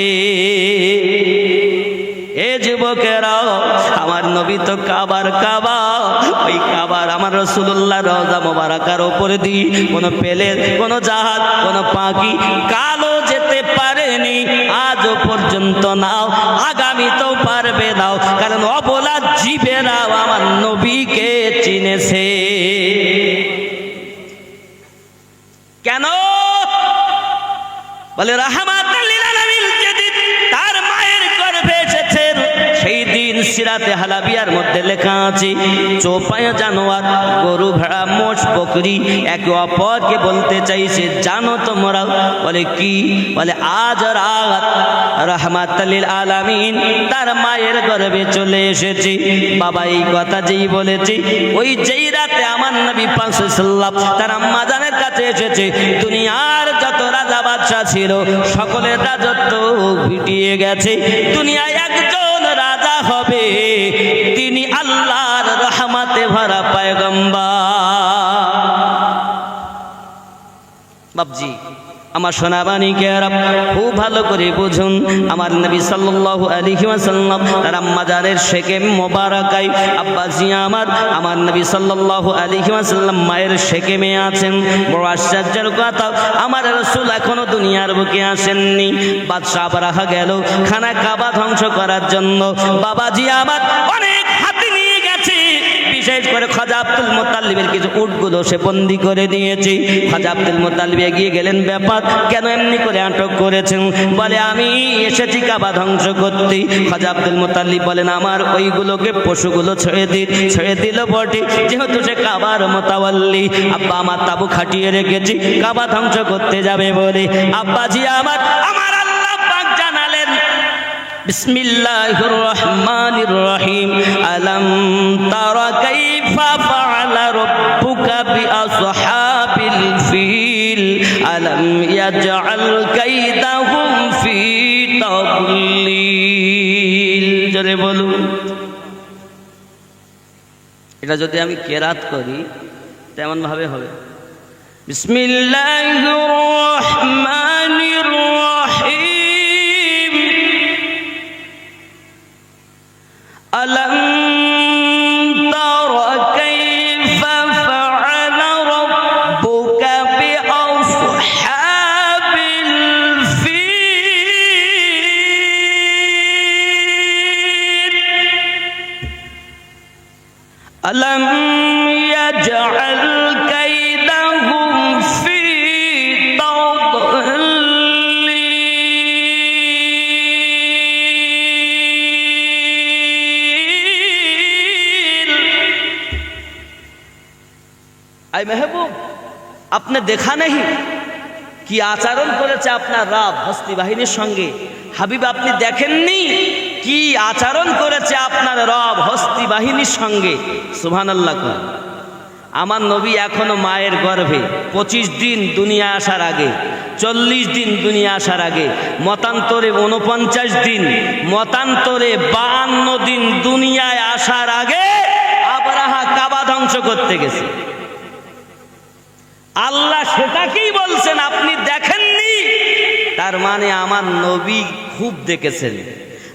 S1: এ যুবকেরাও আমার নবী তো কাবার কাবা, ওই কাবার আমার রাসূলুল্লাহ রওজা মোবারকার উপরে দিয়ে কোনো প্লেন, কোনো জাহাজ, কোনো পাখি কালো যেতে পারেনি আজও পর্যন্ত, নাও আগামীতেও পারবে নাও, কারণ অবলা জীবেরাও আমার নবীকে চিনেছে। কেন? বলে রাহমাতাল লিল আলামিন যেদিন তার মায়ের গর্ভে এসেছেন সেই দিন সিরাতে হালাবিয়ার মধ্যে লেখা আছে চৌপায়া জানোয়ার গরু ভেড়া মোষ বকরি একে অপরকে বলতে চাইছে জানো তোমরা? বলে কি? বলে আজ রাত রাহমাতাল লিল আলামিন তার মায়ের গর্ভে চলে এসেছে। বাবা এই কথা যেই বলেছে ওই যেই রাতে আমার নবী পাক সাল্লাল্লাহু আলাইহি ওয়াসাল্লাম তার আম্মা জানের কাছে এসেছে, দুনিয়ার যত রাজা বাদশা ছিল সকলের রাজত্ব ভিটিয়ে গেছে। দুনিয়ায় একজন রাজা হবে, তিনি আল্লাহর রহমতে ভরা পয়গম্বর। বাবজি আমার সোনাবাণীকেরা খুব ভালো করে বুঝুন, আমার নবী সাল্লাল্লাহু আলাইহি ওয়াসাল্লাম তার আম্মা জানের শেকেম মোবারকায় আব্বাজি আমার নবী সাল্লাল্লাহু আলাইহি ওয়াসাল্লাম মায়ের শেকেমে আছেন। বড় আশ্চর্যের কথা, আমার রাসূল এখনো দুনিয়ার বুকে আসেননি। বাদশা বারাহা গেল খানা কাবা ধ্বংস করার জন্য। বাবাজি আমার অনেক হাতি নিয়ে গেছে, বিশেষ করে খাজা আব্দুল মুত্তালিবের কিছু উটগুলো সে বন্দি করে নিয়েছে। খাজা আব্দুল মুত্তালিব এগিয়ে গেলেন, ব্যাপার কেন এমনি করে আটক করেছেন? বলে আমি এসেছি কাবা ধ্বংস করতে। খাজা আব্দুল মুত্তালিব বলেন আমার ওইগুলোকে পশুগুলো ছেড়ে দিল বটে, যেহেতু সে কাবার মোতাওয়াল্লি। আব্বা আমার তাবু খাটিয়ে রেখেছি কাবা ধ্বংস করতে যাবে বলে। আব্বাজি আমার আল্লাহ পাক জানালেন বিসমিল্লাহির রহমানির রহিম, আলাম তারা কাইফা ফাআলা রাব্বুকা বিআসহাবিল ফিল আলাম ইয়াজআল কাইদাহুম ফি তাদলিল। জোরে বলুন। এটা যদি আমি কেরাত করি তেমন ভাবে হবে, বিসমিল্লাহির রহমানির রহিম, আলাম তারা কাইফা ফাআলা রাব্বুকা বিআসহাবিল ফিল আলাম ইয়াজআল কাইদাহুম ফি তাদলিল। আই মেহবুব, আপনি দেখা নেই কি আচরণ করেছে আপনার রব হস্তি বাহিনীর সঙ্গে? হাবিব আপনি দেখেননি কি আচরণ করেছে আপনার রব হস্তি বাহিনীর সঙ্গে? সুবহানাল্লাহ। আমার নবী এখনো মায়ের গর্ভে 25 দিন দুনিয়া আসার আগে, 40 দিন দুনিয়া আসার আগে, মতান্তরে 49 দিন, মতান্তরে 52 দিন দুনিয়ায় আসার আগে আবরাহা কাবা ধ্বংস করতে গেছে। আল্লাহ সেটাকেই বলছেন আপনি দেখেননি, তার মানে আমার নবী খুব দেখেছেন,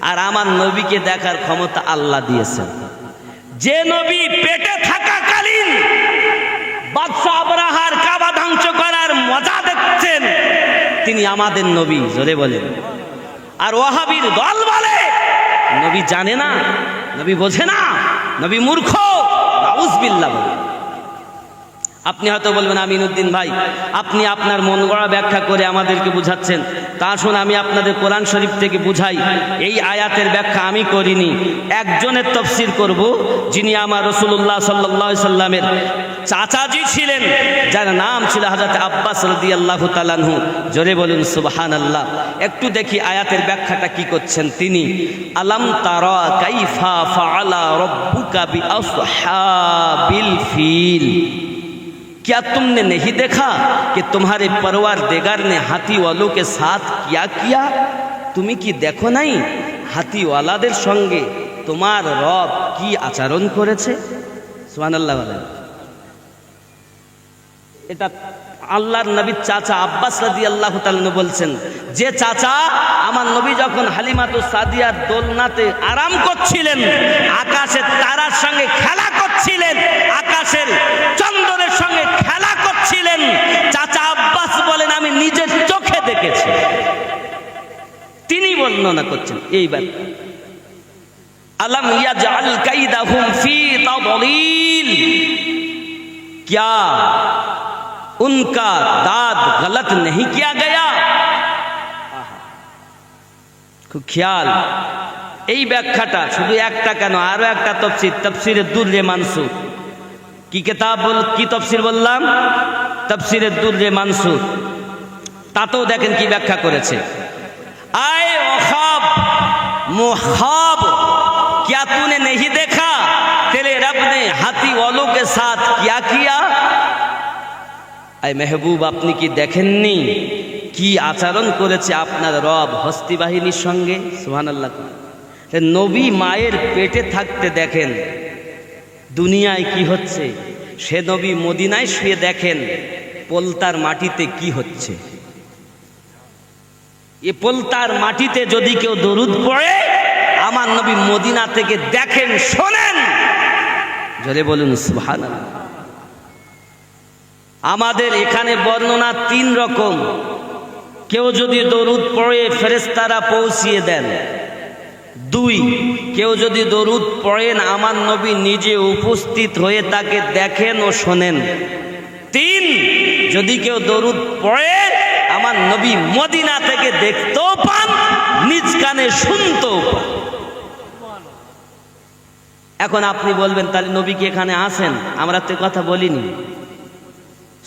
S1: আর আমার নবীকে দেখার ক্ষমতা আল্লাহ দিয়েছেন। যে নবী পেটে থাকাকালীন বাদশা আবরাহার কাবা ধ্বংস করার মজা দেখছেন, তিনি আমাদের নবী। জোরে বলেন। আর ওয়াহাবীর দল বলে নবী জানে না, নবী বোঝে না, নবী মূর্খ। নাউজুবিল্লাহ। আপনি হয়তো বলবেন আমিনুদ্দিন ভাই আপনি আপনার মন গড়া ব্যাখ্যা করে আমাদেরকে বুঝাচ্ছেন। তা আসুন আমি আপনাদের কোরআন শরীফ থেকে বুঝাই। এই আয়াতের ব্যাখ্যা আমি করিনি, একজনের তাফসীর করব, যিনি আমার রাসূলুল্লাহ সাল্লাল্লাহু আলাইহি সাল্লামের চাচাজি ছিলেন, যার নাম ছিল হযরত আব্বাস রাদিয়াল্লাহু তাআলা আনহু। জোরে বলুন সুবহানাল্লাহ। একটু দেখি আয়াতের ব্যাখ্যাটা কি করছেন তিনি। আলাম তারা কাইফা ফাআলা রাব্বুকা বিআসহাবিল ফিল, क्या तुमने नहीं देखा कि तुम्हारे परवरदिगार ने हाथी वालों के साथ क्या किया? তুমি কি দেখো নাই হাতিওয়ালাদের সঙ্গে তোমার রব কি আচরণ করেছে? সুবহানাল্লাহ বলেন। এটা আল্লাহর নবীর চাচা আব্বাস রাদিয়াল্লাহু তাআলা বলছেন, যে চাচা আমার নবী যখন হালিমাতুস সাদিয়ার দোলনাতে আরাম করছিলেন, আকাশের তারার সঙ্গে খেলা করছিলেন, আকাশের চন্দ্রের সঙ্গে খেলা করছিলেন, চাচা আব্বাস বলেন আমি নিজের চোখে দেখেছি। তিনি বর্ণনা করছেন এইবার, আলাম ইয়াজআল কাইদাহুম ফি তাদলিল, क्या उनका दाद गलत नहीं किया गया? খুব খেয়াল। এই ব্যাখ্যাটা শুধু একটা কেন, আরো একটা তাফসীর, তাফসীরে দুররে মানসুর। কি কিতাব কি তাফসীর বললাম? তাফসীরে দুররে মানসুর। তাতেও দেখেন কি ব্যাখ্যা করেছে। आए वखाब मुहाब, क्या तूने नहीं देखा तेरे रब ने हाथी वालों के साथ क्या किया? आए महबूब আপনি কি দেখেননি কি আচরণ করেছে আপনার রব হস্তি বাহিনীর সঙ্গে? সুবহানাল্লাহ। নবী মায়ের পেটে থাকতে দেখেন দুনিয়ায় কি হচ্ছে, সে নবী মদিনায় শুয়ে দেখেন পোলতার মাটিতে কি হচ্ছে। এ পোলতার মাটিতে যদি কেউ দরুদ পড়ে, আমার নবী মদিনা থেকে দেখেন, শোনেন। জোরে বলুন সুবহানাল্লাহ। আমাদের এখানে বর্ণনা 3 রকম। কেউ যদি দরুদ পড়ে ফেরেশতারা পৌঁছিয়ে দেন, 2, কেউ যদি দরুদ পড়েন আমার নবী নিজে উপস্থিত হয়ে তাকে দেখেন ও শোনেন। 3, যদি কেউ দরুদ পড়ে আমার নবী মদিনা থেকে দেখতেও পান, নিজ কানে শুনতেও পান। এখন আপনি বলবেন তাহলে নবী কি এখানে আছেন? আমরা তো কথা বলিনি।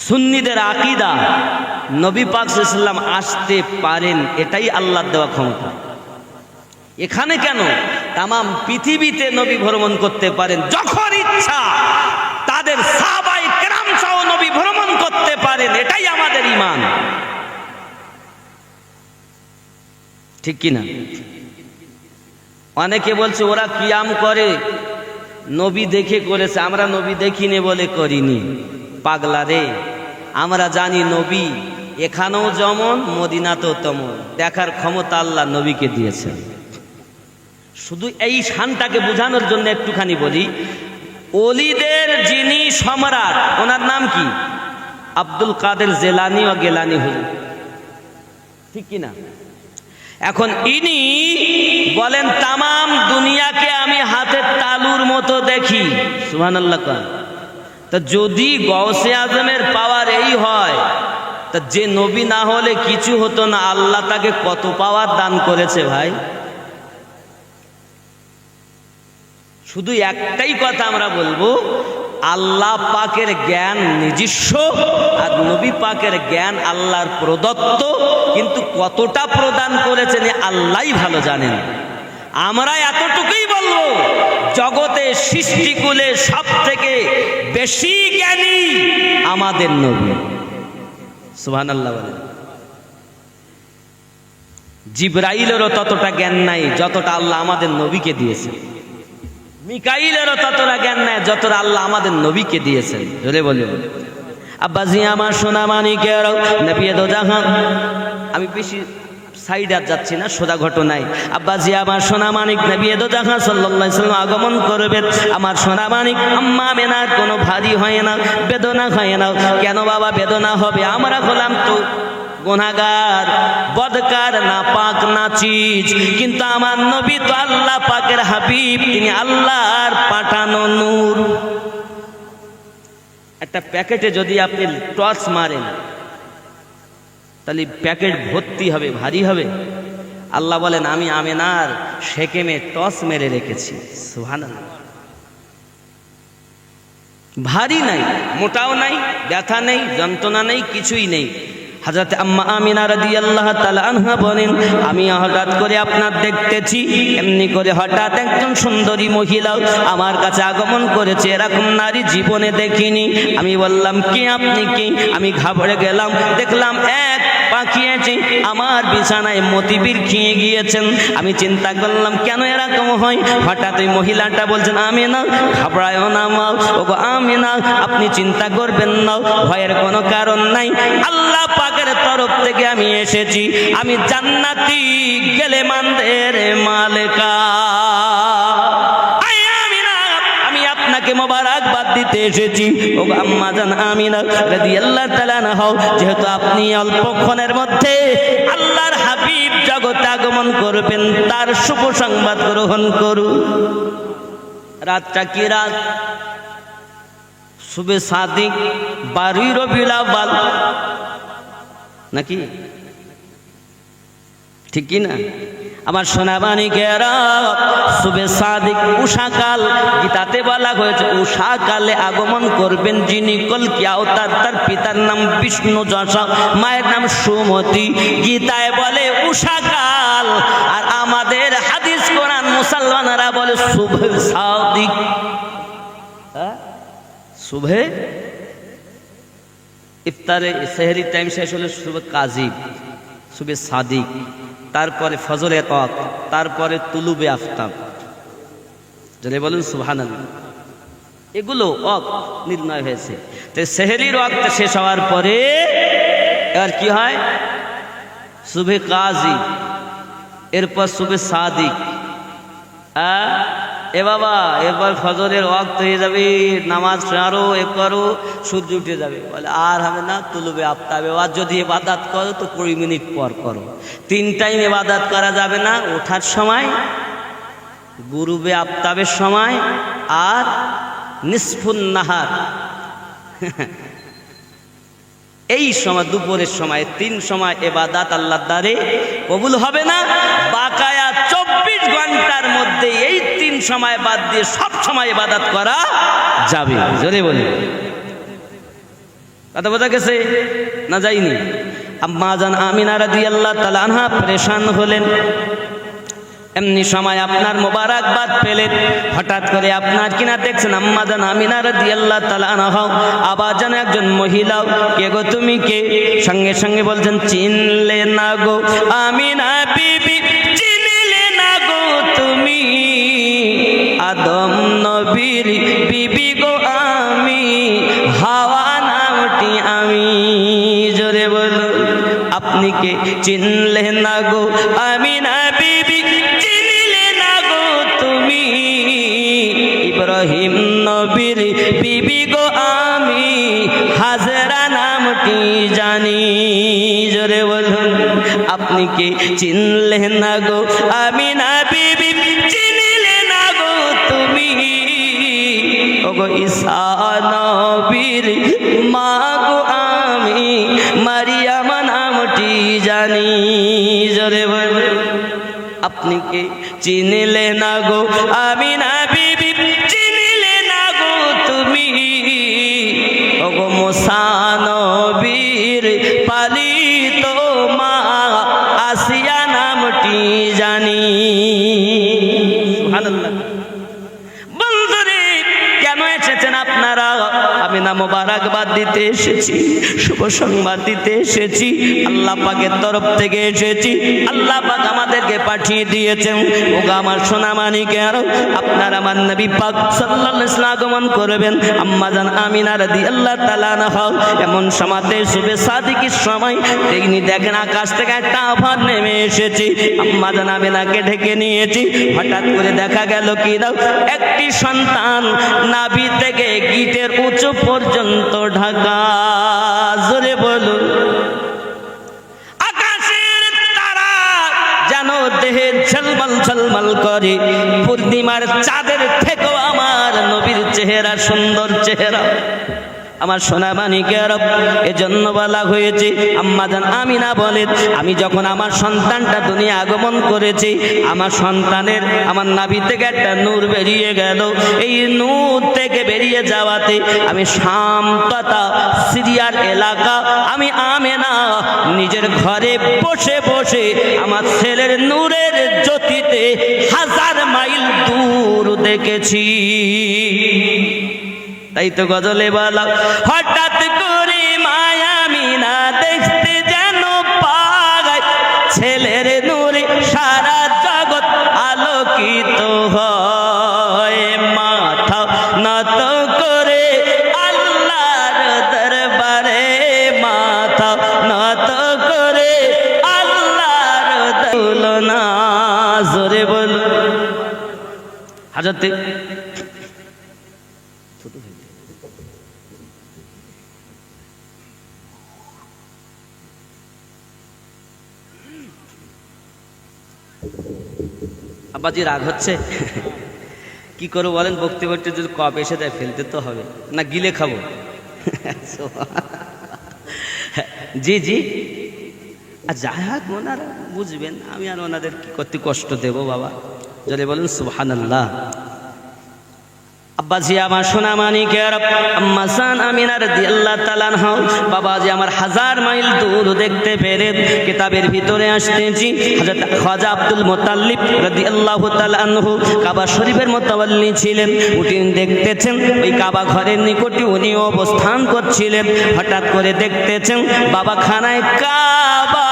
S1: সুন্নিদের আকীদা নবী পাক সাল্লাল্লাহু আলাইহি ওয়াসাল্লাম আসতে পারেন, এটাই আল্লাহর দেওয়া ক্ষমতা। এখানে কেন, তামাম পৃথিবীতে নবী ভ্রমণ করতে পারেন, যখন ইচ্ছা তাদের সাহাবায়ে কেরাম সহ নবী ভ্রমণ করতে পারেন, এটাই আমাদের ঈমান। ঠিক কি না? অনেকে বলছে ওরা কিয়াম করে নবী দেখে করেছে, আমরা নবী দেখিনি বলে করিনি। পাগলা রে, আমরা জানি নবী এখানেও যেমন মদিনাতেও তেমন, দেখার ক্ষমতা আল্লাহ নবীকে দিয়েছেন। শুধু এই শানটাকে বোঝানোর জন্য একটুখানি বলি, ওলিদের যিনি সম্রাট ওনার নাম কি? আব্দুল কাদের জেলানি ও গেলানি হুজুর, ঠিক কি না? এখন ইনি বলেন তামাম দুনিয়াকে আমি হাতের তালুর মতো দেখি, সুবহানাল্লাহ। তা যদি গৌসে আজমের পাওয়ার এই হয়, তা যে নবী না হলে কিছু হতো না, আল্লাহ তাকে কত পাওয়ার দান করেছে ভাই। শুধু একটাই কথা আমরা বলবো, আল্লাহ পাকের জ্ঞান নিজস্ব আর নবী পাকের জ্ঞান আল্লাহর প্রদত্ত, কিন্তু কতটা প্রদান করেছেন আল্লাহই ভালো জানেন। আমরা এতটুকুই বলবো, জগতে সৃষ্টিকুলে সব থেকে বেশি জ্ঞানী আমাদের নবী, সুবহানাল্লাহ বলেন। জিবরাইলেরও ততটা জ্ঞান নাই যতটা আল্লাহ আমাদের নবীকে দিয়েছেন, মিকাইলেরও ততটা জ্ঞান নাই যতটা আল্লাহ আমাদের নবীকে দিয়েছেন। জোরে বলে আব্বাজি আমার সোনা মানিকের নবী দো জাহান, আমি বেশি সাইডে যাচ্ছি না, সোজা ঘটনায়। আব্বাজি আমার সোনা মানিক নবী দো জাহান সাল্লাল্লাহু আলাইহি ওয়াসাল্লাম আগমন করবেন। আমার সোনা মানিক আম্মা আমিনার কোনো ভারী হয় না, বেদনা হয় না। কেন বাবা বেদনা হবে? আমরা হলাম তো গুনাহগার, বদকার, নাপাক, নাচিজ, কিন্তু আমার নবী তো আল্লাহ পাকের হাবিব, তিনি আল্লাহর পাঠানো নূর। একটা প্যাকেটে যদি আপনি টর্চ মারেন তাহলে প্যাকেট ভর্তি হবে, ভারী হবে। আল্লাহ বলেন আমি আমিনার শেকেমে টর্চ মেরে রেখেছি, সুবহানাল্লাহ। ভারী নাই, মোটাও নাই, ব্যথা নেই, যন্ত্রণা নেই, কিছুই নেই। হযরত আম্মা আমিনা রাদিয়াল্লাহু তাআলা আনহা বলেন, আমি হঠাৎ করে আপনার দেখতেছি, এমনি করে হঠাৎ একজন সুন্দরী মহিলা আমার কাছে আগমন করেছে, এরকম নারী জীবনে দেখিনি। আমি বললাম কে আপনি কে? আমি ঘাবড়ে গেলাম, দেখলাম এক পাখি আছে আমার বিছানায় মতিবীর খেয়ে গিয়েছেন। আমি চিন্তা করলাম কেন এরকম হয়। হঠাৎ ওই মহিলাটা বলছেন আমিনা ঘাবড়ায় না মা, ওগো আমিনা আপনি চিন্তা করবেন না, ভয়ের কোনো কারণ নাই, আল্লাহ পাকের তরফ থেকে আমি এসেছি, আমি জান্নাতি গেলেমানদের মালিকা, আমি আপনাকে মোবারকবাদ দিতে এসেছি। ও আম্মা জান আমিনা রাদিয়াল্লাহু তাআলা আনহা, যেহেতু আপনি অল্পক্ষণের মধ্যে আল্লাহর হাবিব জগতে আগমন করবেন, তার শুভ সংবাদ গ্রহণ করুন। রাতটা কি রাত? শুবে সাদিক 12 রবিউল আউয়াল নাকি, ঠিক কি না? আমার সোনামানিকেরা, শুবে সাদিক উষাকাল, গীতাতে বলা হয়েছে উষাকালে আগমন করবেন যিনি কলকি অবতার, তার পিতার নাম বিষ্ণু যশা, মায়ের নাম সুমতি। গীতায় বলে উষাকাল, আর আমাদের হাদিস কোরআন মুসলমানরা বলে শুভে সাদিক। শুভে ইফতারে সেহরি টাইম শেষ হলে শুভে কাজিব, শুভে সাদিক, তারপরে ফজরের ওয়াক্ত, তারপরে তুলুবে আফতাব। যদি বলুন সুবহানাল্লাহ। এগুলো ওয়াক্ত নির্ণয় হয়েছে। তো সেহরির ওয়াক্ত শেষ হওয়ার পরে এবার কি হয়? শুভে কাজি, এরপর শুভে সাদিক। এ বাবা এবার ফজরের ওয়াক্ত হয়ে যাবে, নামাজ আরো এ করো, সূর্য উঠে যাবে, বলে আর হবে না, তুলবে আফতাবে। আর যদি ইবাদত করো তো 20 মিনিট পর করো, 3 টাইম ইবাদত করা যাবে না, ওঠার সময় গুরুবে আফতাবের সময় আর নিসফুন নাহার এই সময় দুপুরের সময় 3 সময় ইবাদত আল্লাহর দ্বারে কবুল হবে না। বাকায়া 24 ঘন্টার মধ্যে এই 3 সময় বাদ দিয়ে সব সময় ইবাদত করা যাবে। জোরে বলি, কথা বোঝা গেছে না? যায়নি? আম্মা জান আমিনা রাদিয়াল্লাহু তাআলা আনহা পরেশান হলেন। এমনি সময় আপনার মোবারকবাদ পেলেন, হঠাৎ করে আপনার কিনা দেখছেন আম্মা জান আমিনা রাদিয়াল্লাহু তাআলা আনহা আবার যেন একজন মহিলা, কে গো তুমি কে? সঙ্গে সঙ্গে বলছেন চিনলে না গো আমিনা বিবি, চিনলে না গো তুমি আদম নবীর বিবি গো আমি, হাওয়া নামটি আমি। জোরে বলো, আপনি কে? চিনলে না গো আমিনা বিবি, চিনলে না গো তুমি ইব্রাহিম নবীর বিবি গো আমি, হাজরা নামটি জানি। জোরে বলুন, আপনি কে? চিনলে না গো আমিনা বিবি, চিনলে না গো তুমি ওগো ঈসা নবীর মা গো আমি, মারিয়াম নামটি জানি। জোরে বলুন, আপনি কে? চিনলে না গো আমিনা বিবি, চিনলে না গো তুমি ওগো মুসা নবীর পালিত মা, আসিয়া নামটি জানি। সুবহানাল্লাহ। বন্ধুরে, কেন এসেছেন আপনারা? আমি না মোবারকবাদ দিতে এসেছি, শুভ সংবাদ দিতে এসেছি। আল্লাহ পাকের তরফ থেকে এসেছি, আল্লাহ পাক আমাদেরকে পাঠিয়ে দিয়েছেন। ওগো আমার সোনা মানিকের, আপনারা আমার নবী পাক সাল্লাল্লাহু আলাইহি ওয়াসাল্লাম আগমন করবেন। আম্মা জান আমিনা রাদিয়াল্লাহু তাআলা আনহা এমন সময়তে শুভে সাদিকের সময় তিনি দেখেন আকাশ থেকে একটা আভার নেমে এসেছে। আম্মা জান আমিনাকে ঢেকে নিয়েছি। হঠাৎ করে দেখা গেল কি দাও, একটি সন্তান নাভি থেকে গিটের উঁচু পর্যন্ত ঢাকা। জোরে বলুন, আকাশের তারা যেন দেহে ঝলমল ঝলমল করে। পূর্ণিমার চাঁদের থেকেও আমার নবীর চেহারা সুন্দর চেহারা। আমার সোনা মানিকের, এজন্য বলা হয়েছে আম্মা জান আমিনা বলেন, আমি যখন আমার সন্তানটা দুনিয়া আগমন করেছি, আমার সন্তানের আমার নাভি থেকে একটা নূর বেরিয়ে গেল। এই নূর থেকে বেরিয়ে যাওয়াতে আমি শাম তথা সিরিয়ার এলাকা, আমি আমেনা নিজের ঘরে বসে বসে আমার ছেলের নূরের জ্যোতিতে 1000 মাইল দূর দেখেছি। তাই তো গজলে বলা, হঠাৎ করে মায়া মিনা দেখতে যেন পায়, ছেলের নূরে সারা জগৎ আলোকিত হয়। মাথা নত করে আল্লাহর দরবারে, মাথা নত করে আল্লাহর তুলনা। জোরে বল, হাজতে আব্বাজি রাগ হচ্ছে? কি করবো বলেন? বক্তি করতে যদি কপ এসে দেয় ফেলতে তো হবে না, গিলে খাবো। জি জি, আর যাই হোক ওনারা বুঝবেন, আমি আর ওনাদের কি করতে কষ্ট দেব বাবা। যদি বলেন সুবহানাল্লাহ। আব্বাজি আমার সোনা মানিকের, আম্মা জান আমিনা রাদিয়াল্লাহু তাআলা আনহা বাবাজি আমার 1000 মাইল দূর দেখতে পেরে কিতাবের ভিতরে আসতেছি। হযরত খাজা আব্দুল মুতাল্লিব রাদিয়াল্লাহু তাআলা আনহু কাবা শরীফের মুতাওয়াল্লি ছিলেন। উনি দেখতেছেন ওই কাবা ঘরের নিকটে উনি অবস্থান করছিলেন। হঠাৎ করে দেখতেছেন বাবা খানায় কাবা,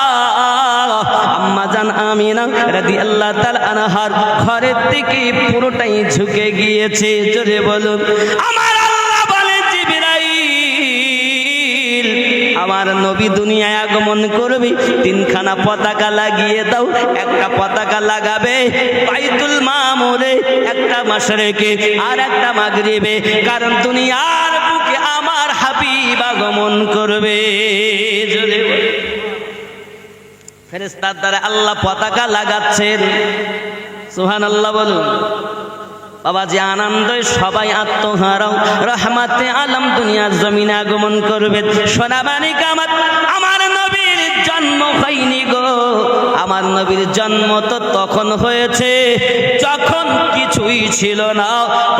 S1: আম্মা জান আমিনা রাদিয়াল্লাহু তাআলা আনহার ঘরের দিকে পুরোটাই ঝুঁকে গিয়েছে। জোরে বলুন, আমার আল্লাহ বলে জিবরাইল, আমার নবী দুনিয়ায় আগমন করবে, 3খানা পতাকা লাগিয়ে দাও। একটা পতাকা লাগাবে বাইতুল মামুরে, একটা মাশরিকে আর একটা মাগরিবে, কারণ দুনিয়ার বুকে আমার হাবিব আগমন করবে। জোরে বলুন, ফেরেশতার দ্বারা আল্লাহ পতাকা লাগাচ্ছেন। সুবহানাল্লাহ বলুন। বাবাজি আনন্দে সবাই আত্মহারাও, রহমাতে আলম দুনিয়ার জমিনে আগমন করবে। সোনামানিক আমার নবীর জন্ম হয়নি গো, আমার নবীর জন্ম তো তখন হয়েছে যখন কিছুই ছিল না।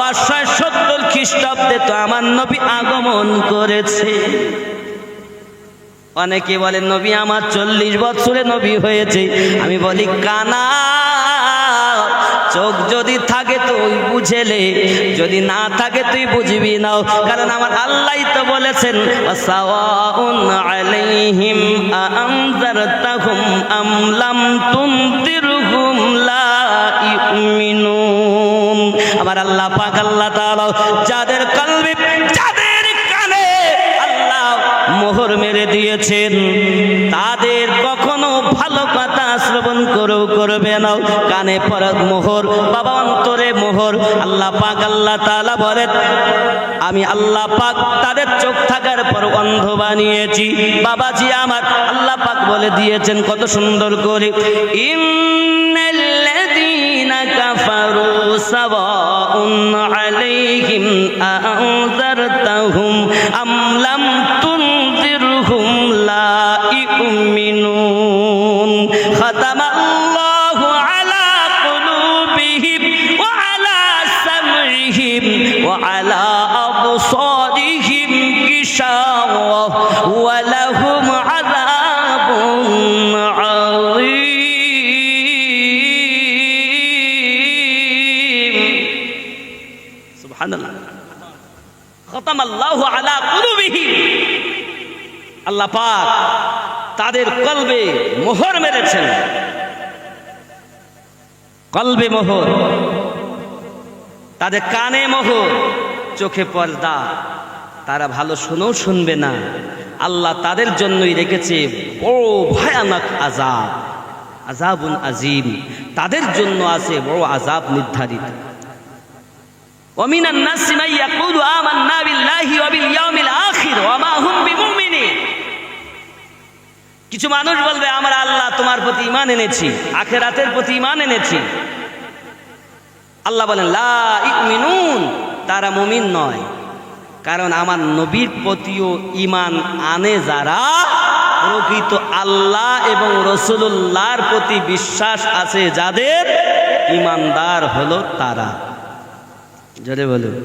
S1: 570 খ্রিস্টাব্দে তো আমার নবী আগমন করেছে। অনেকে বলেন নবী আমার 40 বছরে নবী হয়েছে। আমি বলি কানা, চোখ যদি থাকে তুই বুঝেলে, যদি না থাকে তুই বুঝবি না। কারণ আমার আল্লাহই তো বলেছেন সাওয়াউন আলাইহিম আনজারতাহুম আম লাম তুনদিরহুম লা ইউমিনুন। আমার আল্লাহ পাক আল্লাহ তাআলা যাদের কলবে, যাদের কানে আল্লাহ মোহর মেরে দিয়েছেন, তাদের কখনো ভালো কথা শ্রবণ করেও করবে না। কানে পড়া মোহর, বাবা অন্তরে মোহর। আল্লাহ পাক আল্লাহ তাআলা বলেন আমি আল্লাহ পাক তাদের চোখ থাকার পর অন্ধ বানিয়েছি। বাবাজি আমার আল্লাহ পাক বলে দিয়েছেন কত সুন্দর করে, ইন্নাল্লাযীনা কাফারু সাওয়াউন আলাইহিম আনজারতাহুম আম লাম তুনজিরহুম লা ইউমিনুন। খাতামাল্লাহু আলা কুলুবিহিম ওয়া আলা সামইহিম ওয়া আলা আবসারিহিম গিশাওয়া ওয়া লাহুম আযাবুন আযীম। সুবহানাল্লাহ। খাতামাল্লাহু আলা কুলুবিহিম, আল্লাহ পাক তাদের কলবে মোহর মেরেছেন। কলবে মোহর, তাদের কানে মোহর, চোখে পর্দা। তারা ভালো শুনেও শুনবে না। আল্লাহ তাদের জন্যই রেখেছে বড় ভয়ানক আযাব, আযাবুন আযীম। তাদের জন্য আছে বড় আযাব নির্ধারিত। ওয়ামিনান নাসি মান ইয়াকুলু আমান্না বিল্লাহি ওয়া বিল ইয়াউমিল আখির ওয়া মা হুম বিমুমিনিন। কিছু মানুষ বলবে আমরা আল্লাহ তোমার প্রতি ঈমান এনেছি, আখিরাতের প্রতি ঈমান এনেছি। আল্লাহ বলেন লা ইউমিনুন, তারা মুমিন নয়। কারণ আমার নবীর প্রতিও ঈমান আনে যারা, প্রকৃত আল্লাহ এবং রাসূলুল্লাহর প্রতি বিশ্বাস আছে যাদের, ঈমানদার হলো তারা। জোরে বলুন।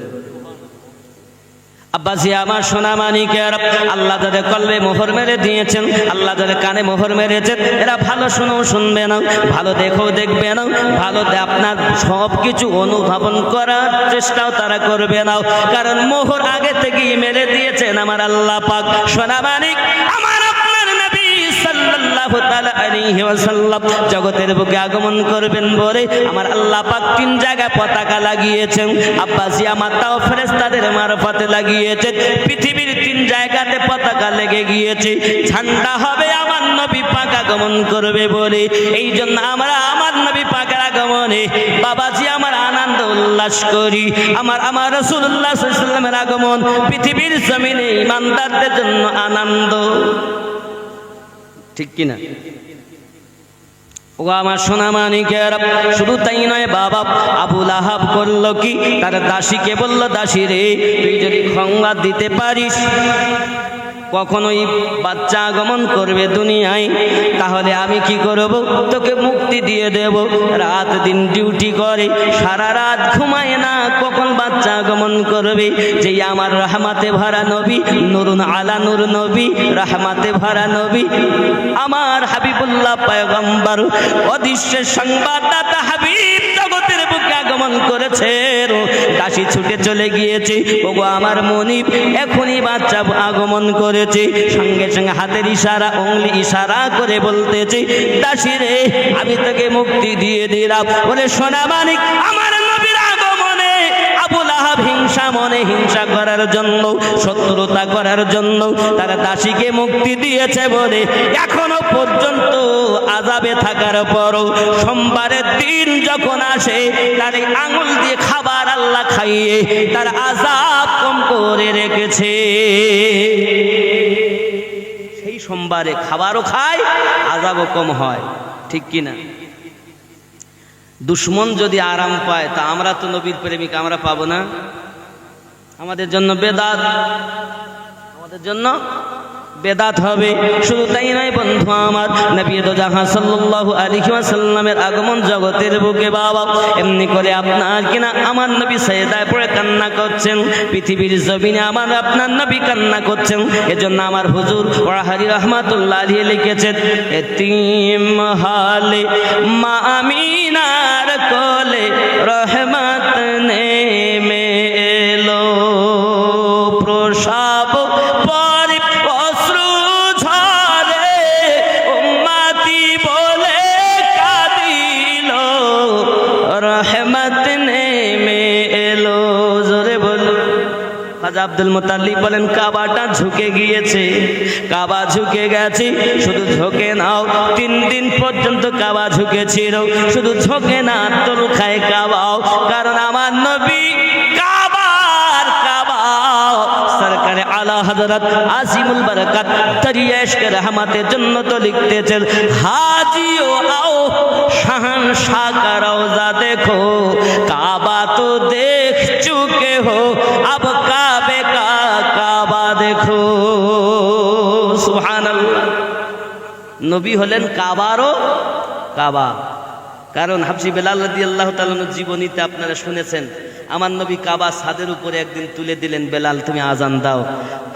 S1: আব্বাসি আমার সোনা মানিকের, আল্লাহ যাদের কলবে মোহর মেরে দিয়েছেন, আল্লাহ যাদের কানে মোহর মেরেছেন, এরা ভালো শুনেও শুনবে না, ভালো দেখেও দেখবে না, ভালো আপনার সব কিছু অনুধাবন করার চেষ্টাও তারা করবে না। কারণ মোহর আগে থেকেই মেরে দিয়েছেন আমার আল্লাহ পাক। সোনা মানিক আমার আপনার নবী সাল্লাল্লাহু তাআলা আলাইহি ওয়াসাল্লাম জগতের বুকে আগমন করবেন বলে আমার আল্লাহ পাক 3 জায়গায় পতাকা লাগিয়েছেন। আব্বাসি আমার তাও ফেরেশতাদের মারফতে লাগিয়েছে। পৃথিবীর 3 জায়গাতে পতাকা লেগে গিয়েছে। ঝান্ডা হবে আমার নবী পাক আগমন করবে বলে। এই জন্য আমরা আমার নবী পাকের আগমনে বাবাজি আমার আনন্দ উল্লাস করি। আমার রাসূলুল্লাহ সাল্লাল্লাহু আলাইহি ওয়াসাল্লামের আগমন পৃথিবীর জমিনে ঈমানদারদের জন্য আনন্দ, ঠিক কিনা? ও আমার সোনা মানিকের, শুধু তাই নয় বাবা, আবু লাহাব করলো কি, তার দাসীকে বলল দাসী রে তুই যদি সংবাদ দিতে পারিস কখনোই বাচ্চা আগমন করবে দুনিয়ায়, তাহলে আমি কি করব, তোকে মুক্তি দিয়ে দেব। রাত দিন ডিউটি করে, সারা রাত ঘুমায় না, কখন বাচ্চা আগমন করবে। যেই আমার রহমাতে ভরা নবী, নুরুন আলা নূর নবী, রহমাতে ভরা নবী আমার হাবিবুল্লাহ পয়গম্বর, অদৃশ্যের সংবাদদাতা হাবিব জগতের বুকে আগমন করেছে। দাসী ছুটে চলে গিয়েছে, ওগো আমার মনিব এখনই বাচ্চা আগমন করেছে। সঙ্গে সঙ্গে হাতের ইশারা, অঙ্গুলি ইশারা করে বলতেছে দাসী রে আমি তোকে মুক্তি দিয়ে দিলাম। বলে সোনা মানিক আমার নবীর আগমনে আবু লাহাব হিংসা মনে হিংসা করার জন্য, শত্রুতা করার জন্য তারা দাসীকে মুক্তি দিয়েছে বলে এখনো পর্যন্ত আযাবে থাকার পরও সোমবারের দিন যখন আসে তার আঙুল দিয়ে খাবার আল্লাহ খাইয়ে তার আযাব কম করে রেখেছে। সেই সোমবারে খাবারও খায়, আযাবও কম হয়, ঠিক কিনা? দুশ্মন যদি আরাম পায় তা আমরা তো নবীর প্রেমিক, আমরা পাবো না? আমাদের জন্য বেদাত, আমাদের জন্য বেদাত হবে। শুধু তাই নয় বন্ধু আমার, নবী দো জাহান সাল্লাল্লাহু আলাইহি ওয়াসাল্লামের আগমন জগতের বুকে বাবা, এমনি করে আপনার কিনা আমার নবী সাজদায় পড়ে কান্না করছেন, পৃথিবীর জমিনে আমার আপনার নবী কান্না করছেন। এজন্য আমার হুজুর ওয়াহারি রাহমাতুল্লাহ আলাইহি লিখেছেন, এতিম হালে মা আমিনার কোলে রহমত নেমে এলো, প্রসাব পরে অশ্রু ঝরে উম্মতি বলে কাঁদিল, রহমত নেমে এলো। জোরে বলো। খাজা আব্দুল মুতাল্লিব বলেন, কাবাটা ঝুঁকে গিয়েছে, কাবা ঝুঁকে গেছে, শুধু ঝোঁকে নাও। 3 দিন পর্যন্ত কাবা ঝুঁকেছিল, শুধু ঝোঁকে না, তোল খায় কাবাও। কারণ আমার নবী কাবার কাবা সরকারে আলা হযরত আজিমুল বরকত দরিয়া ইশকে রহমতের জন্য তো লিখতেছেন, হাজিও आओ शहंशाह का रौजा देखो, काबा तो देख चुके हो, अब काबे का काबा देखो। सुबहानाल्लाह। নবী হলেন কাবারও কাবা। কারণ হাবশী বেলাল রাদিয়াল্লাহু তাআলা জীবনীতে আপনারা শুনেছেন, আমার নবী কাবা ছাদের উপরে একদিন তুলে দিলেন, বেলাল তুমি আজান দাও।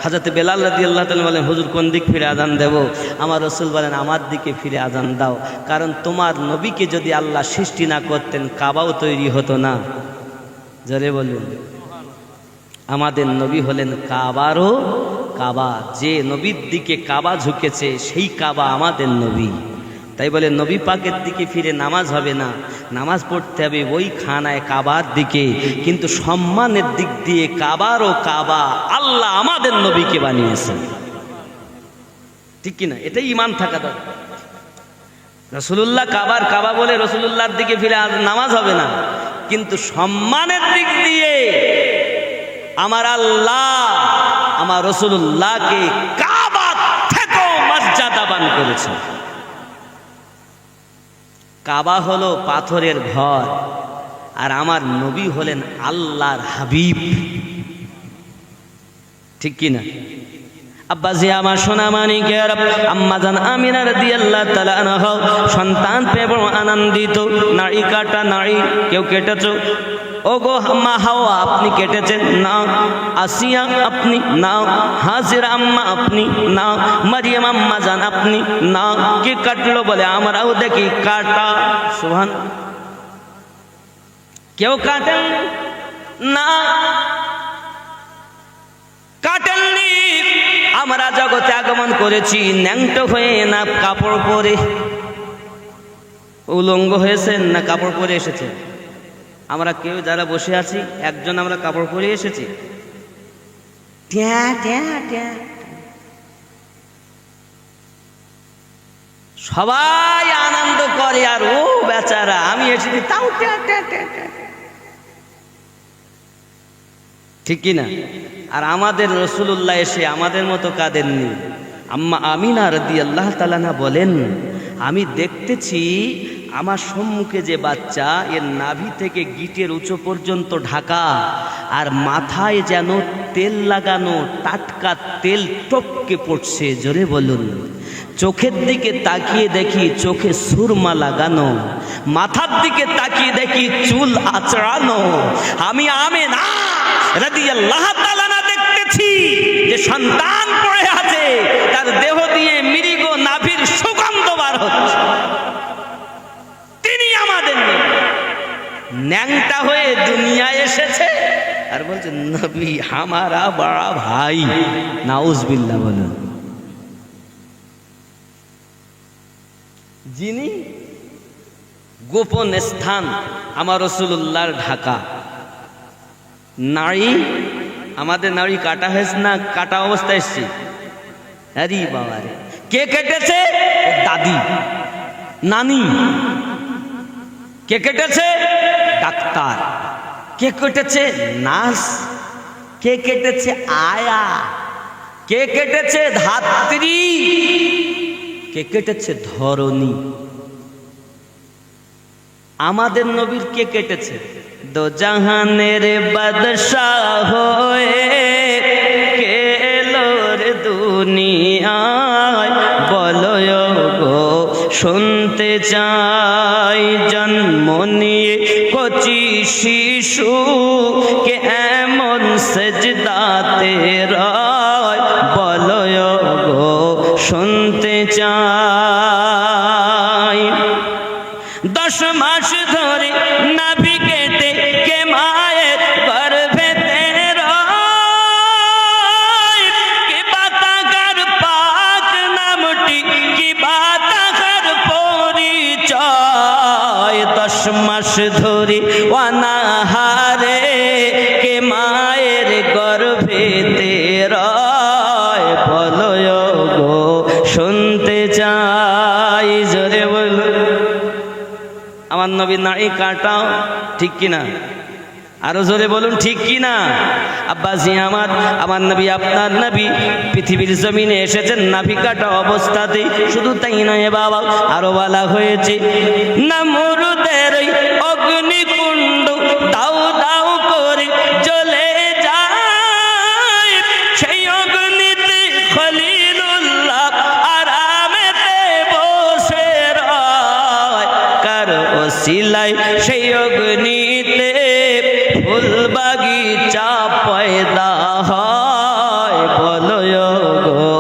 S1: হযরত বেলাল রাদিয়াল্লাহু তাআলা বলেন, হুজুর কোন দিক ফিরে আজান দেব? আমার রাসূল বলেন, আমার দিকে ফিরে আজান দাও, কারণ তোমার নবীকে যদি আল্লাহ সৃষ্টি না করতেন কাবাও তৈরি হতো না। জোরে বলুন। আমাদের নবী হলেন কাবারও কাবা। যে নবীর দিকে কাবা ঝুঁকেছে সেই কাবা আমাদের নবী। তাই বলে নবী পাকের দিকে ফিরে নামাজ হবে না, নামাজ পড়তে হবে ওই খানায় কাবার দিকে। কিন্তু সম্মানের দিক দিয়ে কাবারও কাবা আল্লাহ আমাদের নবীকে বানিয়েছেন, ঠিক কিনা? এটাই ঈমান থাকা দরকার। রাসূলুল্লাহ কাবার কাবা বলে রাসূলুল্লাহর দিকে ফিরে নামাজ হবে না, কিন্তু সম্মানের দিক দিয়ে আমার আল্লাহ আমার রাসূলুল্লাহকে কাবা থেকেও মর্যাদাবান করেছেন। কাবা হলো পাথরের ঘর, আর আমার নবী হলেন আল্লাহর হাবিব, ঠিক কিনা? আব্বাজি আমার সোনা মানিকের আম্মা জান আমিনা রাদিয়াল্লাহু তাআলা আনহা সন্তান পেয়ে বড় আনন্দিত। নাড়ি কাটা নাড়ি কেউ কেটেছো? ওগো মা হাওয়া আপনি কেটেছেন? না। আসিয়া আপনি? না। হাজিরা আম্মা আপনি? না। মারিয়াম আম্মা জান আপনি? না। কে কাটলো? বলে আমরাও দেখি কাটা। সুবহান। কেউ কাটেন? না, কাটেননি। আমরা জগতে আগমন করেছি ন্যাংটো হয়ে, না কাপড় পরে? উলঙ্গ হয়েছেন না কাপড় পরে এসেছেন? আমরা কেউ যারা বসে আছি একজন আমরা কাপড় পরে এসেছি? সবাই আনন্দ করে, আর ও বেচারা আমি এসেছি তাও ঠিক কিনা? আর আমাদের রাসূলুল্লাহ এসে আমাদের মতো কাঁদেননি। আম্মা আমিনা রাদিয়াল্লাহু তাআলা বলেন, আমি দেখতেছি আমার সম্মুখে যে বাচ্চা, এর নাভি থেকে গিটের উঁচু পর্যন্ত ঢাকা, আর মাথায় যেন তেল লাগানো, টাটকা তেল টপকে পড়ছে। জোরে বলুন। চোখের দিকে তাকিয়ে দেখি চোখে সুরমা লাগানো, মাথার দিকে তাকিয়ে দেখি চুল আঁচড়ানো। আমি আমিনা রাদিয়াল্লাহু তাআলা দেখতেছি যে সন্তান পড়ে আছে, তার দেহ দিয়ে মৃগ নাভির সুগন্ধ বার হচ্ছে। তিনি আমাদের ন্যাংটা হয়ে দুনিয়ায় এসেছে আর বলছে নবী হামারা বড়া ভাই। নাউজুবিল্লাহ বলুন। যিনি গোপন স্থান আমার রাসূলুল্লাহর ঢাকা। নাড়ি, আমাদের নাড়ি কাটা হয়েছে না কাটা অবস্থায় এসছে? আরে বাবা রে, কে কেটেছে? দাদি, নানি। কে কেটেছে? ডাক্তার। কে কেটেছে? নার্স। কে কেটেছে? আয়া। কে কেটেছে? ধাত্রী। কে কেটেছে? ধরণী। আমাদের নবীর কে কেটেছে? দো জাহানের বাদশাহ হয়ে কে এলো রে দুনিয়ায়, বলো গো শুনতে চাই। জন্ম নিয়ে কচি শিশু কে এমন সেজদাতে রয়, বলো গো শুনতে চাই। 10 মাস ধরে নাভি কেটে কে মায়ের গর্ভেতে রয়, কি বাতাকার পাক নামটি, কি বাতাকার পরিচয়। 10 মাস ধরে অনাহারে কে মায়ের গর্ভেতে রয়, বলো গো শুনতে চাই। জোরে বলো আমার নবী নাড়ি কাটাও, ঠিক কিনা? আরো জোরে বলুন ঠিক কিনা? আব্বাজি আমার নবী আপনার নবী পৃথিবীর জমিনে এসেছেন নাভি কাটা অবস্থাতে। শুধু তাই নয় বাবা, আরো বলা হয়েছে নমরুদের অগ্নিকুণ্ড দাউ দাউ করে জ্বলে যায়, সেই অগ্নিতে খলিলুল্লাহ আরামেতে বসে রয়। কার ওসিলায় সেই অগ্নিতে ফুল বাগিচা পয়দা হয়, বলো গো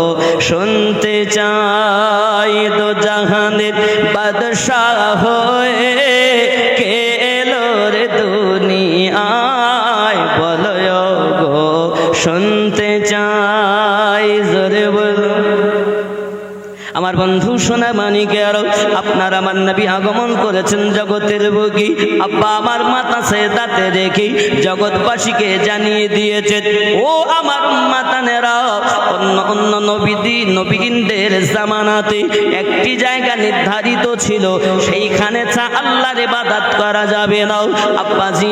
S1: শুনতে চাই। দো জাহানের বাদশাহ হয়ে কে এলো রে দুনিয়ায়, বলো গো শুনতে চাই। জোরে বলো আমার বন্ধু সোনা মানিকের, আপনার আমার নবী আগমন করেছেন জগতের বুকে। আব্বা আমার মাথা সেজদাতে রেখে জগৎবাসীকে জানিয়ে দিয়েছেন, ও আমার উম্মতানেরা, অন্য অন্য নবীদের জামানাতে একটি জায়গা নির্ধারিত ছিল, সেইখানে আল্লাহর ইবাদত করা যাবে না। আব্বাজি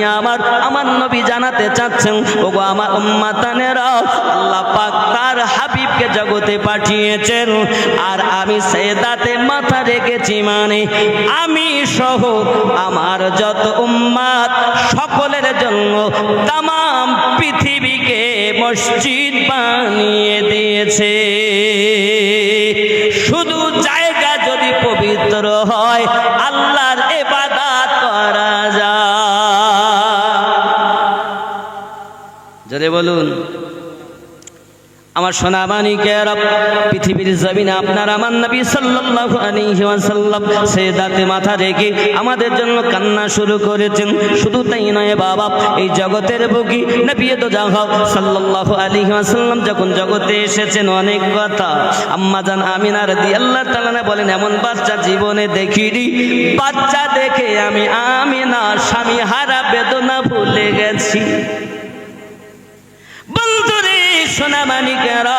S1: আমার নবী জানাতে চাচ্ছেন, ওগো আমার উম্মতানেরা, আল্লাহ পাক তার হাবিবকে জগতে পাঠিয়েছেন, আর আমি সেজদাতে মাথা রেখেছি, মানে আমি সহ আমার যত উম্মত সকলের জন্য তাম পৃথিবীকে মসজিদ বানিয়ে দিয়েছে। শুধু জায়গা যদি পবিত্র হয় আল্লাহর ইবাদত করা যায়। জোরে বলুন। আমার সোনা মানিকেরা, পৃথিবীর জমিনে আপনার আমার নবী সাল্লাল্লাহু আলাইহি ওয়াসাল্লাম সেজদাতে মাথা রেখে আমাদের জন্য কান্না শুরু করেছেন। শুধু তাই নয় বাবা, এই জগতের বুকে নবী তো জাহাব সাল্লাল্লাহু আলাইহি ওয়াসাল্লাম যখন জগতে এসেছেন, অনেক কথা আম্মা জান আমিনা রাদিয়াল্লাহু তাআলা বলেন, এমন বাচ্চা জীবনে দেখিনি, বাচ্চা দেখে আমি আমিনা স্বামী হারা বেদনা ভুলে গেছি। বন্ধুরে সোনা মানিকেরা,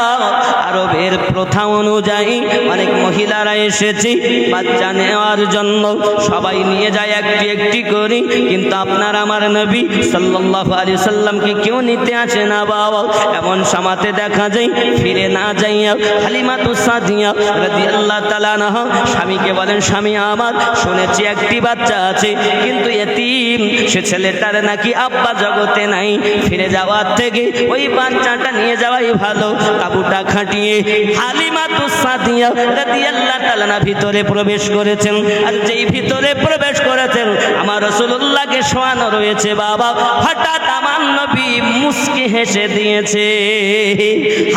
S1: আরবের প্রথা অনুযায়ী অনেক মহিলারা এসেছে বাচ্চা নেওয়ার জন্য, সবাই নিয়ে যায় একটি একটি করে, কিন্তু আপনার আমার নবী সাল্লাল্লাহু আলাইহি সাল্লামকে কেউ নিতে আসে না বাবা। এমন সময়তে দেখা যায় ফিরে না যাইয়া হালিমাতুস সাদিয়া রাদিয়াল্লাহু তাআলা আনহা স্বামীকে বলেন, স্বামী আমার, শুনেছি একটি বাচ্চা আছে, কিন্তু এতিম, সে ছেলেটার নাকি আব্বা জগতে নাই, ফিরে যাওয়ার থেকে ওই বাচ্চাটা নিয়ে যাওয়াই ভালো। কাবুটা খাটিয়ে হালিমাতুস সাদিয়া রাদিয়াল্লাহু তাআলা ভিতরে প্রবেশ করেছেন, আর যেই ভিতরে প্রবেশ করেছেন আমার রাসূলুল্লাহকে শোয়ানো রয়েছে বাবা, হঠাৎ আমার নবী মুস্কি হেসে দিয়েছে।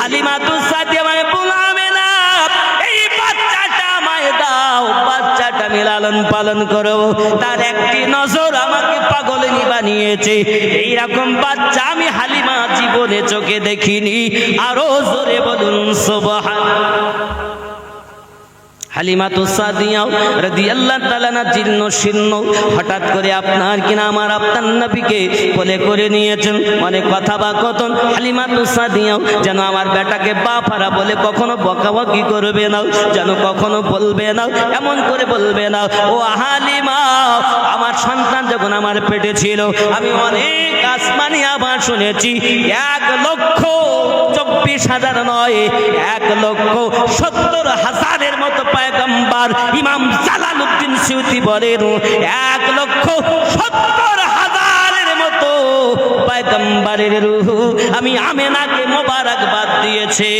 S1: হালিমাতুস সাদিয়া মানে বলবে না, এই বাচ্চাটা আমায় দাও, বাচ্চাটা আমি লালন পালন করব, তার একটি নজর আমাকে পাগলিনী বানিয়েছে, এইরকম বাচ্চা আমি হালিমা জীবনে চোখে দেখিনি। আরো জোরে বলুন সুবহানাল্লাহ। হালিমাতুস সাদিয়া রাদিয়াল্লাহু তাআলা জীর্ণ শীর্ণ, হঠাৎ করে আপনার কিনা আমার আপনার নবীকে কোলে করে নিয়েছেন। অনেক কথা বা কথন, হালিমাতুস সাদিয়া যেন আমার বেটাকে বাপারা বলে কখনো বকাবকি করবে না, যেন কখনো বলবে না, এমন করে বলবে না, ও হালিমা আমার সন্তান যখন আমার পেটে ছিল আমি অনেক আসমানি আওয়াজ শুনেছি, 1,24,000 নয়, 1,70,000 মতো পয়গম্বর। ইমাম জালালউদ্দিন সিউতি বলেন 1,70,000 মতো পয়গম্বরের রূহ আমি আমেনাকে মোবারকবাদ দিয়েছে।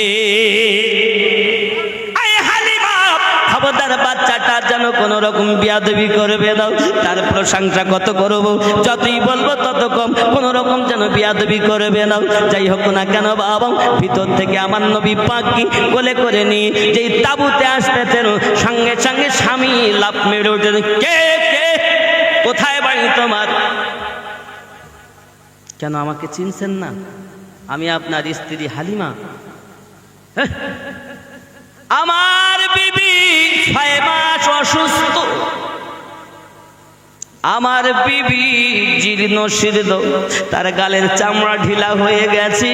S1: খবরদার বাচ্চাটা যেন কোন রকম বিয়াদবি করবে না, তার প্রশংসা কত করব, যতই বলবো তত কম, কোন রকম যেন বিয়াদবি করবে না। যাই হোক না কেন বাবা, ভিতর থেকে আমার নবী পাককে কোলে করে নিয়ে যেই তাঁবুতে আসতেছেন, সঙ্গে সঙ্গে স্বামী লাফ মেরে ওঠেন, কে কে, কোথায় বাড়ি তোমার? কেন আমাকে চিনছেন না? আমি আপনার স্ত্রী হালিমা। আমার বিবি 6 মাস অসুস্থ, আমার বিবি জীর্ণ শীর্ণ, তার গালের চামড়া ঢিলা হয়ে গেছে,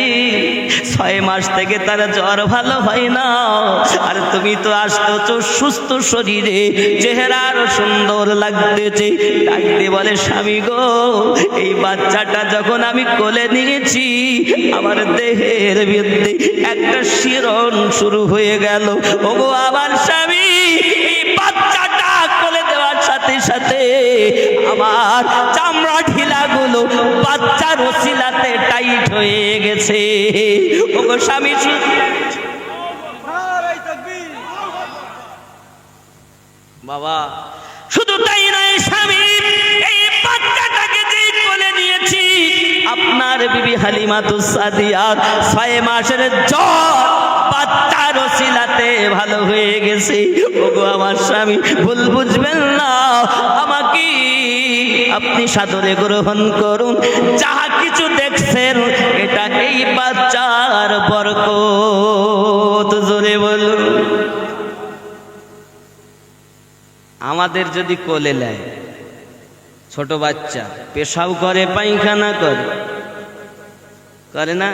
S1: 6 মাস থেকে তার জ্বর ভালো হয় না। আর তুমি তো আসতেছো সুস্থ শরীরে, চেহারা আরো সুন্দর লাগতেছে। ডাকতে বলে, স্বামী গো, এই বাচ্চাটা যখন আমি কোলে নিয়েছি আমার দেহের ভিতরে একটা শিরন শুরু হয়ে গেল। ওগো আমার স্বামী, এই বাচ্চাটা কোলে দেওয়ার সাথে সাথে আমার চামড়া ঢিলাগুলো বাচ্চার ওসিলাতে টাইট হয়ে গেছে। ওগো স্বামী, বাবা শুধু তাই নয় স্বামী, এই বাচ্চাটাকে যে কোলে নিয়েছি আপনার বিবি হালিমাতুস সাদিয়ার 6 মাসের জ্বর বাচ্চার ওসিলাতে ভালো হয়ে গেছে। ওগো আমার স্বামী, ভুল বুঝবেন না, আমাকে আপনি সাদরে গ্রহণ করুন। যাহা কিছু দেখছেন এটা এই বাচ্চার বরকত। জোরে বলুন। আমাদের যদি কোলে নেয় ছোট বাচ্চা, পেশাব করে, পায়খানা করে না?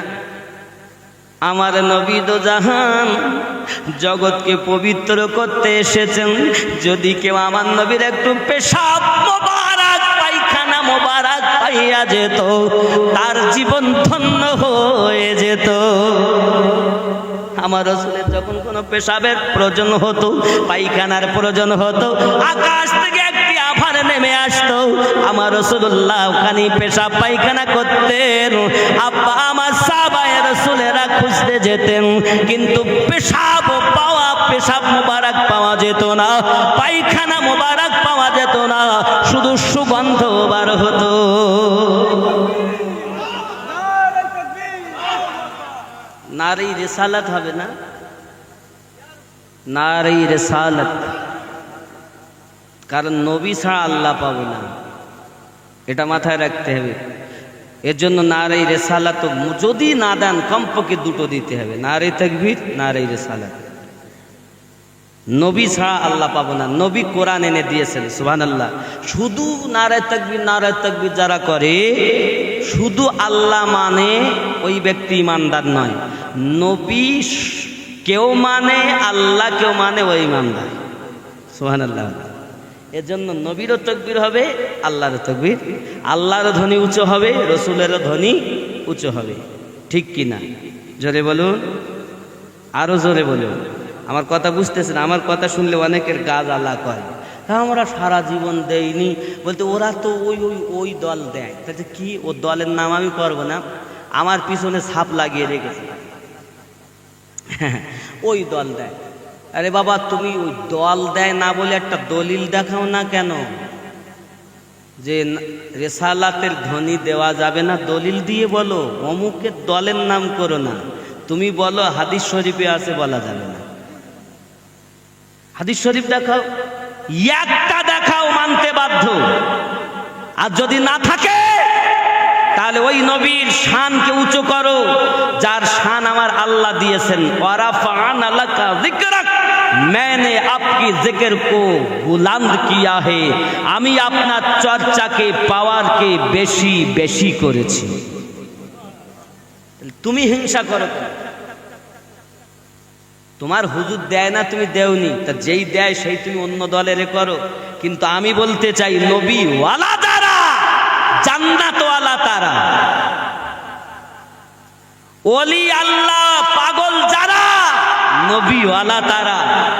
S1: আমার নবী দো জাহান জগৎকে পবিত্র করতে এসেছেন। যদি কেউ আমার নবীর একটু পেশাব মোবারক, পায়খানা মোবারক পাইয়া যেত, তার জীবন ধন্য হয়ে যেত। আমার রাসূলের যখন কোনো পেশাবের প্রয়োজন হতো, পায়খানার প্রয়োজন হতো, আকাশ থেকে একটি আভার নেমে আসতো, আমার রাসূলুল্লাহ ওখানে পেশাব পায়খানা করতেন। আব্বা আমার সাহাবায়ে রাসূলেরা খুঁজতে যেতেন, কিন্তু পেশাব মোবারক পাওয়া যেত না, পায়খানা মোবারক পাওয়া যেত না, শুধু সুগন্ধ বার হতো। নারী রিসালাত হবে না, নারী রিসালাত, কারণ নবী ছাড়া আল্লাহ পাবো না, এটা মাথায় রাখতে হবে। এর জন্য নারী রিসালাত যদি না দেন কমপক্ষে 2টো দিতে হবে, নারী তাকবীর, নারী রিসালাত। নবী ছাড়া আল্লাহ পাবো না। নবী কোরআন এনে দিয়েছেন, সুবহানাল্লাহ। শুধু নারী তাকবীর যারা করে, শুধু আল্লাহ মানে ওই ব্যক্তি ইমানদার নয়। নবী কেউ মানে, আল্লাহ কেউ মানে, ওই ইমানদার। সুবহানাল্লাহ। এর জন্য নবীরও তাকবীর হবে, আল্লাহরও তাকবীর। আল্লাহর ধ্বনি উঁচু হবে, রসুলেরও ধ্বনি উঁচু হবে। ঠিক কি না? জোরে বলুন, আরো জোরে বলুন। আমার কথা বুঝতেছেন? আমার কথা শুনলে অনেকের গা জ্বালা করে, আমরা সারা জীবন দেইনি, বলতে ওরা তো ওই দল দেয়। তাতে কি, ও দলের নাম আমি করব না, আমার পিছনে ছাপ লাগিয়ে রেখেছে, ওই দল দেয়। আরে বাবা, তুমি ওই দল দেয় না বলে একটা দলিল দেখাও না কেন যে রেসালাতের ধ্বনি দেওয়া যাবে না? দলিল দিয়ে বলো, অমুকের দলের নাম করো না। তুমি বলো হাদিস শরীফে আছে, বলা যাবে না। হাদিস শরীফ দেখাও, একটা দেখাও, মানতে বাধ্য। আর যদি না থাকে তাহলে ওই নবীর শানকে উঁচু করো, যার শান আমার আল্লাহ দিয়েছেন। ওয়ারাফা'না লাকা যিকরাক, मैंने आपकी जिक्र को बुलंद किया है, আমি আপনার চর্চাকে, পাওয়ারকে বেশি বেশি করেছি। তুমি হিংসা করো, তোমার হুজুর দেয় না, তুমি দেওনি, তা যেই দেয় সেই তুমি অন্য দলের করো। কিন্তু আমি বলতে চাই, নবী ওয়ালা যারা, জান্নাত ওয়ালা তারা, ওলি আল্লাহ পাগল যারা, নবী ওয়ালা তারা,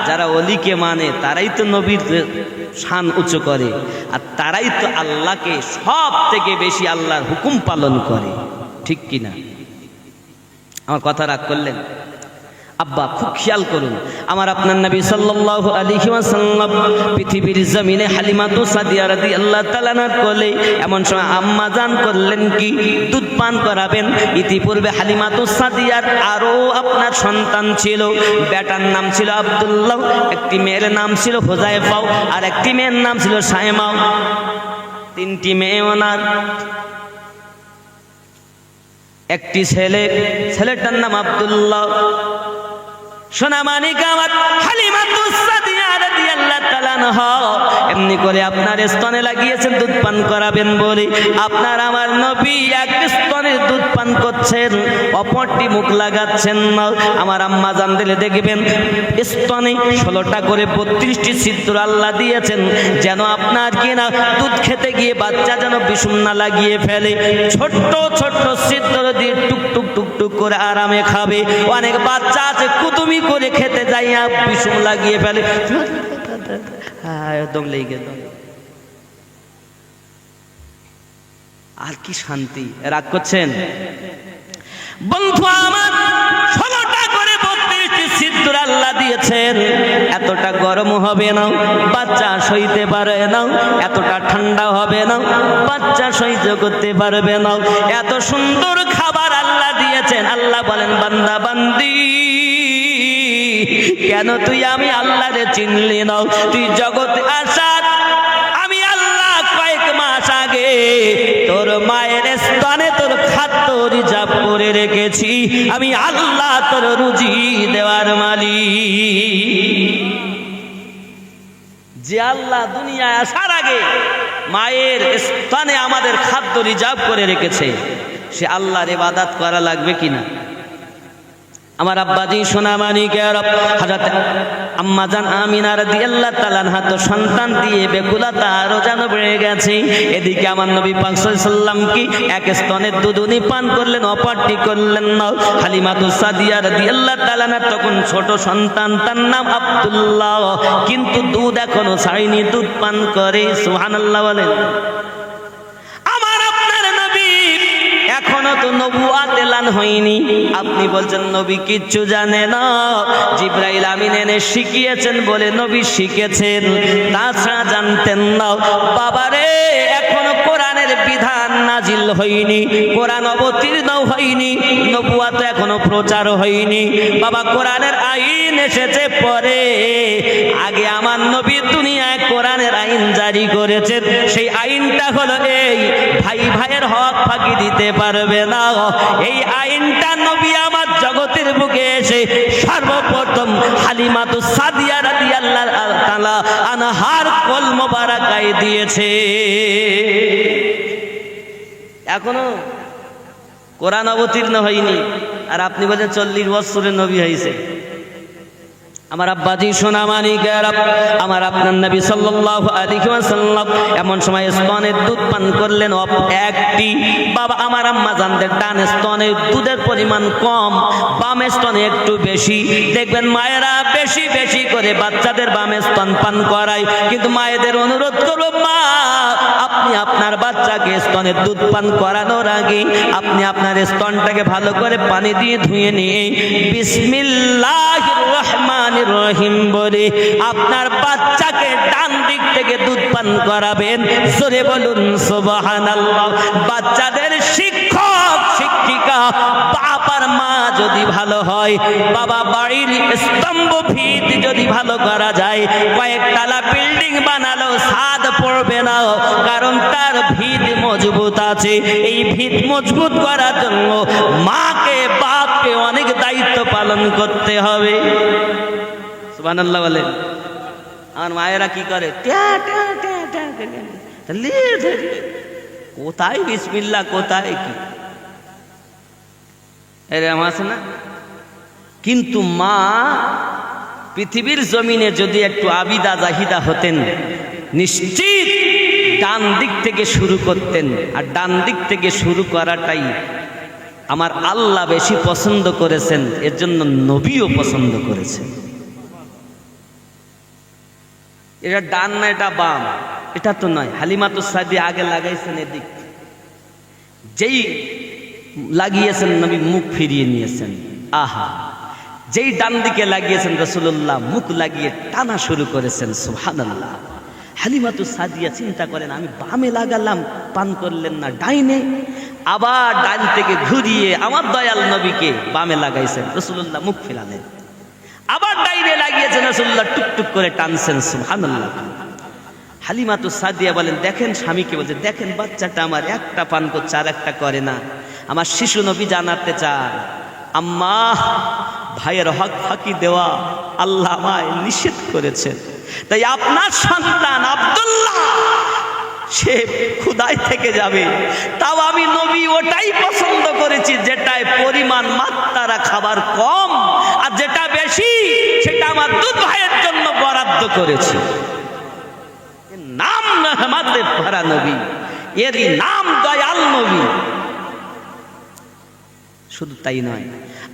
S1: যারা ওলিকে মানে তারাই তো নবীর শান উঁচু করে, আর তারাই তো আল্লাহকে সব থেকে বেশি আল্লাহর হুকুম পালন করে। ঠিক কিনা? আমার কথা রাগ করলেন? আব্বা খুব খেয়াল করুন, আমার আপনার নবী সাল্লাল্লাহু আলাইহি ওয়াসাল্লাম পৃথিবীর জমিনে হালিমাতু সাদিয়া রাদিয়াল্লাহু তাআলা আনহার কোলে এমন সময় আম্মা জান করলেন কি, দুধ পান করাবেন। ইতিপূর্বে হালিমাতু সাদিয়ার আরো আপনার সন্তান ছিল, বেটার নাম ছিল আব্দুল্লাহ, একটি মেয়ের নাম ছিল হুযায়ফা, আর একটি মেয়ের নাম ছিল সায়মা। তিনটি মেয়ে ওনার, একটি ছেলে, ছেলেটার নাম আব্দুল্লাহ। সোনামানিক আমার হালিমাতু সাদিয়া রাদিয়াল্লাহু তাআলা আনহা এমনি করে আপনার স্তনে লাগিয়েছেন দুধ পান করাবেন বলে। আপনার আমার নবী এক স্তনে দুধ পান করছেন, অপরটি মুখ লাগাচ্ছেন না। আমার আম্মা জান দিলে দেখবেন স্তনে 16টা করে 32টি ছিদ্র আল্লাহ দিয়েছেন, যেন আপনার কিনা দুধ খেতে গিয়ে বাচ্চা যেন বিষম না লাগিয়ে ফেলে। ছোট্ট ছোট্ট ছিদ্র দিয়ে টুকটুক টুকটুক করে আরামে খাবে। অনেক বাচ্চা আছে কুতুমি করে খেতে যাইয়া বিষম লাগিয়ে ফেলে, একদম লেগে গেল। আর কি শান্তি! রাগ করছেন বন্ধু আমার? 16টা করে 32টি ছিদ্র আল্লাহ দিয়েছেন। এতটা গরম হবে না, বাচ্চা সইতে পারে না, এতটা ঠান্ডা হবে না, বাচ্চা সহ্য করতে পারবে না। এত সুন্দর খাবার আল্লাহ দিয়েছেন। আল্লাহ বলেন, বান্দা বান্দি, কেন তুই আমি আল্লাহরে চিনলি না? তুই জগতে আসার আমি আল্লাহ কয়েক মাস আগে তোর মায়ের স্তনে তোর খাদ্য রিজার্ভ করে রেখেছি। আমি আল্লাহ তোর রুজি দেওয়ার মালিক। যে আল্লাহ দুনিয়ায় আসার আগে মায়ের স্তনে আমাদের খাদ্য রিজার্ভ করে রেখেছে, সে আল্লাহর ইবাদত করা লাগবে কিনা? আমার আব্বাজি সোনামানিকের হযরত আম্মা জান আমিনা রাদিয়াল্লাহু তাআলা আনহা তো সন্তান দিয়ে বেকুলতা আরো যেন বেড়ে গেছে। এদিকে আমার নবী পাক সাল্লাল্লাহু আলাইহি ওয়াসাল্লাম কি এক স্তনের দুধ উনি পান করলেন, অপরটি করলেন না। হালিমাতু সাদিয়া রাদিয়াল্লাহু তাআলা আনহা তখন ছোট সন্তান, তার নাম আব্দুল্লাহ, কিন্তু দুধ এখনো ছাড়েনি, দুধ পান করে। সুবহানাল্লাহ বলেন। এখনো তো নবুয়াত এলান হয়নি। আপনি বলছেন নবী কিচ্ছু জানে না, জিবরাইল আমিন এনে শিখিয়েছেন বলে নবী শিখেছেন, তাছাড়া জানতেন না। বাবারে, এখনো কোরআনের বিধান নাজিল হয়নি, কোরআন অবতীর্ণ হয়নি, নবুয়াত এখনো প্রচার হয়নি। বাবা, কোরআনের আইন এসেছে পরে, আগে আমার নবী দুনিয়ায় কোরআনের আইন জারি করেছেন। সেই আইনটা হলো এই, ভাই ভাইয়ের হক ফাঁকি দিতে পারবে না। এই আইনটা নবী আমার জগতের বুকে এসে সর্বপ্রথম হালিমাতু সাদিয়া রাদিয়াল্লাহু তাআলা আনহার কোল মোবারকায় দিয়েছে। এখনো কোরআন অবতীর্ণ হয়নি, আর আপনি বলেন 40 বছরের নবী হয়েছে। আমার আব্বাজি সোনামানিকের, আমার আপনার নবী সাল্লাল্লাহু আলাইহি ওয়াসাল্লাম এমন সময় স্তনের দুধ পান করলেন একটি। বাবা, আমার আম্মা জানদের ডান স্তনে দুধের পরিমাণ কম, বাম স্তনে একটু বেশি। দেখবেন মায়েরা বেশি বেশি করে বাচ্চাদের বাম স্তন পান করায়, কিন্তু মায়েদের অনুরোধ করব, মা আপনি আপনার বাচ্চাকে স্তনের দুধ পান করানোর আগে আপনি আপনার স্তনটাকে ভালো করে পানি দিয়ে ধুয়ে নিয়ে বিসমিল্লাহির রহমানির রহিম বলে আপনার বাচ্চাকে ডান দিক থেকে দুধ পান করাবেন। জোরে বলুন সুবহানাল্লাহ। বাচ্চাদের শিক্ষক শিক্ষিকা বাবার মা যদি ভালো হয়, বাবা বাড়ির স্তম্ভ ভিত যদি ভালো করা যায়, কয়েকতলা বিল্ডিং বানালো ছাদ পড়বে না, কারণ তার ভিত মজবুত আছে। এই ভিত মজবুত করার জন্য মাকে বাপকে অনেক দায়িত্ব পালন করতে হবে। সুবহানাল্লাহ বলেন। আর মায়েরা কি করে, কোথায় বিসমিল্লাহ, কোথায় কি এরকম আছে না? কিন্তু মা পৃথিবীর জমিনে যদি একটু আবিদা জাহিদা হতেন, নিশ্চিত ডান দিক থেকে শুরু করতেন। আর ডান দিক থেকে শুরু করাটাই আমার আল্লাহ বেশি পছন্দ করেছেন, এর জন্য নবীও পছন্দ করেছেন। এটা ডান না এটা বাম, এটা তো নয়। হালিমাতুস সাদিয়া আগে লাগাইছেন এদিক, যেই লাগিয়েছেন নবী মুখ ফিরিয়ে নিয়েছেন। আহা, যেই ডান দিকে লাগিয়েছেন রাসূলুল্লাহ মুখ লাগিয়ে টানা শুরু করেছেন। সুবহানাল্লাহ। হালিমাতুস সাদিয়া চিন্তা করেন, আমি বামে লাগালাম, পান করলেন না, ডাইনে। আবার ডান থেকে ঘুরিয়ে আমার দয়াল নবীকে বামে লাগাইছেন, রাসূলুল্লাহ মুখ ফিরালেন। আবার ডাইনে লাগিয়েছেন, রাসূলুল্লাহ টুকটুক করে টানছেন। সুবহানাল্লাহ। হালিমাতুস সাদিয়া বলেন, দেখেন, স্বামীকে বলছে, দেখেন বাচ্চাটা আমার একটা পান করছে আর একটা করে না। আমার শিশু নবী জানাতে চান, আম্মা, ভাইয়ের হক ফাঁকি দেওয়া আল্লাহ আমায় নিষেধ করেছেন। তাই আপনার সন্তান আব্দুল্লাহ সে ক্ষুধায় থেকে যাবে, তাও আমি নবী ওটাই পছন্দ করেছি যেটায় পরিমাণ মাত্রা খাবার কম, আর যেটা বেশি সেটা আমার দুধ ভাইয়ের জন্য বরাদ্দ করেছি। নাম রহমতে ভরা নবী, এরই নাম দয়াল নবী। শুধু তাই নয়,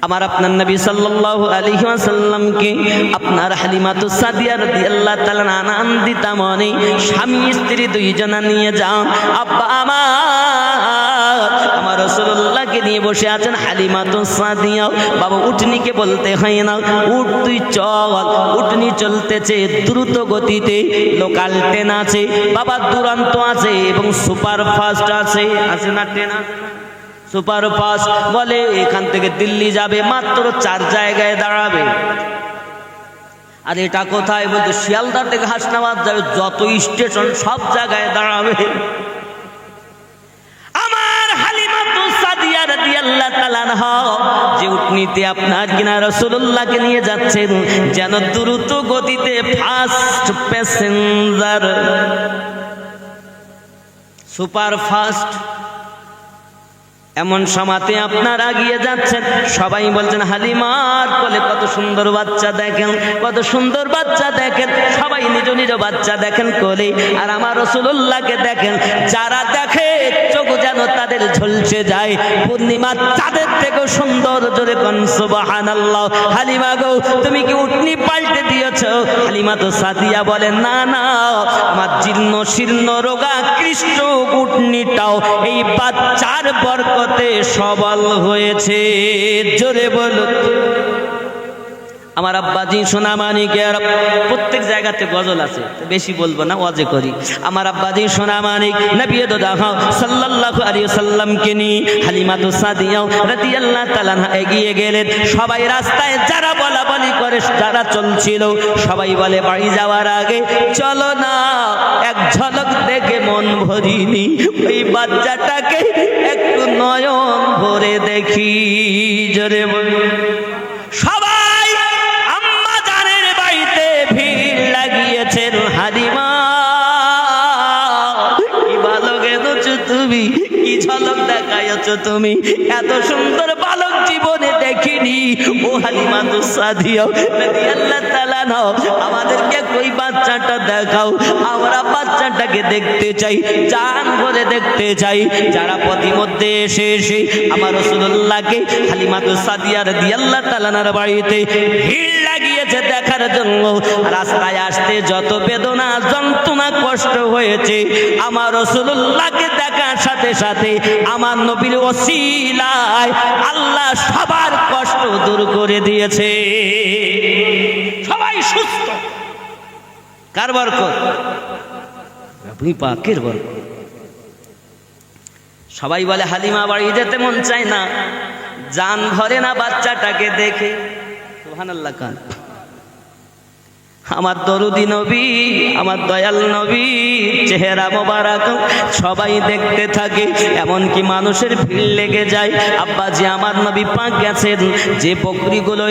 S1: আমার আপনার নবী সাল্লাল্লাহু আলাইহি ওয়াসাল্লামকে আপনার হালিমাতুস সাদিয়া রাদিয়াল্লাহু তাআলা আনন্দিত মনে স্বামী স্ত্রী দুইজনা নিয়ে যাও। আব্বা আমার রাসূলুল্লাহকে নিয়ে বসে আছেন হালিমাতুস সাদিয়া। বাবা উটনিকে বলতে হয় না, উঠ তুই চল। উটনি চলতেছে দ্রুত গতিতে, লোকাল ট্রেন আছে বাবা, দুরন্ত আছে এবং সুপার ফাস্ট আছে। আছে না ট্রেন? সুপার ফাস্ট বলে এখান থেকে দিল্লি যাবে, মাত্র 4 জায়গায় দাঁড়াবে। আর এটা কোথায়? বলতে শিয়ালদা থেকে হাসনাবাদ যাবে, যত স্টেশন সব জায়গায় দাঁড়াবে। আমার হালিমাতুস সাদিয়া রাদিয়াল্লাহু তাআলা আনহা যে উটনিতে আপনার কিনা রাসূলুল্লাহকে নিয়ে যাচ্ছেন, যেন দ্রুত গতিতে ফাস্ট প্যাসেঞ্জার, সুপার ফাস্ট। এমন সমাতে আপনারা গিয়ে যাচ্ছেন, সবাই বলছেন হালিমার কোলে কত সুন্দর বাচ্চা দেখেন, কত সুন্দর বাচ্চা দেখেন। সবাই নিজ নিজ বাচ্চা দেখেন কোলে, আর আমার রাসূলুল্লাহকে দেখেন। যারা দেখে চোখ যেন তাদের ঝলসে যায়, পূর্ণিমা চাঁদের থেকেও সুন্দর। জোরে কোন সুবহানাল্লাহ। হালিমা গো, তুমি কি উটনি পাল্টে দিয়েছ? হালিমাতুস সাদিয়া বলেন, না না, আমার জীর্ণ শীর্ণ রোগা কৃষ্ণ উটনিটাও এই বাচ্চার বরকতে সবল হয়েছে। জোরে বলুন। আমার আব্বাজি সোনামানিকের প্রত্যেক জায়গাতে গজল আছে, বেশি বলবো না, ওয়াজে করি। আমার আব্বাজি সোনামানিক নবী দোদাহ সাল্লাল্লাহু আলাইহি ওয়াসাল্লামকে নিয়ে হালিমাতুস সাদিয়া রাদিয়াল্লাহু তাআলা এগিয়ে গেলেন। সবাই রাস্তায় যারা বলা বলি করে, যারা চলছিল, সবাই বলে বাড়ি যাওয়ার আগে চলো না এক ঝলক দেখে মন ভরিনি, ওই বাচ্চাটাকে একটু নয়ন ভরে দেখি। জোরে বলুন। সবাই আম্মা জানের বাড়িতে ভিড় লাগিয়েছেন। হালিমা, কি ভালো গেছো তুমি, কি ঝলক দেখাইছো তুমি, এত সুন্দর বালক জীবনে দেখিনি। ও হালিমাতুস সাদিয়া রাদিয়াল্লাহু তাআলা আনহা, আমাদেরকে ওই বাচ্চাটা দেখাও, আমরা বাচ্চাটাকে দেখতে চাই, জান ভরে দেখতে চাই। যারা পথিমধ্যে এসে এসে আমার রাসূলুল্লাহকে হালিমাতুস সাদিয়া রাদিয়াল্লাহু তাআলা আনহার বাড়িতে ভিড় লাগিয়েছে দেখার জন্য, রাস্তায় আসতে যত বেদনা যন্ত্রণা কষ্ট হয়েছে, আমার রাসূলুল্লাহকে দেখার সাথে সাথে আমার নবীর ওসিলায় আল্লাহ সবার কষ্ট দূর করে দিয়েছে। সবাই সুস্থ। কার বরকত? নবী পাকের বরকত। সবাই বলে হালিমা বাড়ি যেতে মন চায় না, জান ভরে না বাচ্চাটাকে দেখে। সুবহানাল্লাহ। কান আমার দরুদি নবী, আমার দয়াল নবী চেহারা মোবারক সবাই দেখতে থাকে, এমনকি মানুষের ভিড় লেগে যায়। আব্বাজি আমার নবী পাক গেছেন, যে বকরিগুলো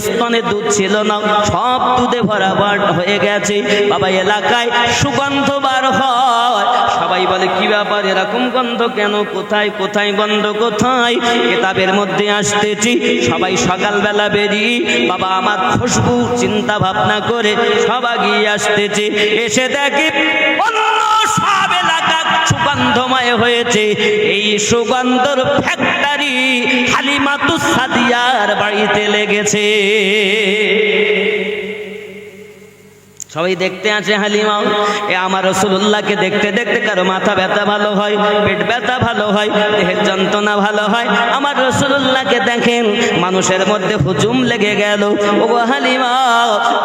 S1: স্তনে দুধ ছিল না সব দুধে ভরাবার হয়ে গেছে। বাবা এলাকায় সুগন্ধ বার হয়, সবাই বলে কি ব্যাপার, এরকম গন্ধ কেন, কোথায় কোথায় গন্ধ কোথায়? কিতাবের মধ্যে আসতেছি, সবাই সকালবেলা বেরিয়ে বাবা আমার খুশবু চিন্তা ভাবনা করে সবাই গিয়ে আসতেছে, এসে দেখি অন্য সব এলাকা সুগন্ধময় হয়েছে। এই সুগন্ধর ফ্যাক্টরি হালিমাতুস সাদিয়ার বাড়িতে লেগেছে। সবাই দেখতে আসে হালিমা। আমার রাসূলুল্লাহকে দেখতে দেখতে কারো মাথা ব্যথা ভালো হয়, পেট ব্যথা ভালো হয়, দেহের যন্ত্রণা ভালো হয়। আমার রাসূলুল্লাহকে দেখেন মানুষের মধ্যে হুজুম লেগে গেল। ওগো হালিমা,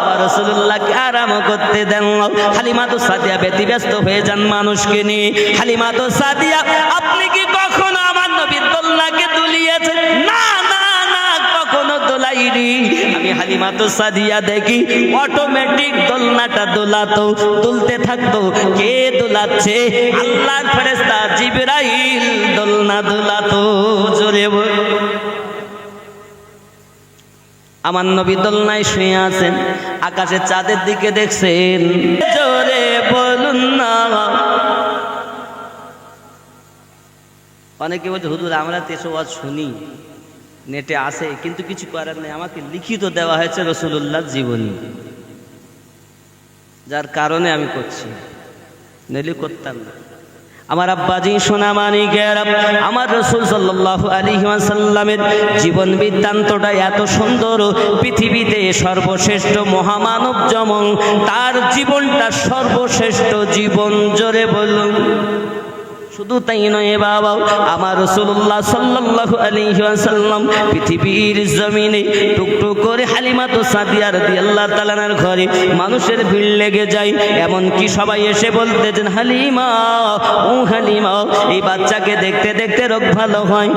S1: আমার রাসূলুল্লাহকে আরাম করতে দেন। হালিমাতুস সাদিয়া ব্যতিব্যস্ত হয়ে যান মানুষকে নিয়ে। হালিমাতুস সাদিয়া, আপনি কি কখনো আমার নবীর দোলনাকে দুলিয়েছেন? না না না, কখনো দোলাইনি। আমি হালিমাতুস সাদিয়া দেখি অটোমেটিক দোলনাটা দোলাতো, দুলতে থাকতো। কে দোলাচ্ছে? আল্লাহর ফেরেশতা জিবরাইল দোলনা দোলাতো। জোরে বল। আমার নবী দোলনায় শুয়ে আছেন, আকাশে চাঁদের দিকে দেখছেন। জোরে বলুন না। অনেকে বলছে হুজুর আমরা তো এসব শুনি, নেটে আসে, কিন্তু কিছু করার নেই। আমাকে লিখিত দেওয়া হয়েছে রাসূলুল্লাহর জীবনী, যার কারণে আমি করছি, নইলে করতাম না। আমার আব্বাজি সোনা মানিকের, আমার রাসূল সাল্লাল্লাহু আলাইহি ওয়াসাল্লামের জীবন বৃত্তান্তটা এত সুন্দর, পৃথিবীতে সর্বশ্রেষ্ঠ মহামানব যেমন তার জীবনটা সর্বশ্রেষ্ঠ জীবন। জোরে বলুন। শুধু তাই নয় বাবা, আমার রাসূলুল্লাহ সাল্লাল্লাহু আলাইহি ওয়াসাল্লাম পৃথিবীর জমিনে টুকটুক করে হালিমাতুস সাদিয়া রাদিয়াল্লাহু তাআলার ঘরে মানুষের ভিড় লেগে যায়। এমন কি সবাই এসে বলতেছেন, হালিমা ও হালিমা, এই বাচ্চাকে দেখতে দেখতে রোগ ভালো হয়,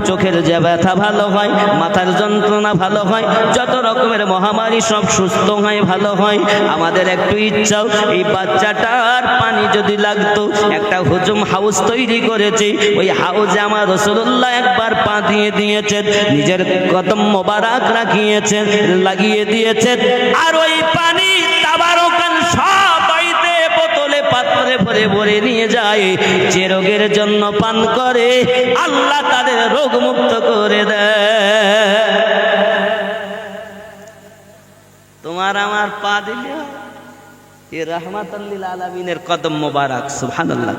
S1: চোখের যে ব্যথা ভালো হয়, মাথার যন্ত্রণা ভালো হয়, যত রকমের মহামারী সব সুস্থ হয়, ভালো হয়। আমাদের একটু ইচ্ছাও এই বাচ্চাটার পানি যদি লাগতো, একটা হুজুম হাউস তৈরি করেছে, ওই হাউজে আমার রাসূলুল্লাহ একবার পা দিয়ে দিয়েছেন, নিজের কদম মোবারক রাখিয়েছেন, লাগিয়ে দিয়েছেন। আর ওই পানি তাবারকান সবাইতে বোতলে পাত্রে ভরে ভরে নিয়ে যায়। যে রোগের জন্য পান করে আল্লাহ তাদের রোগ মুক্ত করে দেয়। তোমার আমার পা দিলে এ রাহমাতাল লিল আলামিনের কদম মোবারক। সুবহানাল্লাহ।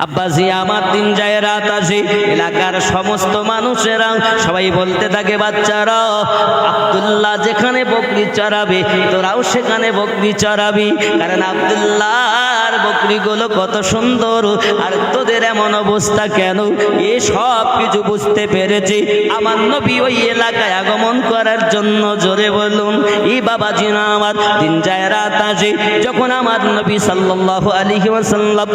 S1: আব্বাজি আমার দিন যায় রাত আসে, এলাকার সমস্ত মানুষেরা সবাই বলতে থাকে, বাচ্চারা আব্দুল্লাহ যেখানে বকরি চড়াবে তোরাও সেখানে বকরি চড়াবি, কারণ আব্দুল্লাহর বকরিগুলো কত সুন্দর, আর তোদের এমন অবস্থা কেন? এ সব কিছু বুঝতে পেরেছি আমার নবী ওই এলাকায় আগমন করার জন্য। জোরে বলুন। এই বাবাজি না আমার দিন যায় রাত আসে, যখন আমার নবী সাল্লাল্লাহু আলাইহি ওয়াসাল্লাম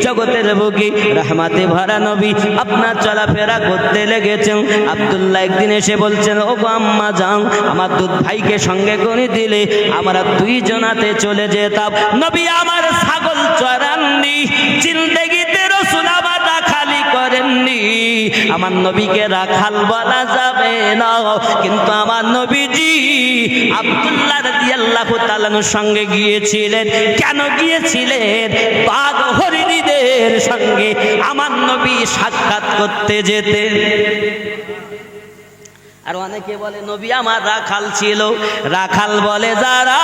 S1: জগতের ভোগী রহমাতে ভরা নবী আপনার চলাফেরা করতে লেগেছেন। আব্দুল্লাহ একদিন এসে বলছেন, ও গো আম্মা যান, আমার দুধ ভাইকে সঙ্গে করে দিলে আমরা দুইজনাতে চলে যেতাম। নবী আমার ছাগল চড়াননি, জিন্দেগিতে রাসূল আমার রাখালি করেননি। আমার নবীকে রাখাল বলা যাবে না, কিন্তু আমার নবীজি আব্দুল্লাহ রাদিয়াল্লাহু তাআলার সঙ্গে গিয়েছিলেন। কেন গিয়েছিলেন? বাঘ হরিণীদের সঙ্গে আমার নবী সাক্ষাৎ করতে যেতেন। আর অনেকে বলে নবী আমার রাখাল ছিল। রাখাল বলে যারা,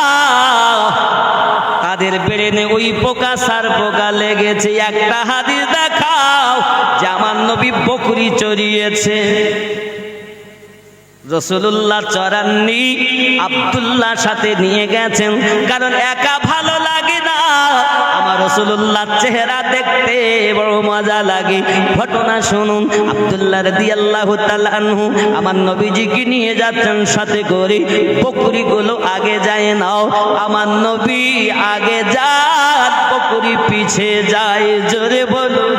S1: তাদের ব্রেনে ওই পোকা সার পোকা লেগেছে। একটা হাদিস দেখাও যে আমার নবী বকরি চড়িয়েছে। রাসূলুল্লাহ চড়াননি, আব্দুল্লাহ সাথে নিয়ে গেছেন, কারণ একা ভালো লাগে না। আমার রাসূলুল্লাহ চেহারা দেখতে বড় মজা লাগে। ঘটনা শুনুন। আব্দুল্লাহ রাদিয়াল্লাহু তাআলা আনহু আমার নবীজিকে নিয়ে যাচ্ছেন সাথে করে। বকরিগুলো আগে যায় না, আমার নবী আগে যান, বকরি পিছে যায়। জোরে বলুন।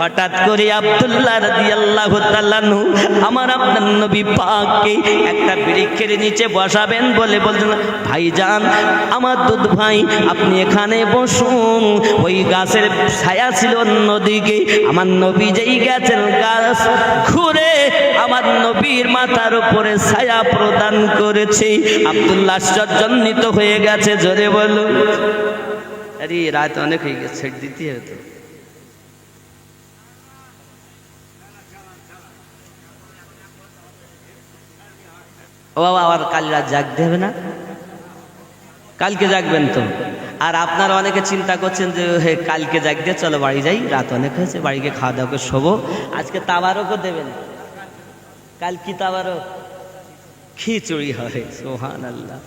S1: হঠাৎ করে আব্দুল্লাহ রাদিয়াল্লাহু তাআলা আনহু আমার আপনার নবী পাককে একটা বৃক্ষের নিচে বসাবেন বলে বলছেন, ভাইজান আমার দুধ ভাই আপনি এখানে বসুন। ওই গাছের ছায়া ছিল অন্যদিকে। আমার নবী যেই গেছেন, গাছ ঘুরে আমার নবীর মাথার উপরে ছায়া প্রদান করেছে। আব্দুল্লাহ আশ্চর্যান্বিত হয়ে গেছে। জোরে বলুন। আরে রাত অনেক হয়ে গেছে, ছেড়ে দিতে হবে তো। ও বাবা, আবার কাল রাত জাগতে হবে না? কালকে জাগবেন তো? আর আপনারা অনেকে চিন্তা করছেন যে হে কালকে জাগতে, চলো বাড়ি যাই, রাত অনেক হয়েছে, বাড়ি গিয়ে খাওয়া দাওয়া করে শোবো। আজকে তাবারকও দেবেন। কাল কি তাবারক? খিচুড়ি হয়, সুবহানাল্লাহ।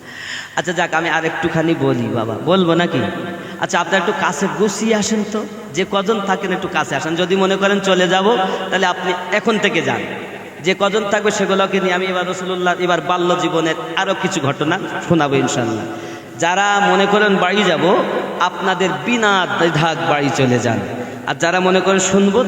S1: আচ্ছা যাক, আমি আর একটুখানি বলি বাবা, বলবো নাকি? আচ্ছা আপনারা একটু কাছে গুছিয়ে আসেন তো, যে কজন থাকেন একটু কাছে আসেন। যদি মনে করেন চলে যাব, তাহলে আপনি এখন থেকে যান। যে কজন থাকবে সেগুলোকে নিয়ে আমি এবার রাসূলুল্লাহ এবার বাল্য জীবনের আরো কিছু ঘটনা শোনাবো ইনশাআল্লাহ। যারা মনে করেন বাড়ি যাব, আপনাদের বিনা দ্বিধায় বাড়ি চলে যান। আর যারা মনে করেন শুনবো